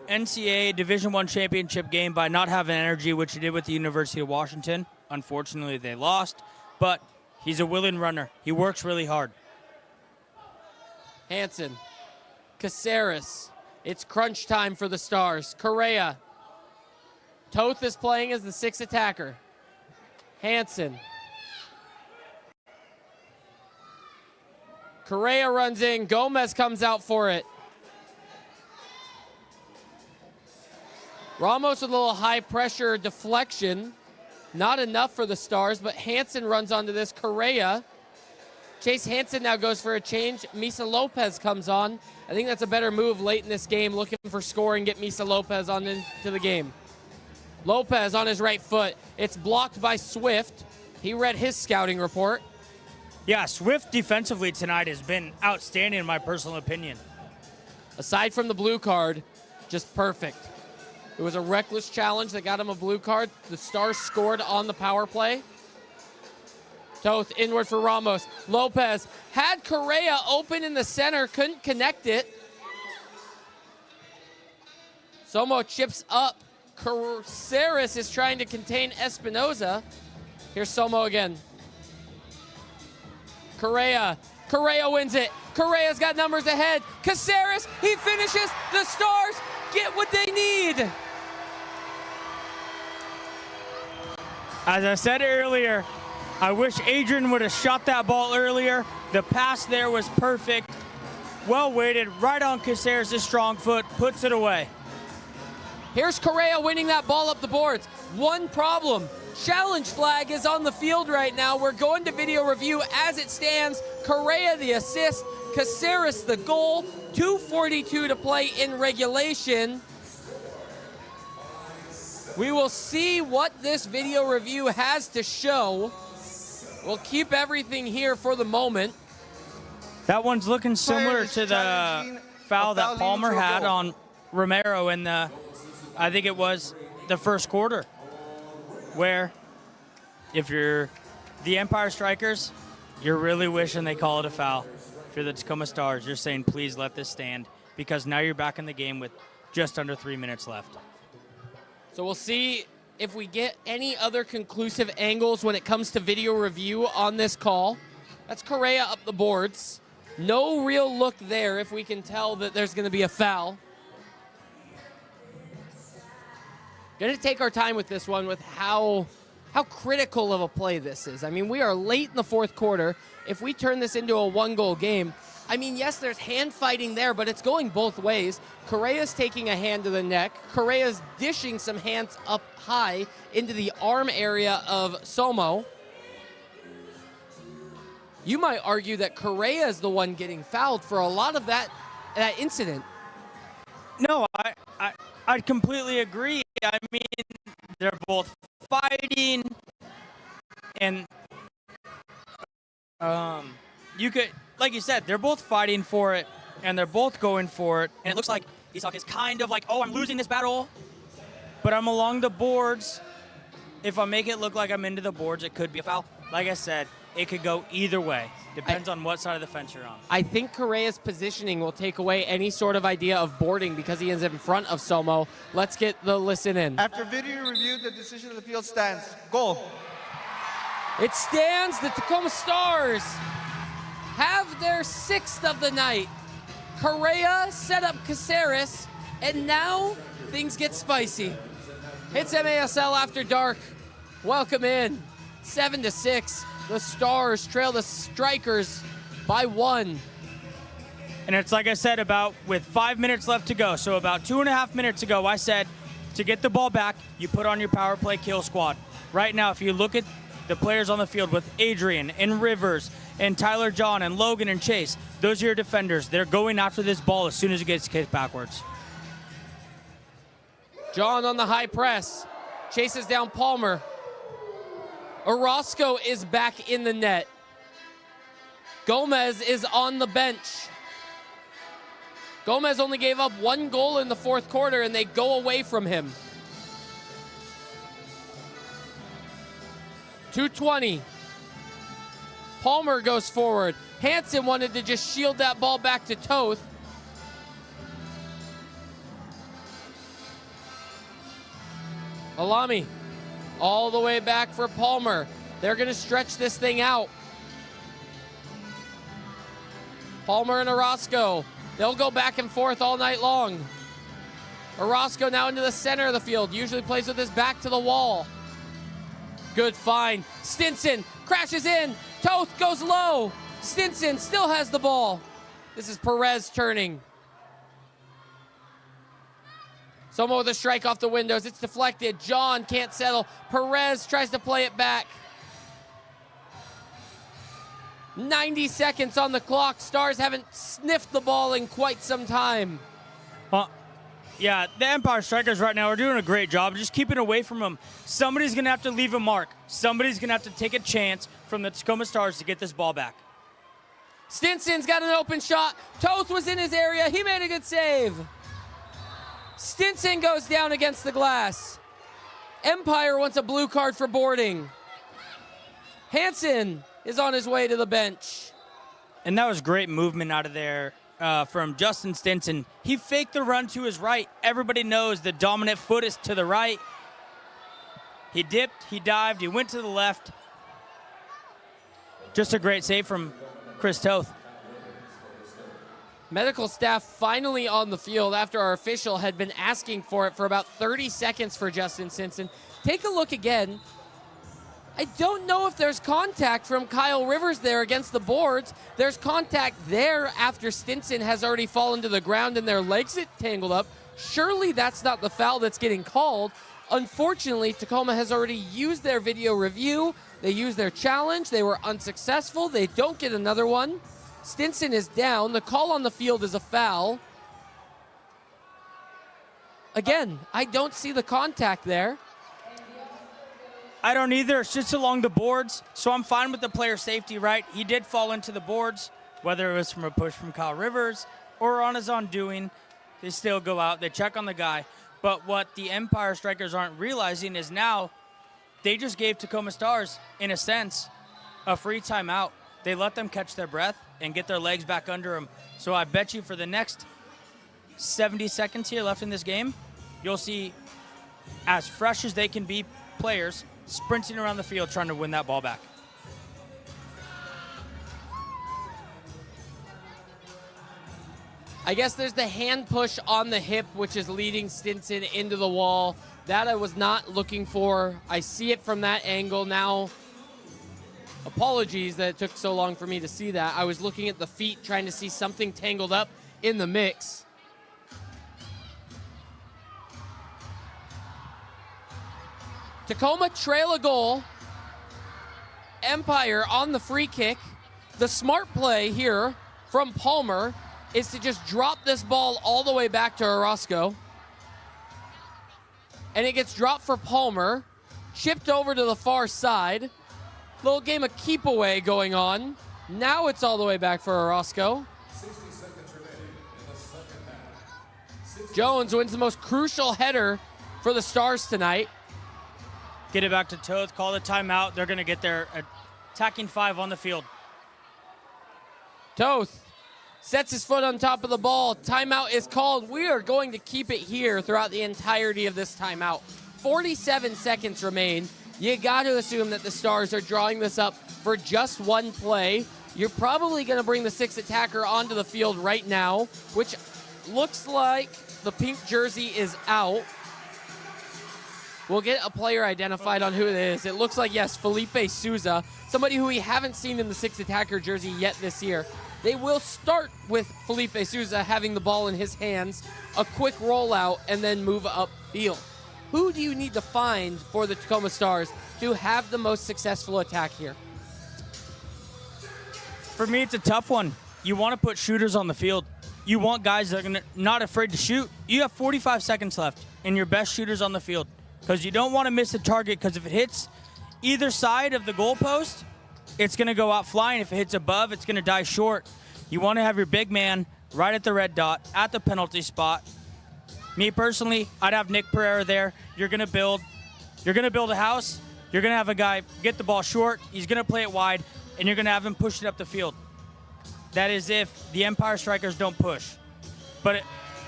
NCAA Division I championship game by not having energy, which he did with the University of Washington. Unfortunately, they lost, but he's a willing runner. He works really hard. Hansen, Caceres. It's crunch time for the Stars. Correa. Toth is playing as the 6th attacker. Hansen. Correa runs in. Gomez comes out for it. Ramos with a little high pressure deflection. Not enough for the Stars, but Hansen runs onto this. Correa. Chase Hansen now goes for a change. Misa Lopez comes on. I think that's a better move late in this game, looking for scoring, get Misa Lopez on into the game. Lopez on his right foot. It's blocked by Swift. He read his scouting report. Yeah, Swift defensively tonight has been outstanding in my personal opinion. Aside from the blue card, just perfect. It was a reckless challenge that got him a blue card. The Stars scored on the power play. Toth inward for Ramos. Lopez had Correa open in the center, couldn't connect it. Somo chips up. Caceres is trying to contain Espinoza. Here's Somo again. Correa wins it. Correa's got numbers ahead. Caceres, he finishes. The Stars get what they need. As I said earlier, I wish Adrian would have shot that ball earlier. The pass there was perfect. Well weighted, right on Caceres' strong foot, puts it away. Here's Correa winning that ball up the boards. One problem, challenge flag is on the field right now. We're going to video review as it stands. Correa the assist, Caceres the goal, 2:42 to play in regulation. We will see what this video review has to show. We'll keep everything here for the moment. That one's looking similar to the foul that Palmer had on Romero in the, I think it was the first quarter, where if you're the Empire Strykers, you're really wishing they call it a foul. If you're the Tacoma Stars, you're saying, please let this stand, because now you're back in the game with just under 3 minutes left. So we'll see if we get any other conclusive angles when it comes to video review on this call. That's Correa up the boards. No real look there if we can tell that there's going to be a foul. Going to take our time with this one with how critical of a play this is. I mean, we are late in the fourth quarter. If we turn this into a one-goal game, I mean, yes, there's hand fighting there, but it's going both ways. Correa's taking a hand to the neck. Correa's dishing some hands up high into the arm area of Somo. You might argue that Correa is the one getting fouled for a lot of that incident. No, I'd completely agree. I mean, they're both fighting, and you could, like you said, they're both fighting for it, and they're both going for it. And it looks like Isak is kind of like, oh, I'm losing this battle, but I'm along the boards. If I make it look like I'm into the boards, it could be a foul. Like I said, it could go either way. Depends on what side of the fence you're on. I think Correa's positioning will take away any sort of idea of boarding because he is in front of Somo. Let's get the listen in. After video review, the decision of the field stands. Goal. It stands. The Tacoma Stars have their sixth of the night. Correa set up Caceres, and now things get spicy. It's MASL After Dark. Welcome in. 7-6. The Stars trail the Strikers by 1. And it's like I said, about with 5 minutes left to go. So about 2.5 minutes ago, I said to get the ball back, you put on your power play kill squad. Right now, if you look at the players on the field with Adrian and Rivers and Tyler John and Logan and Chase, those are your defenders. They're going after this ball as soon as it gets kicked backwards. John on the high press. Chases down Palmer. Orozco is back in the net. Gomez is on the bench. Gomez only gave up 1 goal in the fourth quarter, and they go away from him. 2:20. Palmer goes forward. Hansen wanted to just shield that ball back to Toth. Alami all the way back for Palmer. They're going to stretch this thing out. Palmer and Orozco. They'll go back and forth all night long. Orozco now into the center of the field. Usually plays with his back to the wall. Good find. Stinson crashes in. Toth goes low. Stinson still has the ball. This is Perez turning. Somo with a strike off the windows. It's deflected. John can't settle. Perez tries to play it back. 90 seconds on the clock. Stars haven't sniffed the ball in quite some time. Yeah, the Empire Strykers right now are doing a great job just keeping away from them. Somebody's going to have to leave a mark. Somebody's going to have to take a chance from the Tacoma Stars to get this ball back. Stinson's got an open shot. Toth was in his area. He made a good save. Stinson goes down against the glass. Empire wants a blue card for boarding. Hansen is on his way to the bench. And that was great movement out of there from Justin Stinson. He faked the run to his right. Everybody knows the dominant foot is to the right. He dipped, he dived, he went to the left. Just a great save from Chris Toth. Medical staff finally on the field after our official had been asking for it for about 30 seconds for Justin Stinson. Take a look again. I don't know if there's contact from Kyle Rivers there against the boards. There's contact there after Stinson has already fallen to the ground and their legs get tangled up. Surely that's not the foul that's getting called. Unfortunately, Tacoma has already used their video review. They used their challenge. They were unsuccessful. They don't get another one. Stinson is down. The call on the field is a foul. Again, I don't see the contact there. I don't either. It's just along the boards, so I'm fine with the player safety, right? He did fall into the boards, whether it was from a push from Kyle Rivers or on his own doing. They still go out. They check on the guy. But what the Empire Strykers aren't realizing is now they just gave Tacoma Stars, in a sense, a free timeout. They let them catch their breath and get their legs back under them. So I bet you for the next 70 seconds here left in this game, you'll see as fresh as they can be players sprinting around the field trying to win that ball back. I guess there's the hand push on the hip, which is leading Stinson into the wall. That I was not looking for. I see it from that angle now. Apologies that it took so long for me to see that. I was looking at the feet, trying to see something tangled up in the mix. Tacoma trail a goal. Empire on the free kick. The smart play here from Palmer is to just drop this ball all the way back to Orozco. And it gets dropped for Palmer. Chipped over to the far side. Little game of keep away going on. Now it's all the way back for Orozco. 60 seconds remaining in the second half. Jones wins the most crucial header for the Stars tonight. Get it back to Toth, call the timeout. They're going to get their attacking five on the field. Toth sets his foot on top of the ball. Timeout is called. We are going to keep it here throughout the entirety of this timeout. 47 seconds remain. You got to assume that the Stars are drawing this up for just one play. You're probably going to bring the sixth attacker onto the field right now, which looks like the pink jersey is out. We'll get a player identified on who it is. It looks like, yes, Felipe Souza, somebody who we haven't seen in the sixth attacker jersey yet this year. They will start with Felipe Souza having the ball in his hands, a quick rollout, and then move upfield. Who do you need to find for the Tacoma Stars to have the most successful attack here? For me, it's a tough one. You want to put shooters on the field. You want guys that are not afraid to shoot. You have 45 seconds left, and your best shooters on the field, because you don't want to miss the target, because if it hits either side of the goalpost, it's going to go out flying. If it hits above, it's going to die short. You want to have your big man right at the red dot, at the penalty spot. Me personally, I'd have Nick Pereira there. You're going to build a house. You're going to have a guy get the ball short. He's going to play it wide, and you're going to have him push it up the field. That is if the Empire Strykers don't push. But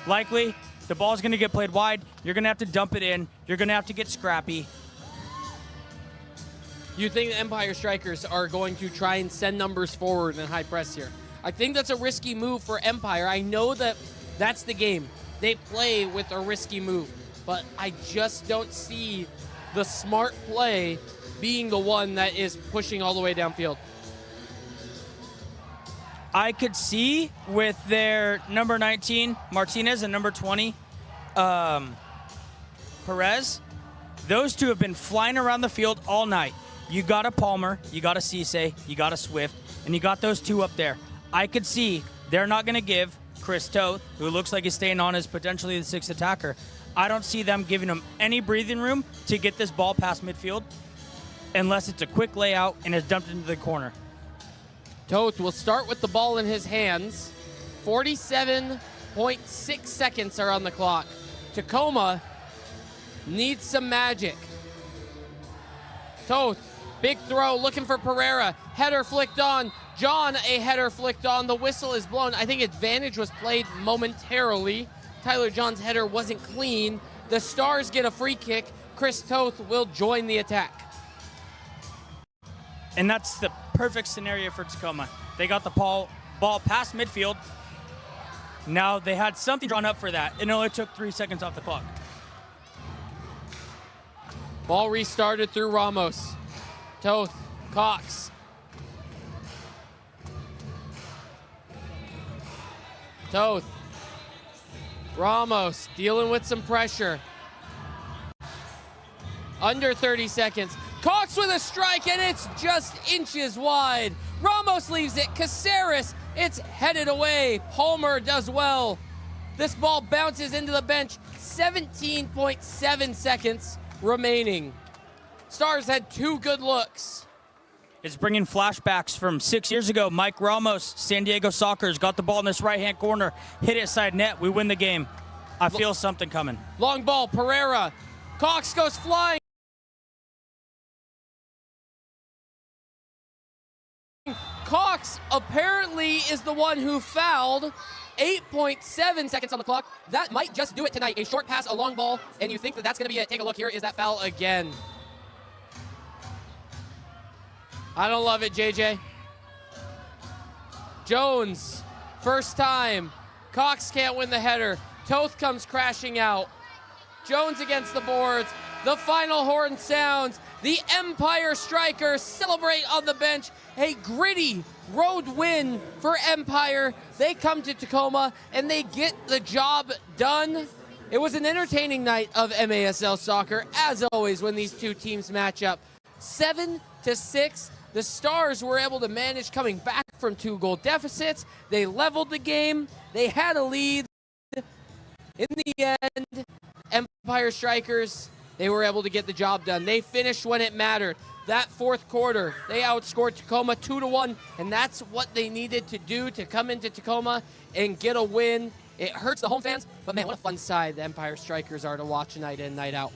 likely, the ball's going to get played wide. You're going to have to dump it in. You're going to have to get scrappy. You think the Empire Strykers are going to try and send numbers forward in high press here? I think that's a risky move for Empire. I know that that's the game. They play with a risky move, but I just don't see the smart play being the one that is pushing all the way downfield. I could see with their number 19, Martinez, and number 20, Perez, those two have been flying around the field all night. You got a Palmer, you got a Cisse, you got a Swift, and you got those two up there. I could see they're not going to give Chris Toth, who looks like he's staying on as potentially the sixth attacker. I don't see them giving him any breathing room to get this ball past midfield unless it's a quick layout and is dumped into the corner. Toth will start with the ball in his hands. 47.6 seconds are on the clock. Tacoma needs some magic. Toth, big throw, looking for Pereira. Header flicked on. John, a header flicked on. The whistle is blown. I think advantage was played momentarily. Tyler John's header wasn't clean. The Stars get a free kick. Chris Toth will join the attack. And that's the perfect scenario for Tacoma. They got the ball past midfield. Now they had something drawn up for that. It only took 3 seconds off the clock. Ball restarted through Ramos. Toth, Cox. Toth. Ramos dealing with some pressure. Under 30 seconds. Cox with a strike, and it's just inches wide. Ramos leaves it. Caceres, it's headed away. Palmer does well. This ball bounces into the bench. 17.7 seconds remaining. Stars had 2 good looks. It's bringing flashbacks from 6 years ago. Mike Ramos, San Diego Sockers, got the ball in this right-hand corner, hit it side net. We win the game. I feel something coming. Long ball, Pereira. Cox goes flying. Cox apparently is the one who fouled. 8.7 seconds on the clock. That might just do it tonight. A short pass, a long ball, and you think that that's going to be it. Take a look here. Is that foul again? I don't love it, JJ. Jones, first time. Cox can't win the header. Toth comes crashing out. Jones against the boards. The final horn sounds. The Empire Strykers celebrate on the bench. A gritty road win for Empire. They come to Tacoma and they get the job done. It was an entertaining night of MASL soccer, as always, when these two teams match up. 7-6. The Stars were able to manage coming back from 2-goal deficits. They leveled the game. They had a lead. In the end, Empire Strykers, they were able to get the job done. They finished when it mattered. That fourth quarter, they outscored Tacoma 2-1, and that's what they needed to do to come into Tacoma and get a win. It hurts the home fans, but man, what a fun side the Empire Strykers are to watch night in, night out.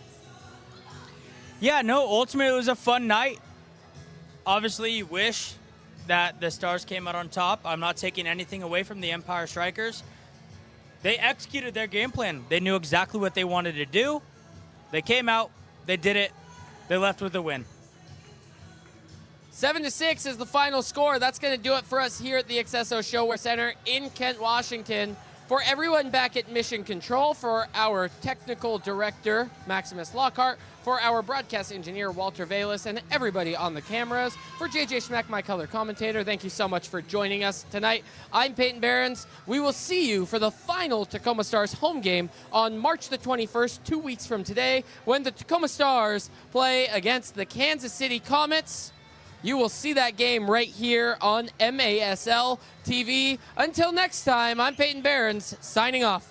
Yeah, no, ultimately it was a fun night. Obviously, you wish that the Stars came out on top. I'm not taking anything away from the Empire Strykers. They executed their game plan. They knew exactly what they wanted to do. They came out, they did it, they left with a win. 7-6 is the final score. That's going to do it for us here at the Accesso Showwear Center in Kent, Washington. For everyone back at Mission Control, for our technical director, Maximus Lockhart, for our broadcast engineer, Walter Velas, and everybody on the cameras, for JJ Schmeck, my color commentator, thank you so much for joining us tonight. I'm Peyton Behrens. We will see you for the final Tacoma Stars home game on March the 21st, 2 weeks from today, when the Tacoma Stars play against the Kansas City Comets. You will see that game right here on MASL TV. Until next time, I'm Peyton Behrens, signing off.